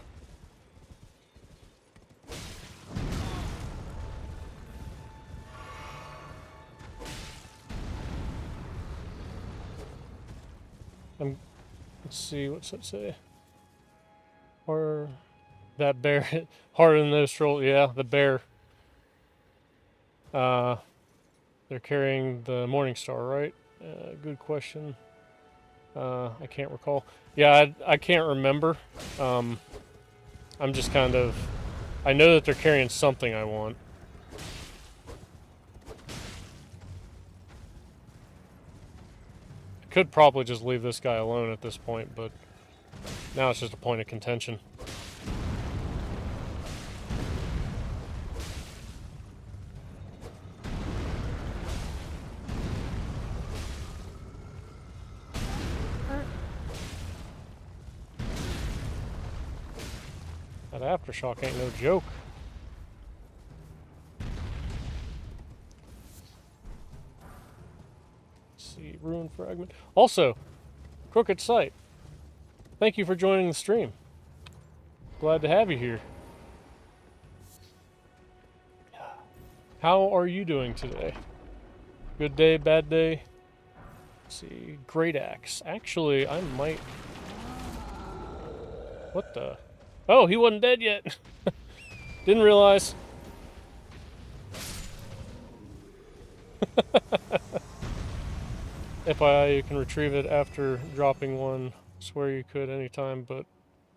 Let's see, what's that say? Or that bear harder than those trolls. Yeah, the bear. They're carrying the Morning Star, right? Good question. I can't recall. Yeah, I can't remember. I'm just kind of... I know that they're carrying something I want. I could probably just leave this guy alone at this point, but now it's just a point of contention. That aftershock ain't no joke. Let's see, Ruin Fragment. Also, Crooked Sight. Thank you for joining the stream. Glad to have you here. How are you doing today? Good day, bad day? Let's see, Great Axe. Actually, I might... What the... Oh, he wasn't dead yet. Didn't realize. FYI, you can retrieve it after dropping one. Swear you could anytime, but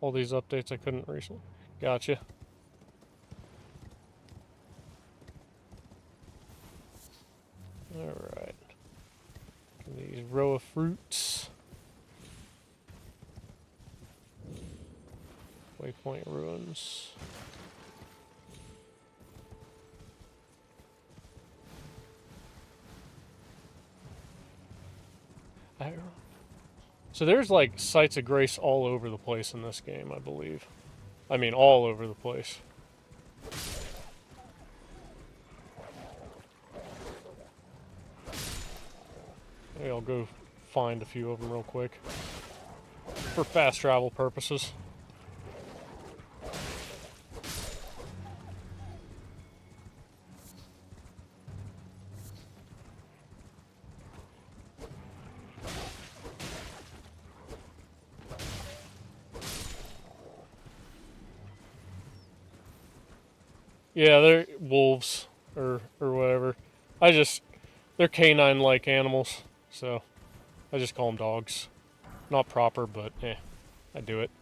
all these updates I couldn't recently. Gotcha. Alright. These row of fruits. Waypoint ruins. So there's like sites of grace all over the place in this game, I believe. I mean, all over the place. Maybe I'll go find a few of them real quick for fast travel purposes. Yeah, they're wolves or whatever. They're canine-like animals, so I just call them dogs. Not proper, but I do it.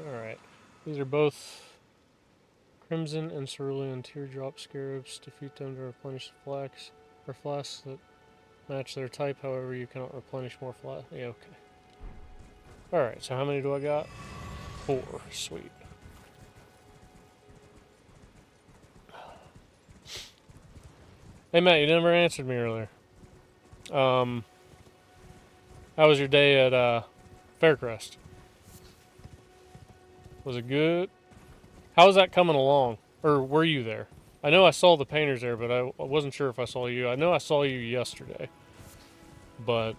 Alright. These are both Crimson and Cerulean Teardrop Scarabs. Defeat them to replenish the flasks that match their type. However, you cannot replenish more flasks. Yeah, okay. Alright, so how many do I got? 4. Sweet. Hey Matt, you never answered me earlier. How was your day at Faircrest? Was it good? How's that coming along? Or were you there? I know I saw the painters there, but I wasn't sure if I saw you. I know I saw you yesterday. But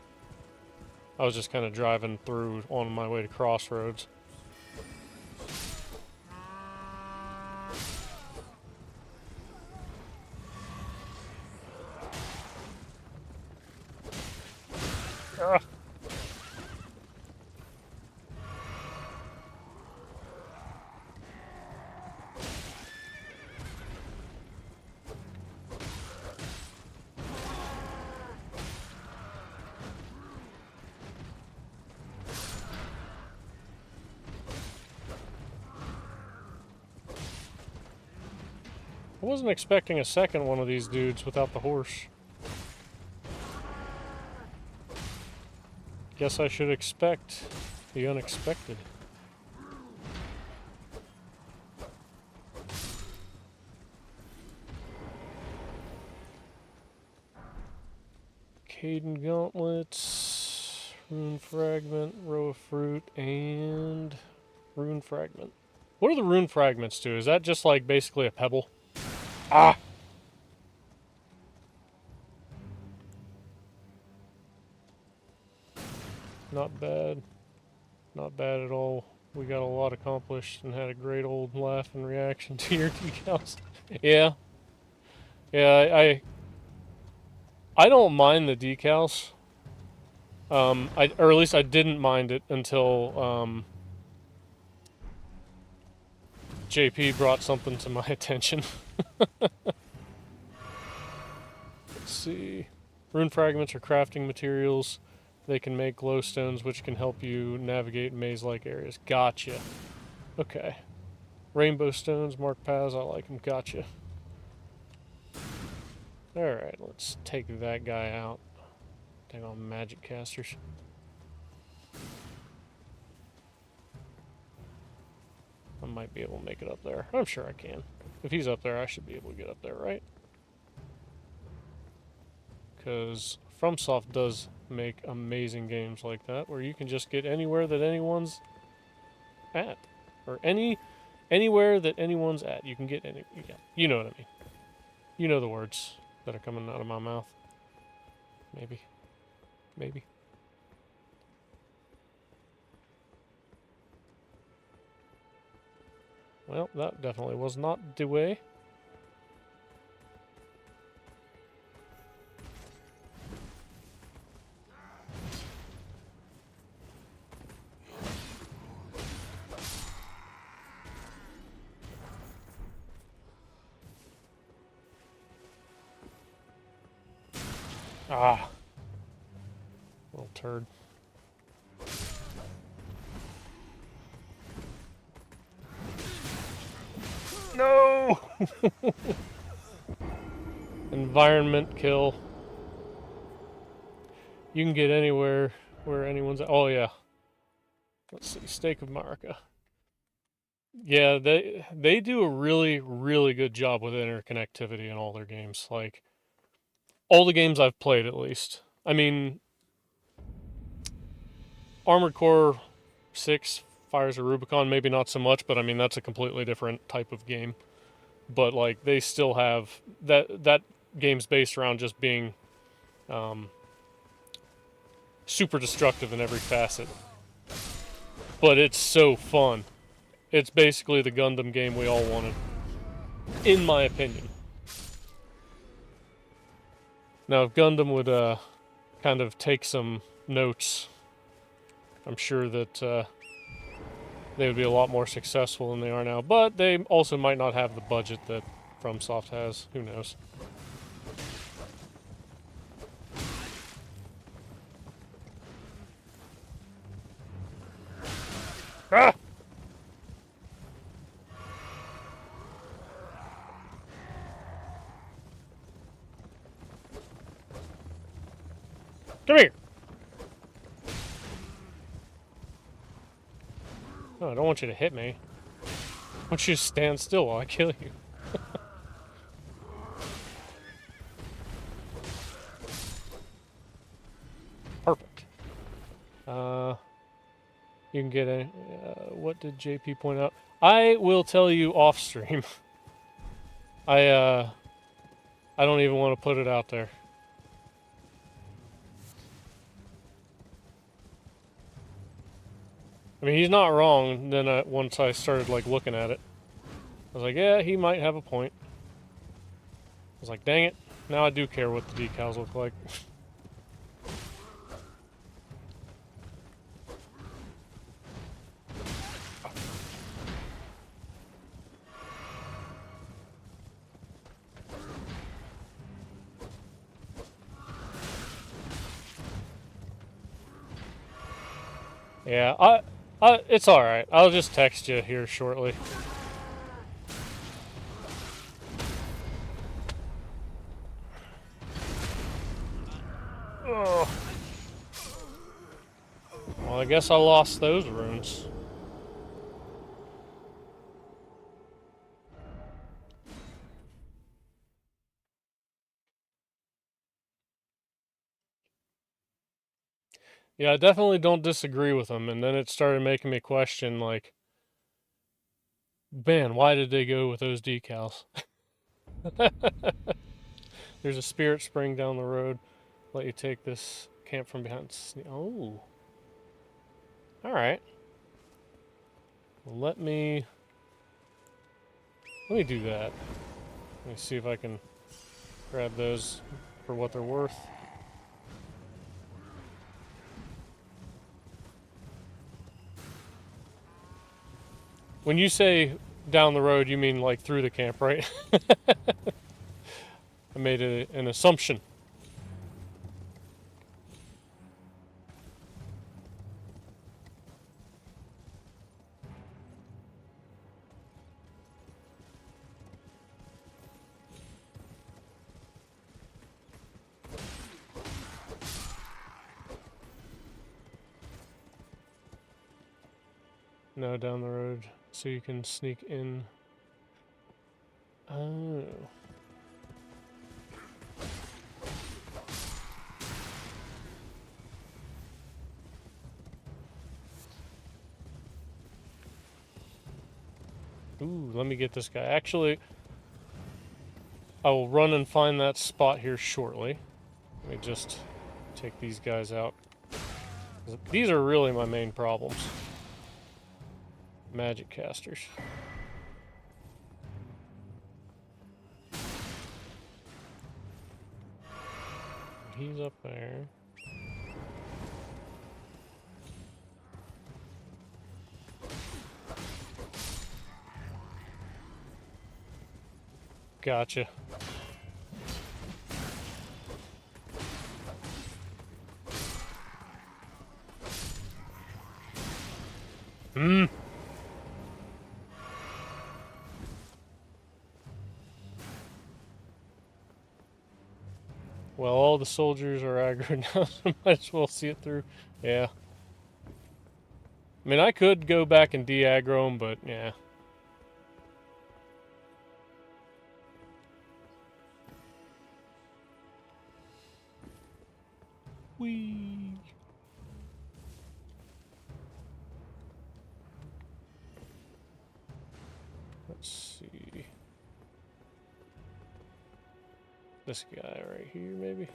I was just kind of driving through on my way to Crossroads. Ah. I wasn't expecting a second one of these dudes without the horse. Guess I should expect the unexpected. Caden gauntlets, rune fragment, row of fruit, and rune fragment. What do the rune fragments do? Is that just like basically a pebble? Ah! Not bad. Not bad at all. We got a lot accomplished and had a great old laugh in reaction to your decals. Yeah. Yeah, I don't mind the decals. Or at least I didn't mind it until JP brought something to my attention. Let's see. Rune fragments are crafting materials. They can make glowstones, which can help you navigate maze-like areas. Gotcha. Okay. Rainbow stones, mark paths. I like them. Gotcha. Alright, let's take that guy out. Take on magic casters. I might be able to make it up there. I'm sure I can. If he's up there, I should be able to get up there, right? Because FromSoft does make amazing games like that, where you can just get anywhere that anyone's at. Or anywhere that anyone's at. You can get any... Yeah, you know what I mean. You know the words that are coming out of my mouth. Maybe. Maybe. Well, that definitely was not the way. Ah. Little turd. No! Environment kill. You can get anywhere where anyone's... Oh, yeah. Let's see. Stake of Marika. Yeah, they do a really, really good job with interconnectivity in all their games. Like, all the games I've played, at least. I mean, Armored Core 6, Fires of Rubicon, maybe not so much, but I mean, that's a completely different type of game. But, like, they still have... That game's based around just being super destructive in every facet. But it's so fun. It's basically the Gundam game we all wanted. In my opinion. Now, if Gundam would kind of take some notes, I'm sure that they would be a lot more successful than they are now. But they also might not have the budget that FromSoft has. Who knows? Ah! Come here! No, I don't want you to hit me. I want you to stand still while I kill you. Perfect. You can get a... what did JP point out? I will tell you off stream. I don't even want to put it out there. I mean, he's not wrong. Then once I started like looking at it, I was like, yeah, he might have a point. I was like, dang it. Now I do care what the decals look like. Yeah, it's alright. I'll just text you here shortly. Ugh. Well, I guess I lost those runes. Yeah, I definitely don't disagree with him, and then it started making me question, like, man, why did they go with those decals? There's a spirit spring down the road. Let you take this camp from behind. Oh. Alright. Well, let me do that. Let me see if I can grab those for what they're worth. When you say down the road, you mean like through the camp, right? I made an assumption. No, down the road, so you can sneak in. Oh. Ooh, let me get this guy. Actually, I will run and find that spot here shortly. Let me just take these guys out. These are really my main problems. Magic casters. He's up there. Gotcha. Hmm. Well, all the soldiers are aggro now, so might as well see it through. Yeah. I mean, I could go back and de-aggro them, but yeah. Whee! Let's see. This guy right here, maybe?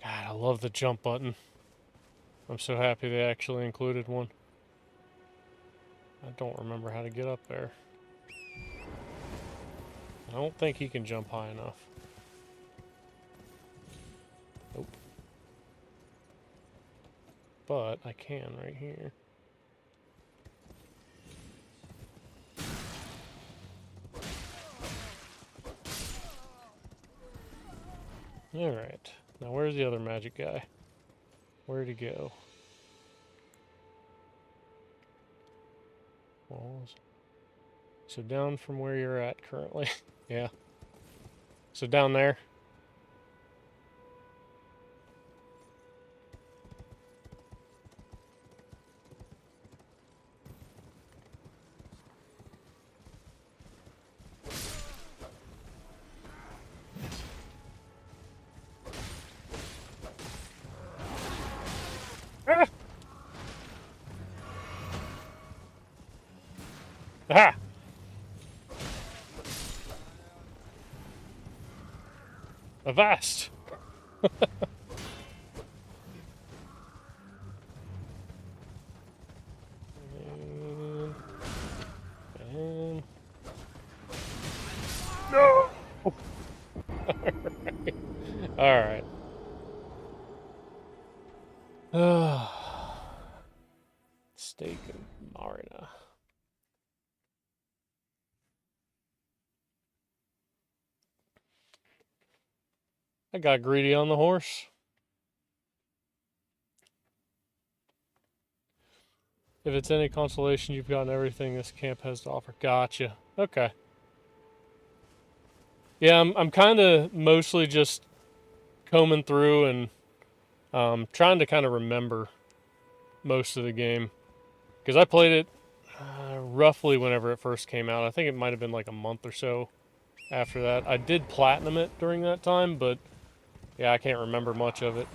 God, I love the jump button. I'm so happy they actually included one. I don't remember how to get up there. I don't think he can jump high enough. Nope. But I can right here. Alright. Now where's the other magic guy? Where'd he go? Walls. So down from where you're at currently. Yeah. So down there. Ah! Aha! Avast! And... No! Alright. Steak and Marina. I got greedy on the horse. If it's any consolation, you've gotten everything this camp has to offer. Gotcha. Okay. Yeah, I'm kind of mostly just combing through and trying to kind of remember most of the game. Because I played it roughly whenever it first came out. I think it might have been like a month or so after that. I did platinum it during that time, but yeah, I can't remember much of it.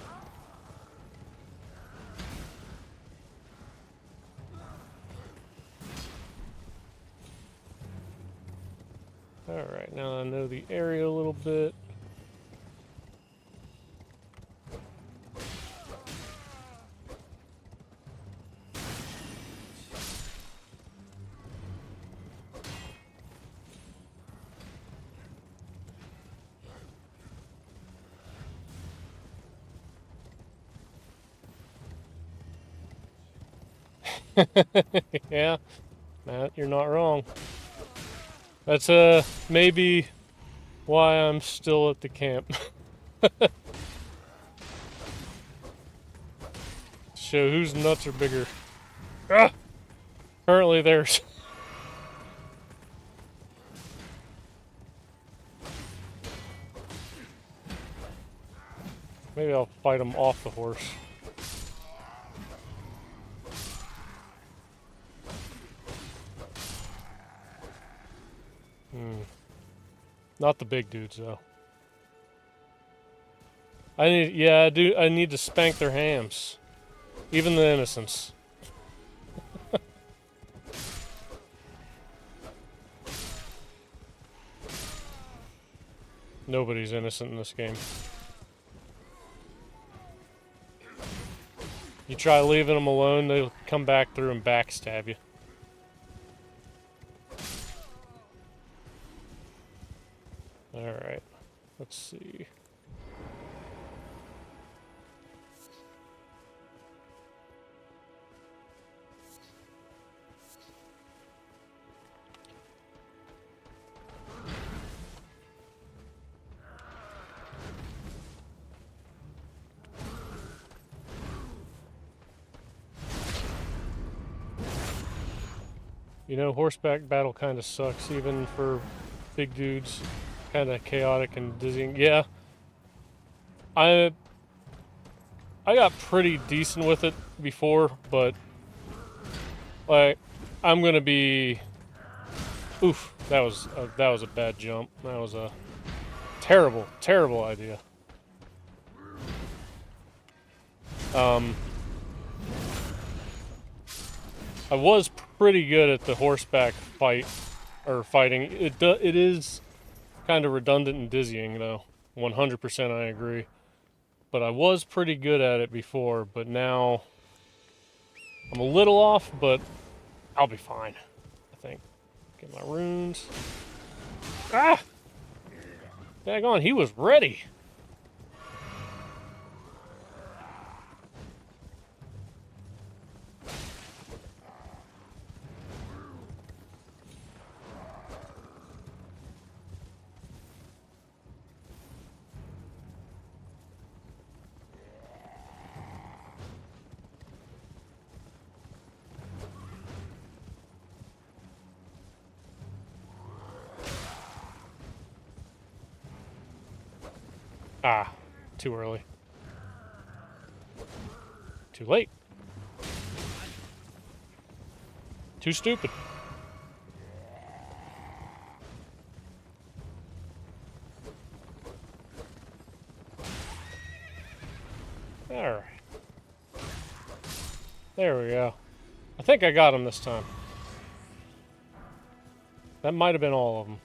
Alright, now I know the area a little bit. Yeah, Matt, you're not wrong. That's maybe why I'm still at the camp. Show whose nuts are bigger. Ah! Currently theirs. Maybe I'll fight him off the horse. Not the big dudes though. I need to spank their hams. Even the innocents. Nobody's innocent in this game. You try leaving them alone, they'll come back through and backstab you. Alright, let's see. You know, horseback battle kind of sucks, even for big dudes. Kind of chaotic and dizzying. Yeah. I got pretty decent with it before, but like I'm gonna be. Oof, that was a bad jump. That was a terrible idea. I was pretty good at the horseback fighting. It is kind of redundant and dizzying though. 100% I agree. But I was pretty good at it before, but now I'm a little off, but I'll be fine, I think. Get my runes. Ah! Daggone, he was ready. Ah, too early. Too late. Too stupid. Alright. There we go. I think I got him this time. That might have been all of them.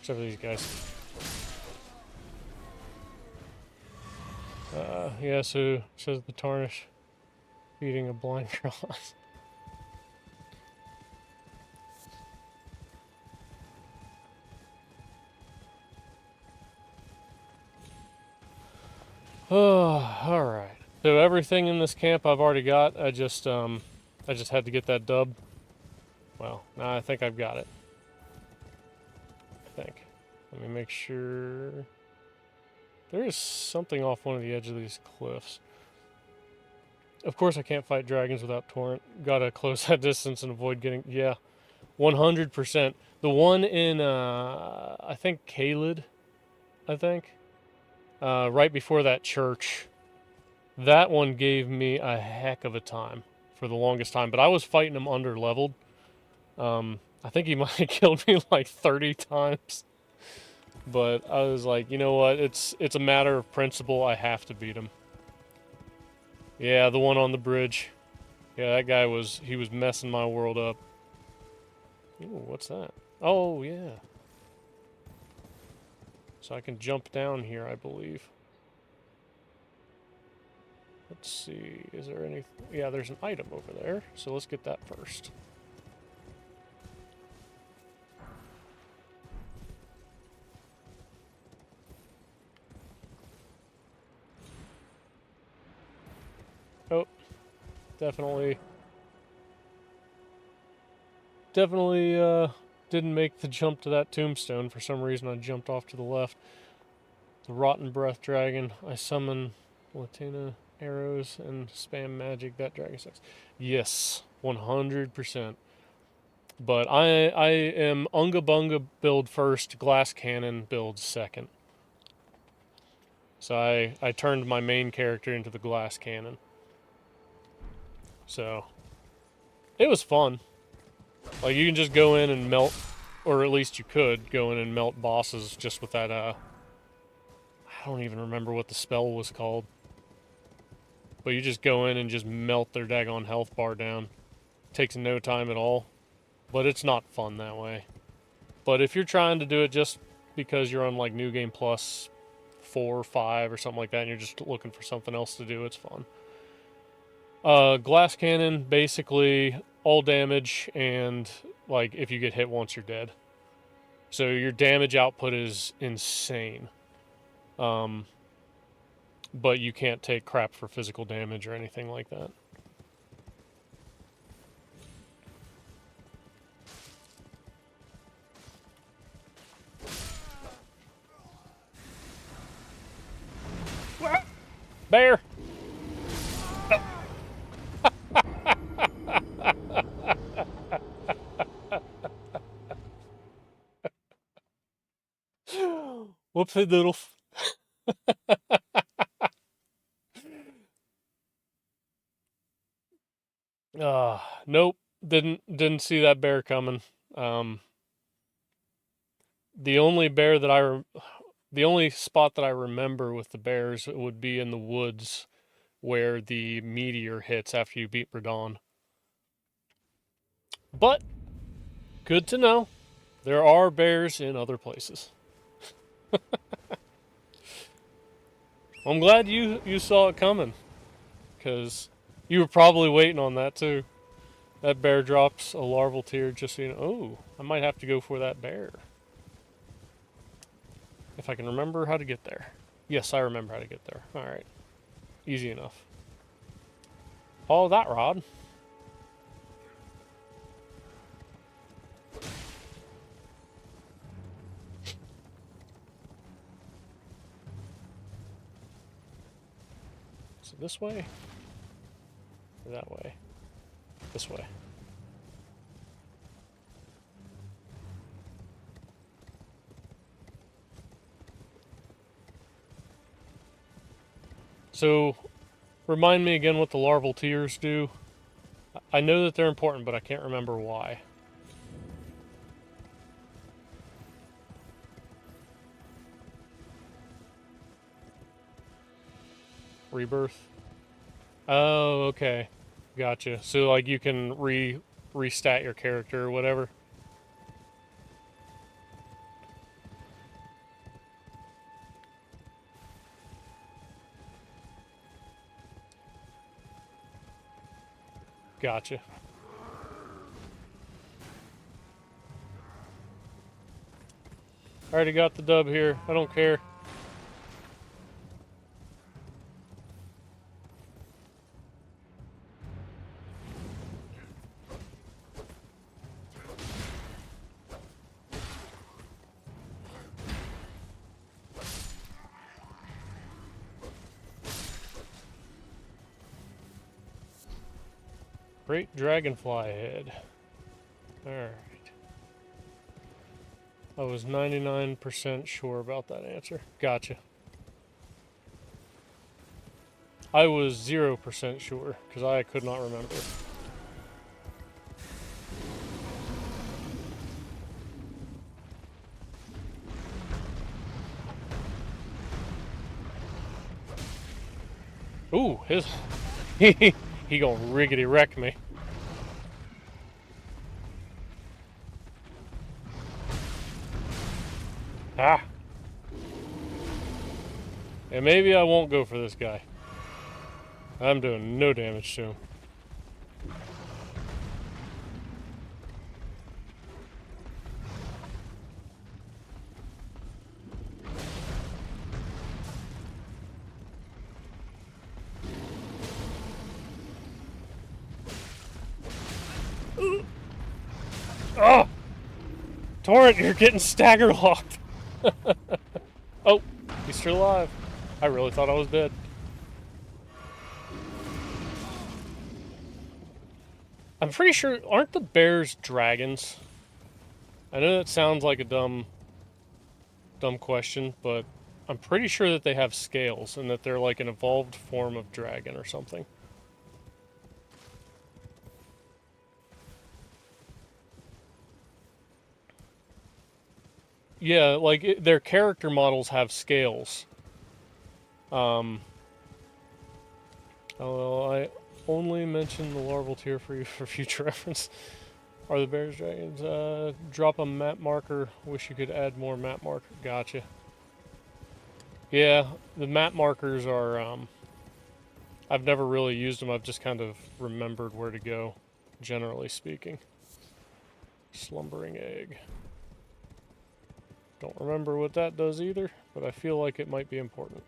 Except for these guys. Yeah, so says the Tarnished. Beating a blind cross. Oh, alright. So everything in this camp I've already got. I just had to get that dub. Well, now I think I've got it. I think. Let me make sure. There is something off one of the edges of these cliffs. Of course I can't fight dragons without torrent. Gotta close that distance and avoid getting... Yeah, 100%. The one in, I think Caelid, I think. Right before that church. That one gave me a heck of a time for the longest time. But I was fighting him under-leveled. I think he might have killed me like 30 times. But I was like, you know what? It's a matter of principle. I have to beat him. Yeah, the one on the bridge. Yeah, that guy was messing my world up. Ooh, what's that? Oh, yeah. So I can jump down here, I believe. Let's see, is there any... Yeah, there's an item over there, so let's get that first. Oh, definitely didn't make the jump to that tombstone. For some reason I jumped off to the left. The Rotten Breath Dragon. I summon Latina arrows and spam magic. That dragon sucks. Yes, 100%. But I am Unga Bunga build first, Glass Cannon build second. So I turned my main character into the Glass Cannon. So it was fun. Like, you can just go in and melt, or at least you could go in and melt bosses just with that, I don't even remember what the spell was called. But you just go in and just melt their daggone health bar down. Takes no time at all. But it's not fun that way. But if you're trying to do it just because you're on, like, New Game Plus 4 or 5 or something like that, and you're just looking for something else to do, it's fun. Glass Cannon, basically all damage, and like if you get hit once, you're dead. So your damage output is insane. But you can't take crap for physical damage or anything like that. Bear! Whoopsie doodle. Nope. Didn't see that bear coming. The only bear that the only spot that I remember with the bears would be in the woods where the meteor hits after you beat Radon. But good to know. There are bears in other places. I'm glad you saw it coming, because you were probably waiting on that too. That bear drops a larval tear just so you know, oh, I might have to go for that bear. If I can remember how to get there. Yes, I remember how to get there. Alright. Easy enough. Follow that rod. So this way? Or that way? This way. So, remind me again what the larval tears do. I know that they're important, but I can't remember why. Rebirth? Oh, okay. Gotcha. So, like, you can restat your character or whatever? Gotcha. I already got the dub here. I don't care. Great dragonfly head. Alright. I was 99% sure about that answer. Gotcha. I was 0% sure, because I could not remember. Ooh, his... he gonna riggedy wreck me. Ah! And maybe I won't go for this guy. I'm doing no damage to him. Oh! Torrent, you're getting stagger locked. Oh, he's still alive. I really thought I was dead. I'm pretty sure, aren't the bears dragons? I know that sounds like a dumb question, but I'm pretty sure that they have scales and that they're like an evolved form of dragon or something. Yeah, like their character models have scales. Oh, well, I only mentioned the larval tier for you for future reference. Are the bears dragons? Drop a map marker. Wish you could add more map marker. Gotcha. Yeah, the map markers are, I've never really used them. I've just kind of remembered where to go, generally speaking. Slumbering egg. Don't remember what that does either, but I feel like it might be important.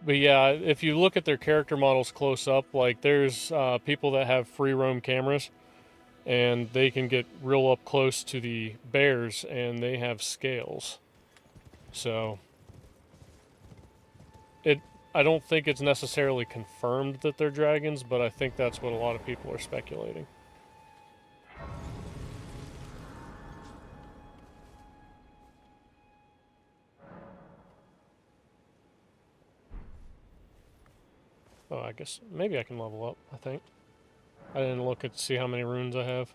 But yeah, if you look at their character models close up, like there's people that have free roam cameras, and they can get real up close to the bears, and they have scales. So, I don't think it's necessarily confirmed that they're dragons, but I think that's what a lot of people are speculating. Oh, I guess maybe I can level up, I think. I didn't look at see how many runes I have.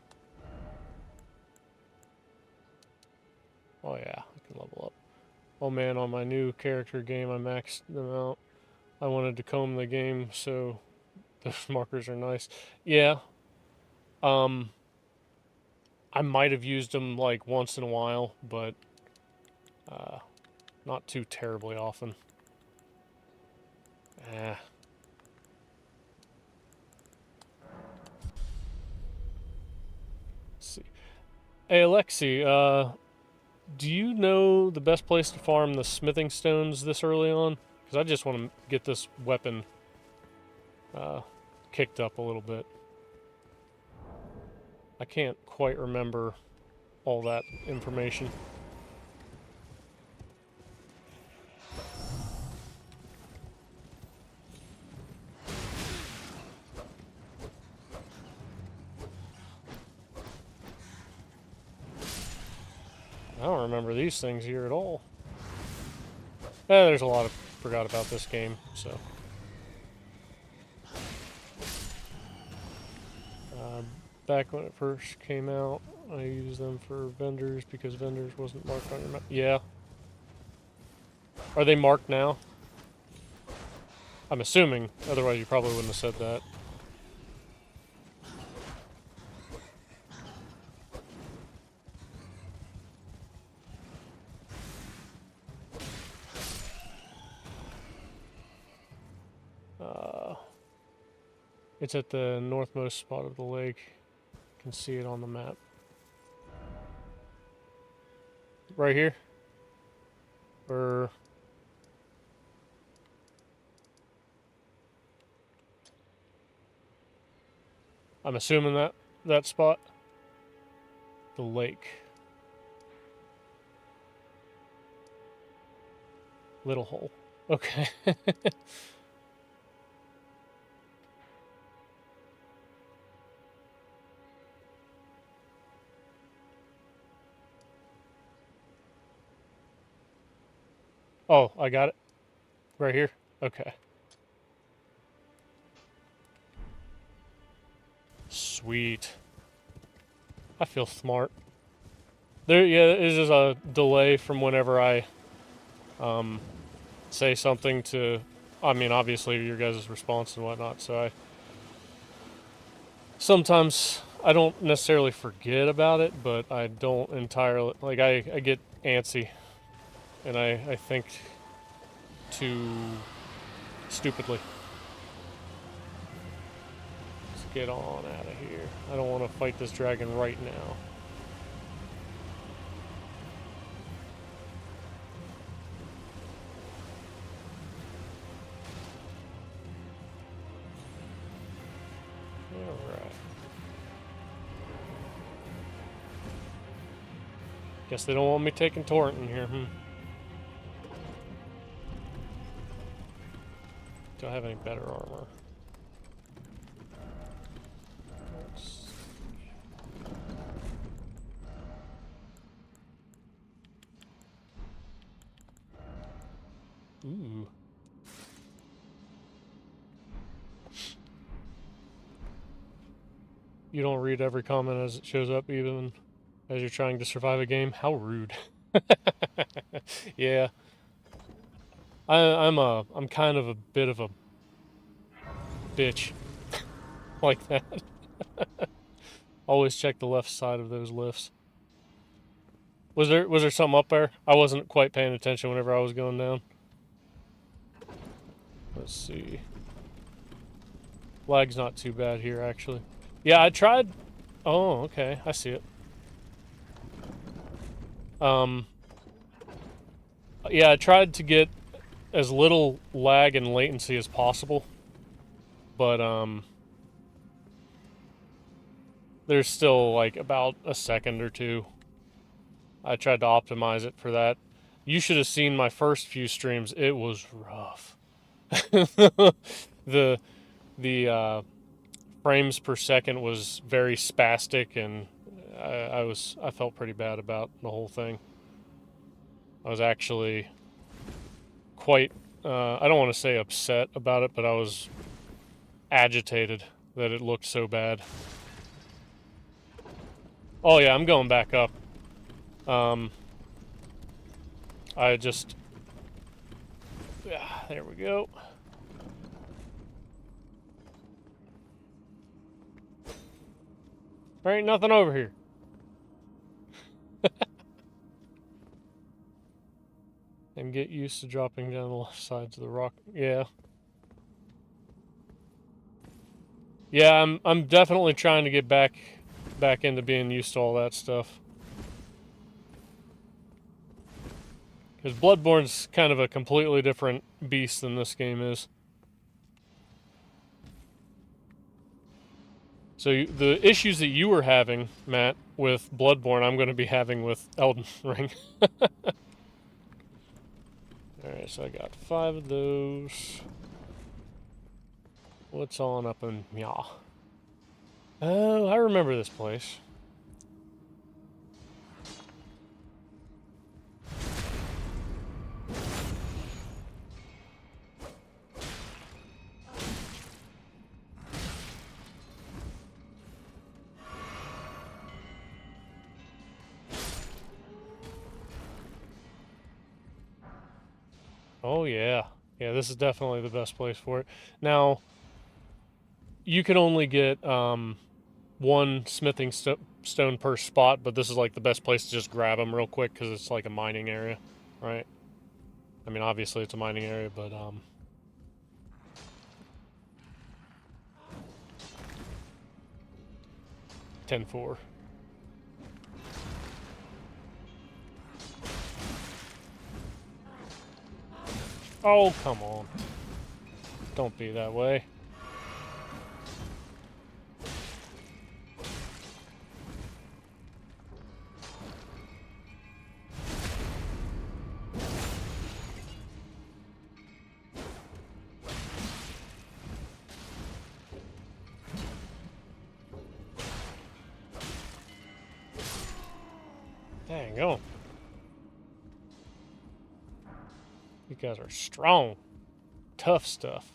Oh yeah, I can level up. Oh man, on my new character game, I maxed them out. I wanted to comb the game, so those markers are nice. Yeah. I might have used them like once in a while, but not too terribly often. Let's see. Hey Alexi, do you know the best place to farm the smithing stones this early on? Because I just want to get this weapon kicked up a little bit. I can't quite remember all that information. don't remember these things here at all. There's a lot of... Forgot about this game, so... Back when it first came out, I used them for vendors because vendors wasn't marked on your map. Yeah. Are they marked now? I'm assuming, otherwise you probably wouldn't have said that. It's at the northmost spot of the lake. You can see it on the map. Right here? Or... I'm assuming that spot. The lake. Little hole. Okay. Oh, I got it. Right here? Okay. Sweet. I feel smart. There, yeah, is just a delay from whenever I say something to, I mean, obviously your guys' response and whatnot, so sometimes I don't necessarily forget about it, but I don't entirely, like, I get antsy, and I think too stupidly. Let's get on out of here. I don't want to fight this dragon right now. Guess they don't want me taking torrent in here, Do I have any better armor? Ooh. You don't read every comment as it shows up, even as you're trying to survive a game? How rude. Yeah. I'm kind of a bit of a bitch. Like that. Always check the left side of those lifts. Was there something up there? I wasn't quite paying attention whenever I was going down. Let's see. Lag's not too bad here, actually. Yeah, I tried... Oh, okay. I see it. Yeah, I tried to get as little lag and latency as possible. But, there's still, like, about a second or two. I tried to optimize it for that. You should have seen my first few streams. It was rough. the frames per second was very spastic, and I felt pretty bad about the whole thing. I was actually quite I don't want to say upset about it, but I was agitated that it looked so bad. Oh yeah, I'm going back up. I just... Yeah, there we go. There ain't nothing over here. And get used to dropping down the left sides of the rock. Yeah. Yeah, I'm definitely trying to get back into being used to all that stuff. Because Bloodborne's kind of a completely different beast than this game is. So the issues that you were having, Matt, with Bloodborne, I'm going to be having with Elden Ring. Alright, so I got 5 of those. What's on up in Mya? Oh, I remember this place. Oh, yeah. Yeah, this is definitely the best place for it. Now, you can only get one smithing stone per spot, but this is like the best place to just grab them real quick because it's like a mining area, right? I mean, obviously it's a mining area, but 10-4. Oh, come on. Don't be that way. Dang on. You guys are strong. Tough stuff.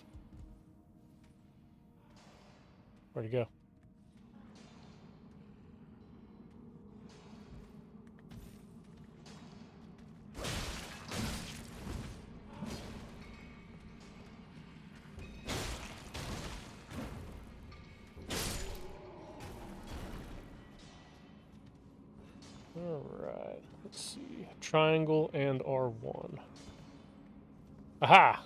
Where'd he go? Alright, let's see. Triangle and R1. Aha!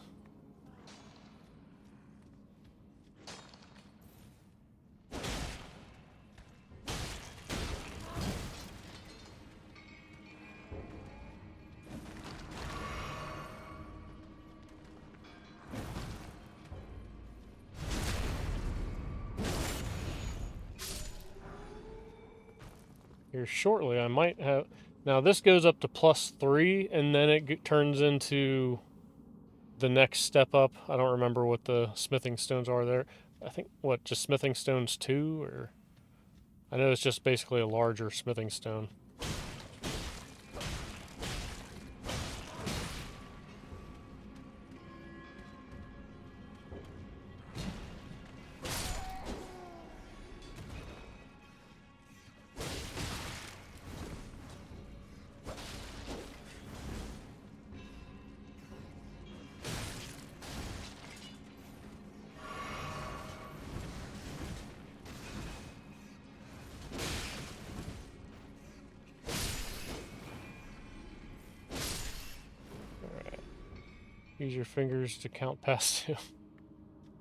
Here shortly, I might have... Now, this goes up to +3, and then it turns into the next step up. I don't remember what the smithing stones are there. I think, what, just smithing stones 2? Or I know it's just basically a larger smithing stone. Use your fingers to count past 2.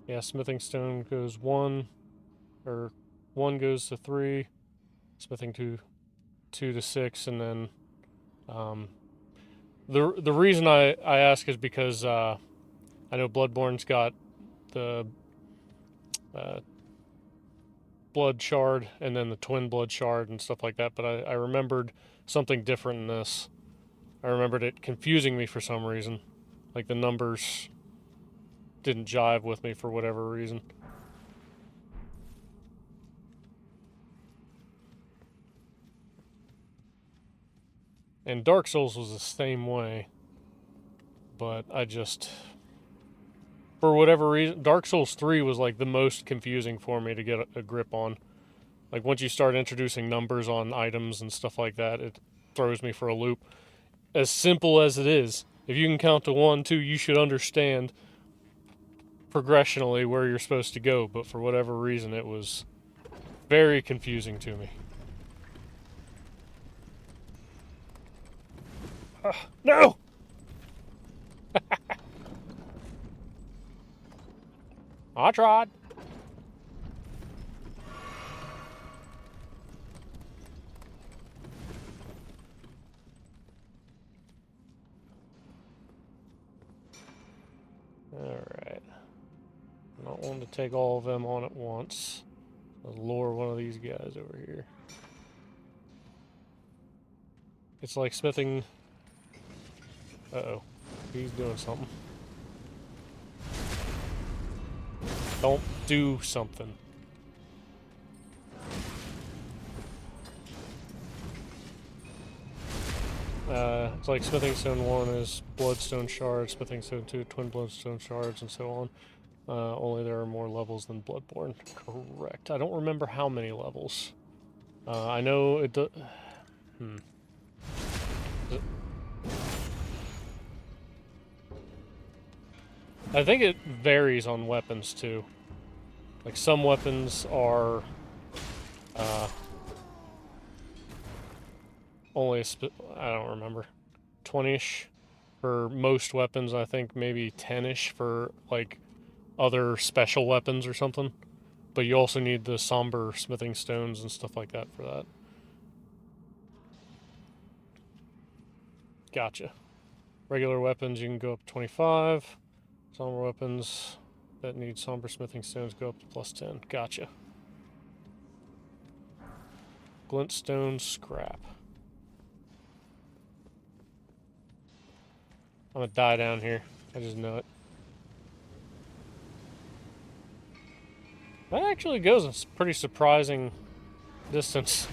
Yeah, smithing stone goes 1, or 1 goes to 3, smithing 2 to 6, and then the reason I ask is because I know Bloodborne's got the blood shard and then the twin blood shard and stuff like that, but I remembered something different in this. I remembered it confusing me for some reason. Like the numbers didn't jive with me for whatever reason. And Dark Souls was the same way. But I just... For whatever reason, Dark Souls 3 was like the most confusing for me to get a grip on. Like once you start introducing numbers on items and stuff like that, it throws me for a loop. As simple as it is, if you can count to 1, 2, you should understand progressionally where you're supposed to go, but for whatever reason it was very confusing to me. No! I tried. Alright. I don't want to take all of them on at once. Let's lure one of these guys over here. It's like smithing... Uh-oh. He's doing something. Don't do something. It's like smithing stone 1 is bloodstone shards, smithing stone 2 twin bloodstone shards, and so on. Only there are more levels than Bloodborne. Correct. I don't remember how many levels. I know it does... I think it varies on weapons too. Like some weapons are only I don't remember, 20ish for most weapons. I think maybe 10ish for like other special weapons or something. But you also need the somber smithing stones and stuff like that for that. Gotcha. Regular weapons you can go up 25. Somber weapons that need somber smithing stones go up to plus 10. Gotcha. Glintstone scrap. I'm gonna die down here. I just know it. That actually goes a pretty surprising distance.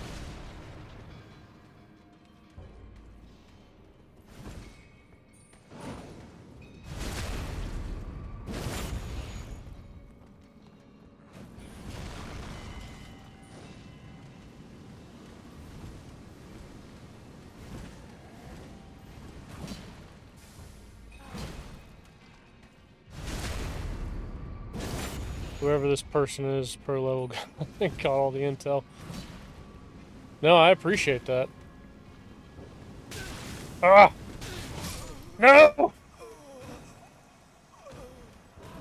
Whoever this person is, per level, got all the intel. No, I appreciate that. Ah! No!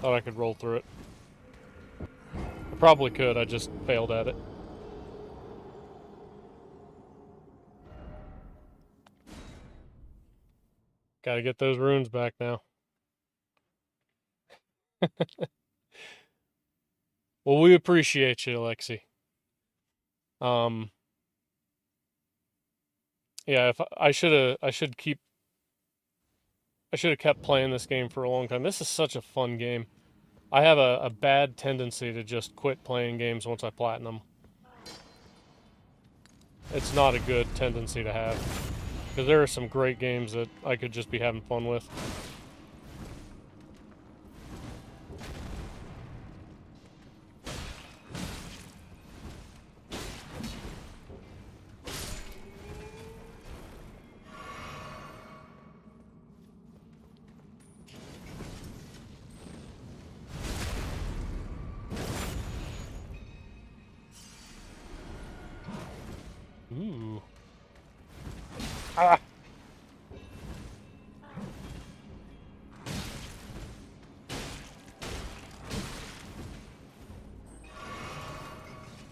Thought I could roll through it. I probably could, I just failed at it. Gotta get those runes back now. Well, we appreciate you, Alexi. Yeah, if I should have kept playing this game for a long time. This is such a fun game. I have a bad tendency to just quit playing games once I platinum. It's not a good tendency to have. Because there are some great games that I could just be having fun with. Ooh. Ah!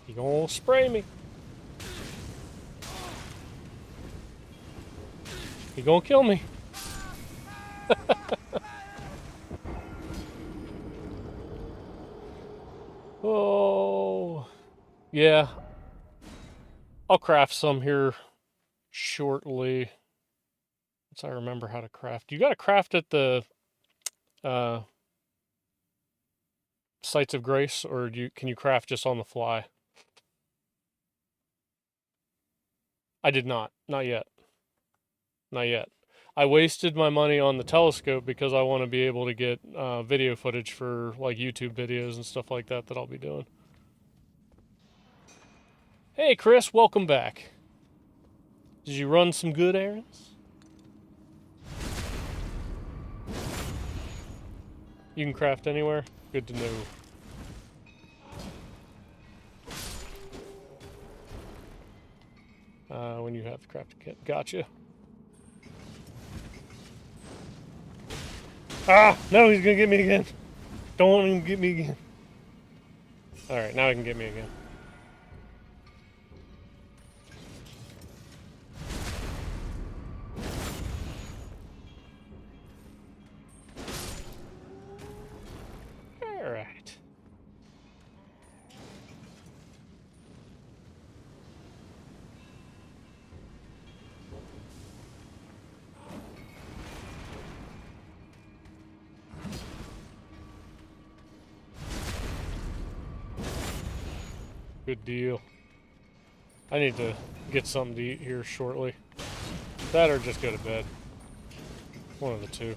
You gonna spray me? You gonna kill me? Oh, yeah. I'll craft some here shortly. Once I remember how to craft. You gotta craft at the Sites of Grace, or can you craft just on the fly? I did not. Not yet. Not yet. I wasted my money on the telescope because I want to be able to get video footage for like YouTube videos and stuff like that I'll be doing. Hey Chris, welcome back. Did you run some good errands? You can craft anywhere? Good to know. When you have the crafting kit. Gotcha. Ah! No, he's gonna get me again. Don't want him to get me again. Alright, now he can get me again. Alright. Good deal. I need to get something to eat here shortly. That or just go to bed. One of the two.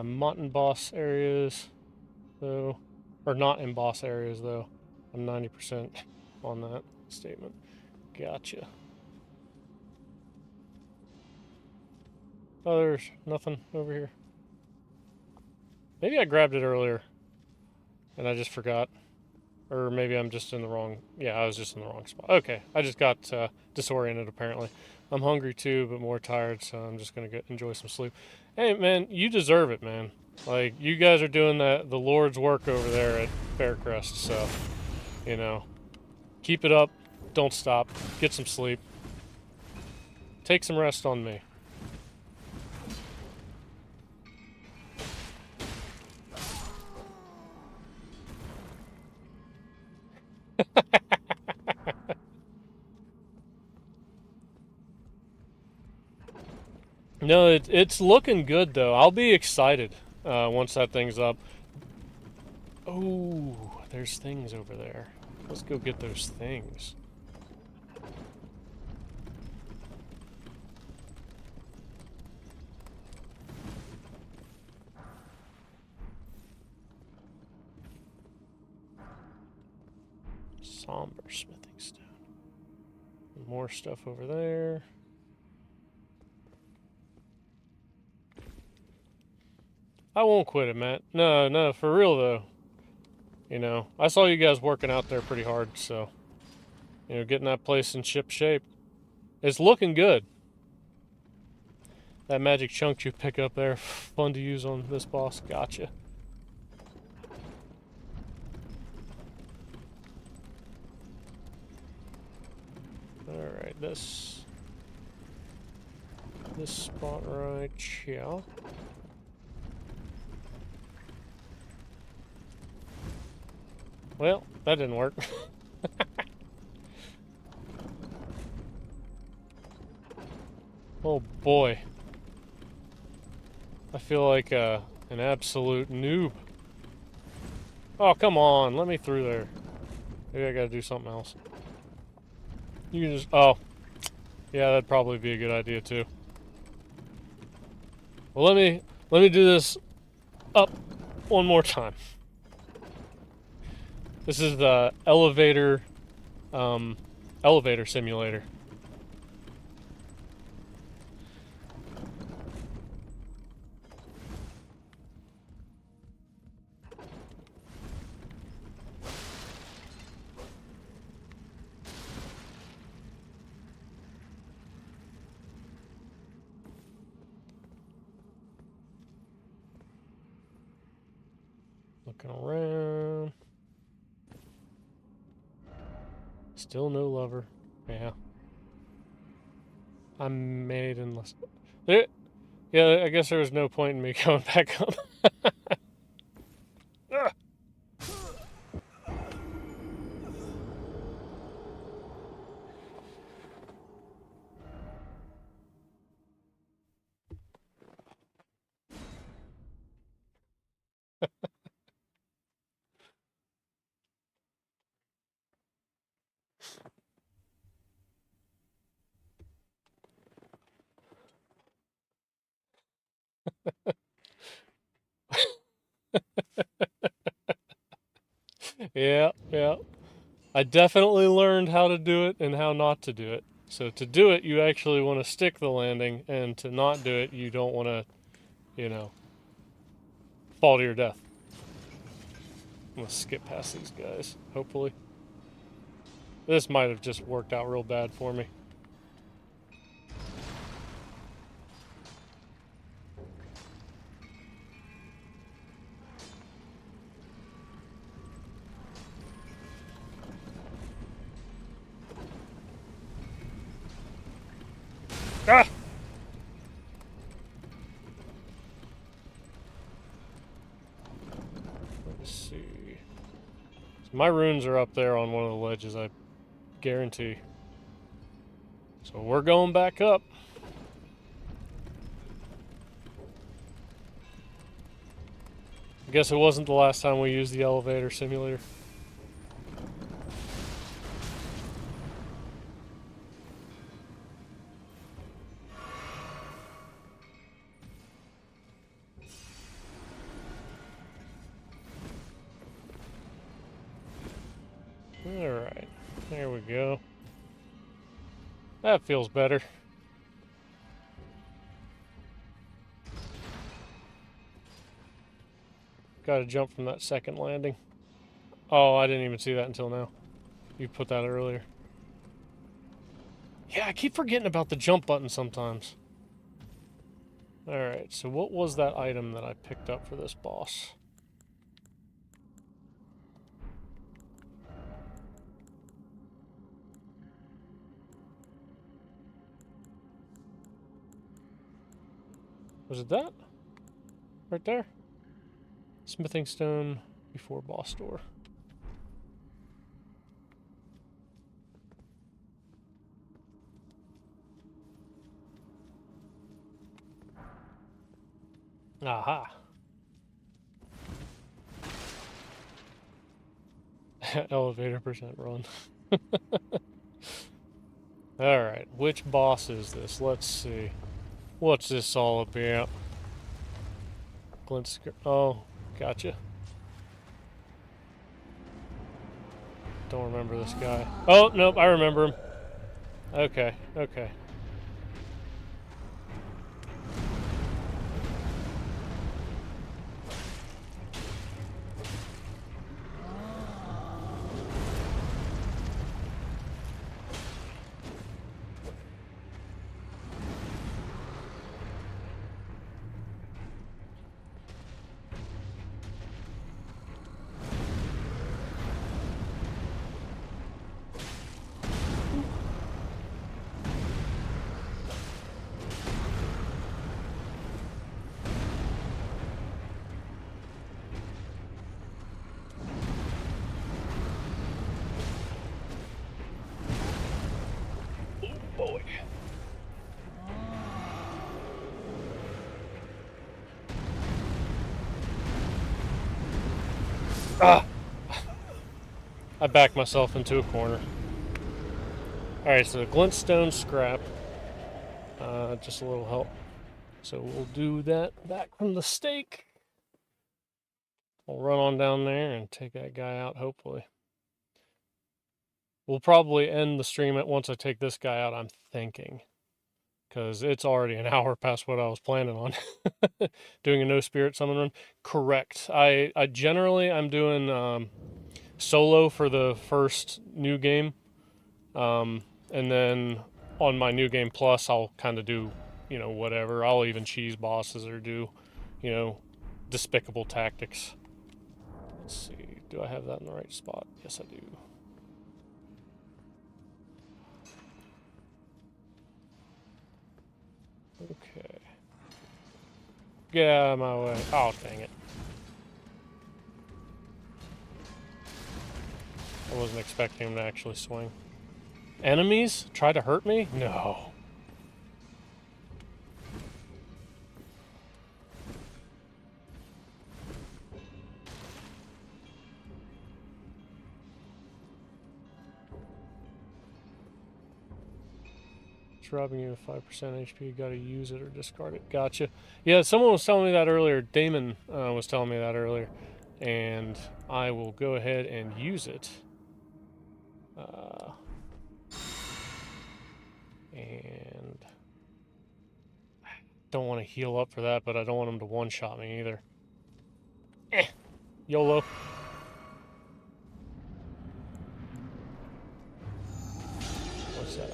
I'm not in boss areas, though. Or not in boss areas, though. I'm 90% on that statement. Gotcha. Oh, there's nothing over here. Maybe I grabbed it earlier, and I just forgot. Or maybe I'm just in the wrong... Yeah, I was just in the wrong spot. Okay, I just got disoriented, apparently. I'm hungry, too, but more tired, so I'm just going to enjoy some sleep. Hey, man, you deserve it, man. Like, you guys are doing the Lord's work over there at Faircrest, so, you know, keep it up. Don't stop. Get some sleep. Take some rest on me. No, it's looking good, though. I'll be excited once that thing's up. Oh, there's things over there. Let's go get those things. Somber smithing stone. More stuff over there. I won't quit it, Matt. No, for real though. You know, I saw you guys working out there pretty hard, so, you know, getting that place in ship shape. It's looking good. That magic chunk you pick up there, fun to use on this boss. Gotcha. Alright, this spot right here. Well, that didn't work. Oh boy. I feel like an absolute noob. Oh, come on, let me through there. Maybe I gotta do something else. You can just... Oh. Yeah, that'd probably be a good idea, too. Well, let me do this up one more time. This is the elevator simulator. Looking around. Still no lover. Yeah. I'm made unless... There... Yeah, I guess there was no point in me going back up. Yeah. I definitely learned how to do it and how not to do it. So to do it, you actually want to stick the landing, and to not do it, you don't want to, you know, fall to your death. I'm going to skip past these guys, hopefully. This might have just worked out real bad for me. Ah! Let's see. So my runes are up there on one of the ledges, I guarantee. So we're going back up. I guess it wasn't the last time we used the elevator simulator. Alright, there we go. That feels better. Gotta jump from that second landing. Oh, I didn't even see that until now. You put that earlier. Yeah, I keep forgetting about the jump button sometimes. Alright, so what was that item that I picked up for this boss? Was it that? Right there? Smithing stone before boss door. Aha. Elevator percent run. Alright, which boss is this? Let's see. What's this all about? Oh, gotcha. Don't remember this guy. Oh, nope, I remember him. Okay, okay. Boy. Ah! I backed myself into a corner. Alright, so the glintstone scrap. Just a little help. So we'll do that back from the stake. I'll run on down there and take that guy out, hopefully. We'll probably end the stream at once I take this guy out, I'm thinking. Because it's already an hour past what I was planning on. Doing a no spirit summon run. Correct. I generally, I'm doing solo for the first new game. And then on my new game plus, I'll kind of do, you know, whatever. I'll even cheese bosses or do, you know, despicable tactics. Let's see. Do I have that in the right spot? Yes, I do. Okay. Get out of my way. Oh, dang it. I wasn't expecting him to actually swing. Enemies? Try to hurt me? No. It's robbing you of 5% HP. You gotta use it or discard it. Gotcha. Yeah, someone was telling me that earlier. Damon was telling me that earlier. And I will go ahead and use it. And don't want to heal up for that, but I don't want him to one-shot me either. YOLO. What's that?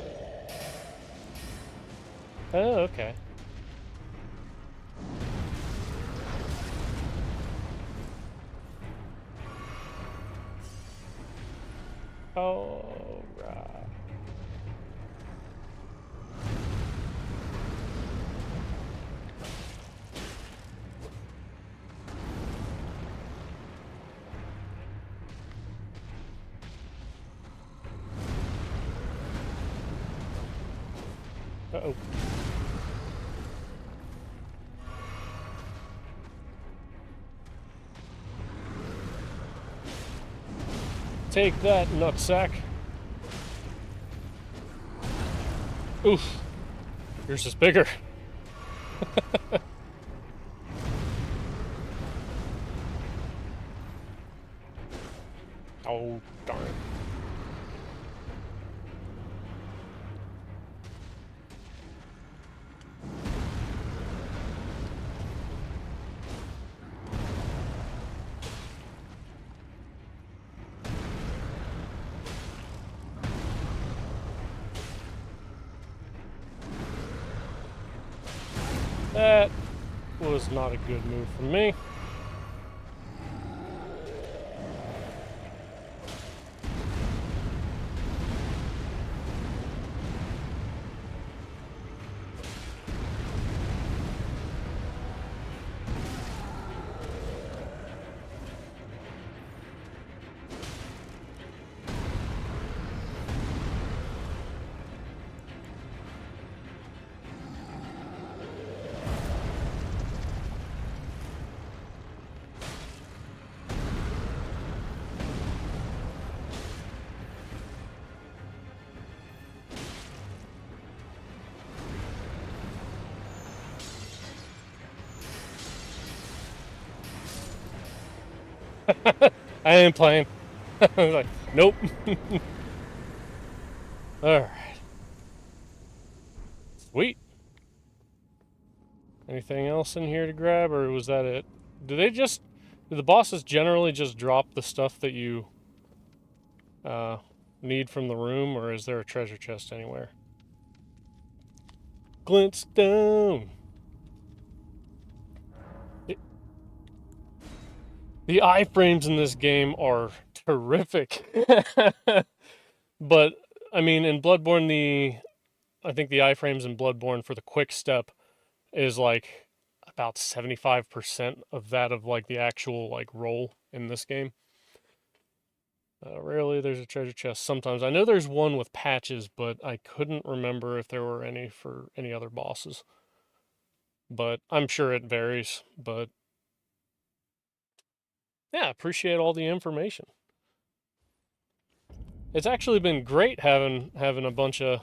Oh, okay. All right. Uh-oh. Take that, nutsack. Oof. Yours is bigger. Oh, darn it. That was not a good move from me. I ain't playing. I was like, nope. Alright. Sweet. Anything else in here to grab, or was that it? Do the bosses generally just drop the stuff that you need from the room, or is there a treasure chest anywhere? Glintstone! The iframes in this game are terrific. But, I mean, in Bloodborne, I think the iframes in Bloodborne for the quick step is like about 75% of that of like the actual like roll in this game. Rarely there's a treasure chest. Sometimes I know there's one with patches, but I couldn't remember if there were any for any other bosses. But I'm sure it varies. But yeah, appreciate all the information. It's actually been great having a bunch of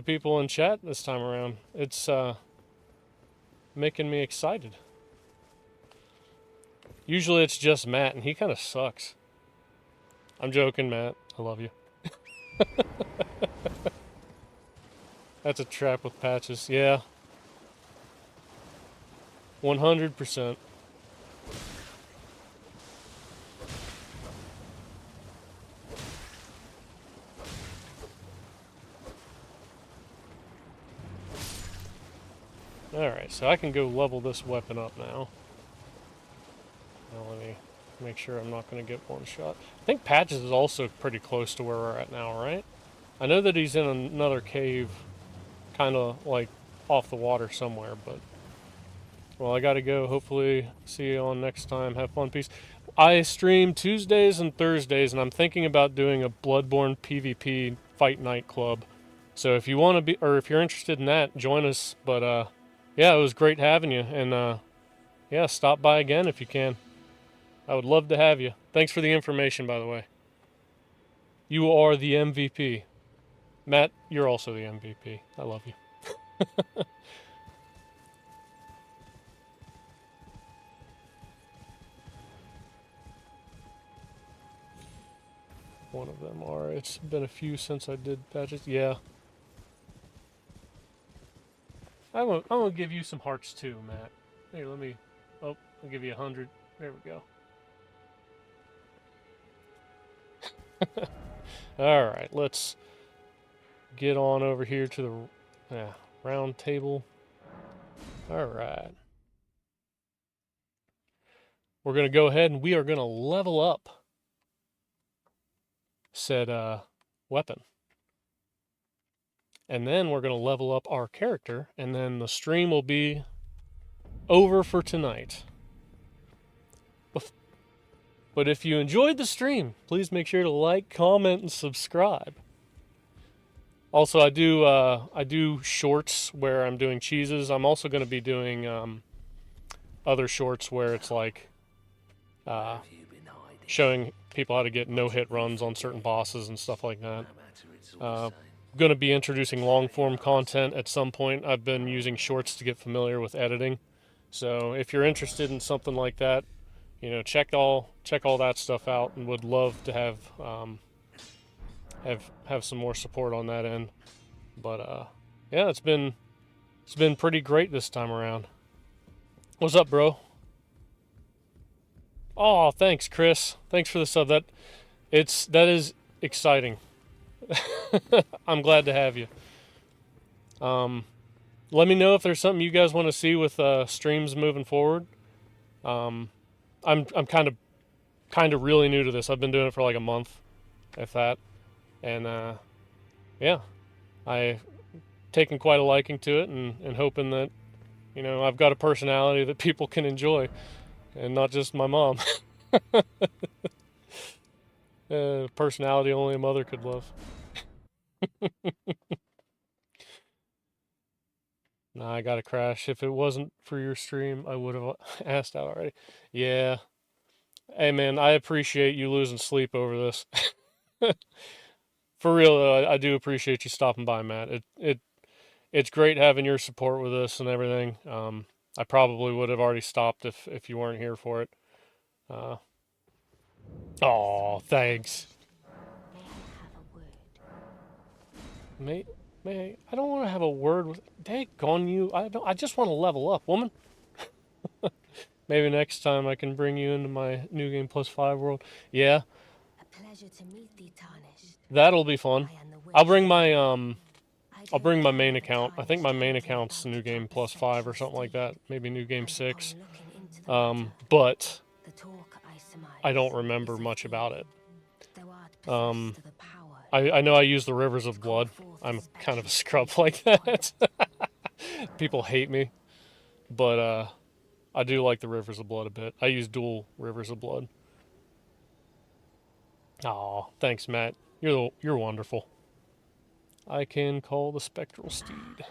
people in chat this time around. It's making me excited. Usually it's just Matt, and he kind of sucks. I'm joking, Matt. I love you. That's a trap with patches. Yeah. 100%. Alright, so I can go level this weapon up now. Now let me make sure I'm not going to get one shot. I think Patches is also pretty close to where we're at now, right? I know that he's in another cave, kind of like off the water somewhere, but... Well, I gotta go. Hopefully see you on next time. Have fun. Peace. I stream Tuesdays and Thursdays, and I'm thinking about doing a Bloodborne PvP fight night club. So if you want to be, or if you're interested in that, join us. But yeah, it was great having you, and yeah, stop by again if you can. I would love to have you. Thanks for the information, by the way. You are the MVP. Matt, you're also the MVP. I love you. One of them are. It's been a few since I did patches. Yeah. I'm gonna give you some hearts too, Matt. Here, let me... Oh, I'll give you 100. There we go. Alright, let's get on over here to the round table. Alright. We're gonna go ahead and we are gonna level up said weapon. And then we're going to level up our character, and then the stream will be over for tonight. But if you enjoyed the stream, please make sure to like, comment, and subscribe. Also, I do shorts where I'm doing cheeses. I'm also going to be doing other shorts where it's like showing people how to get no-hit runs on certain bosses and stuff like that. Going to be introducing long-form content at some point. I've been using shorts to get familiar with editing. So if you're interested in something like that, you know, check all that stuff out, and would love to have some more support on that end. But yeah, it's been pretty great this time around. What's up, bro? Oh, thanks, Chris. Thanks for the sub. That is exciting. I'm glad to have you. let me know if there's something you guys want to see with streams moving forward. I'm kind of really new to this. I've been doing it for like a month, if that, and yeah, I taken quite a liking to it, and hoping that I've got a personality that people can enjoy, and not just my mom. Personality only a mother could love. Nah, I gotta crash. If it wasn't for your stream, I would have asked out already. Yeah. Hey man, I appreciate you losing sleep over this. For real though, I do appreciate you stopping by, Matt. It's great having your support with this and everything. I probably would have already stopped if you weren't here for it. Oh, thanks. May I don't want to have a word with. Daggone you! I just want to level up, woman. Maybe next time I can bring you into my New Game Plus 5 world. Yeah. A pleasure to meet thee, Tarnished. That'll be fun. I'll bring my main account. I think my main account's New Game Plus 5 or something like that. Maybe New Game 6. But I don't remember much about it. I know I use the Rivers of Blood. I'm kind of a scrub like that. People hate me. But I do like the Rivers of Blood a bit. I use dual Rivers of Blood. Aw, thanks, Matt. You're wonderful. I can call the spectral steed.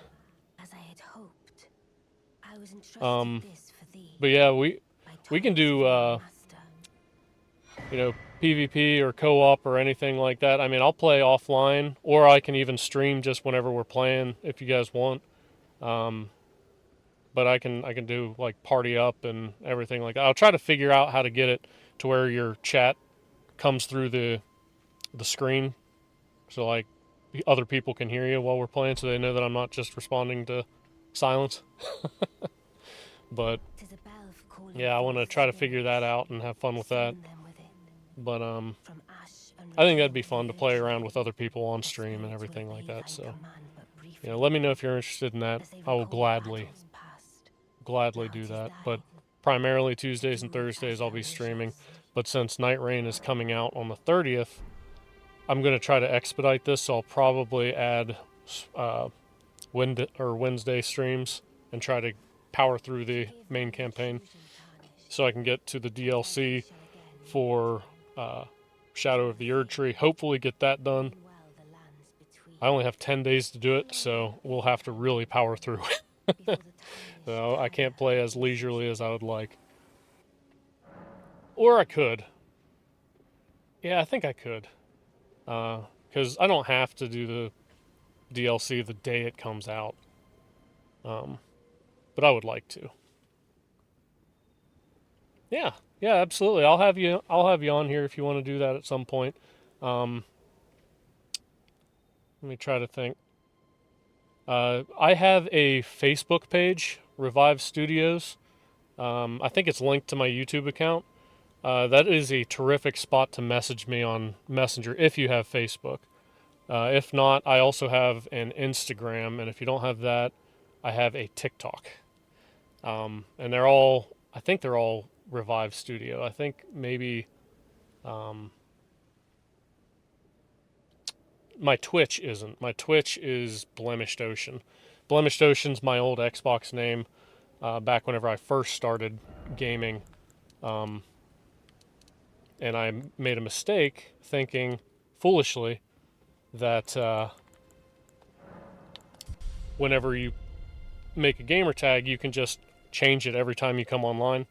As I had hoped, I was entrusted this for thee. But yeah, we can do PvP or co-op or anything like that. I mean, I'll play offline, or I can even stream just whenever we're playing if you guys want. But I can do like party up and everything like that. I'll try to figure out how to get it to where your chat comes through the screen, so like other people can hear you while we're playing, so they know that I'm not just responding to silence. But yeah, I want to try to figure that out and have fun with that. But I think that'd be fun to play around with other people on stream and everything like that. So let me know if you're interested in that. I will gladly do that. But primarily Tuesdays and Thursdays I'll be streaming. But since Night Rain is coming out on the 30th, I'm going to try to expedite this, so I'll probably add Wednesday streams and try to power through the main campaign so I can get to the DLC for Shadow of the Erdtree. Hopefully get that done. I only have 10 days to do it, so we'll have to really power through it. So I can't play as leisurely as I would like. Or I could. Yeah, I think I could. Because I don't have to do the DLC the day it comes out. But I would like to. Yeah, absolutely. I'll have you on here if you want to do that at some point. Let me try to think. I have a Facebook page, Revive Studios. I think it's linked to my YouTube account. That is a terrific spot to message me on Messenger if you have Facebook. If not, I also have an Instagram, and if you don't have that, I have a TikTok. And I think they're all Revive Studio. I think maybe my Twitch isn't. My Twitch is Blemished Ocean. Blemished Ocean's my old Xbox name back whenever I first started gaming. And I made a mistake thinking, foolishly, that whenever you make a gamer tag, you can just change it every time you come online.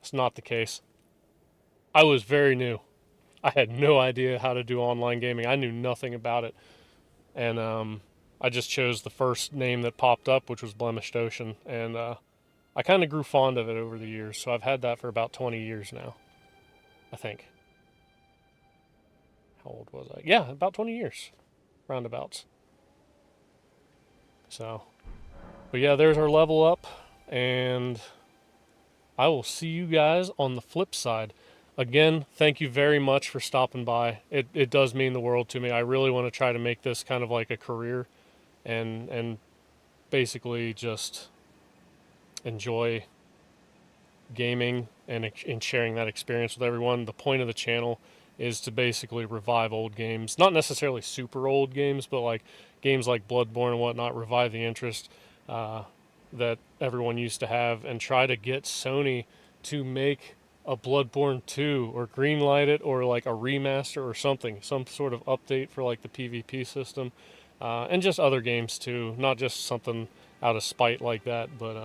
It's not the case. I was very new. I had no idea how to do online gaming. I knew nothing about it. And I just chose the first name that popped up, which was Blemished Ocean. And I kind of grew fond of it over the years. So I've had that for about 20 years now, I think. How old was I? Yeah, about 20 years. Roundabouts. So, but yeah, there's our level up. And I will see you guys on the flip side. Again, thank you very much for stopping by. It does mean the world to me. I really want to try to make this kind of like a career and basically just enjoy gaming and sharing that experience with everyone. The point of the channel is to basically revive old games, not necessarily super old games, but like games like Bloodborne and whatnot, revive the interest that everyone used to have, and try to get Sony to make a Bloodborne 2 or greenlight it, or like a remaster or something, some sort of update for like the PvP system, and just other games too, not just something out of spite like that, but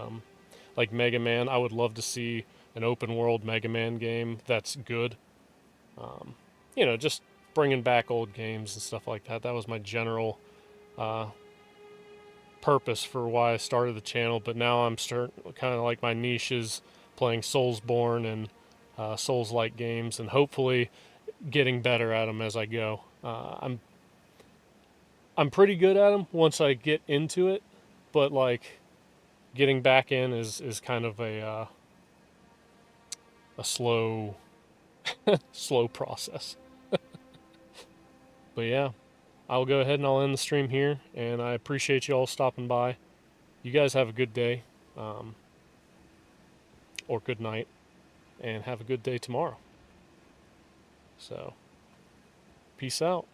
like Mega Man. I would love to see an open world Mega Man game that's good. Just bringing back old games and stuff like that. That was my general purpose for why I started the channel. But now I'm starting kind of like my niche is playing Soulsborne and Souls-like games, and hopefully getting better at them as I go. I'm pretty good at them once I get into it, but like getting back in is kind of a slow slow process. But yeah, I'll go ahead and I'll end the stream here, and I appreciate you all stopping by. You guys have a good day, or good night, and have a good day tomorrow. So, peace out.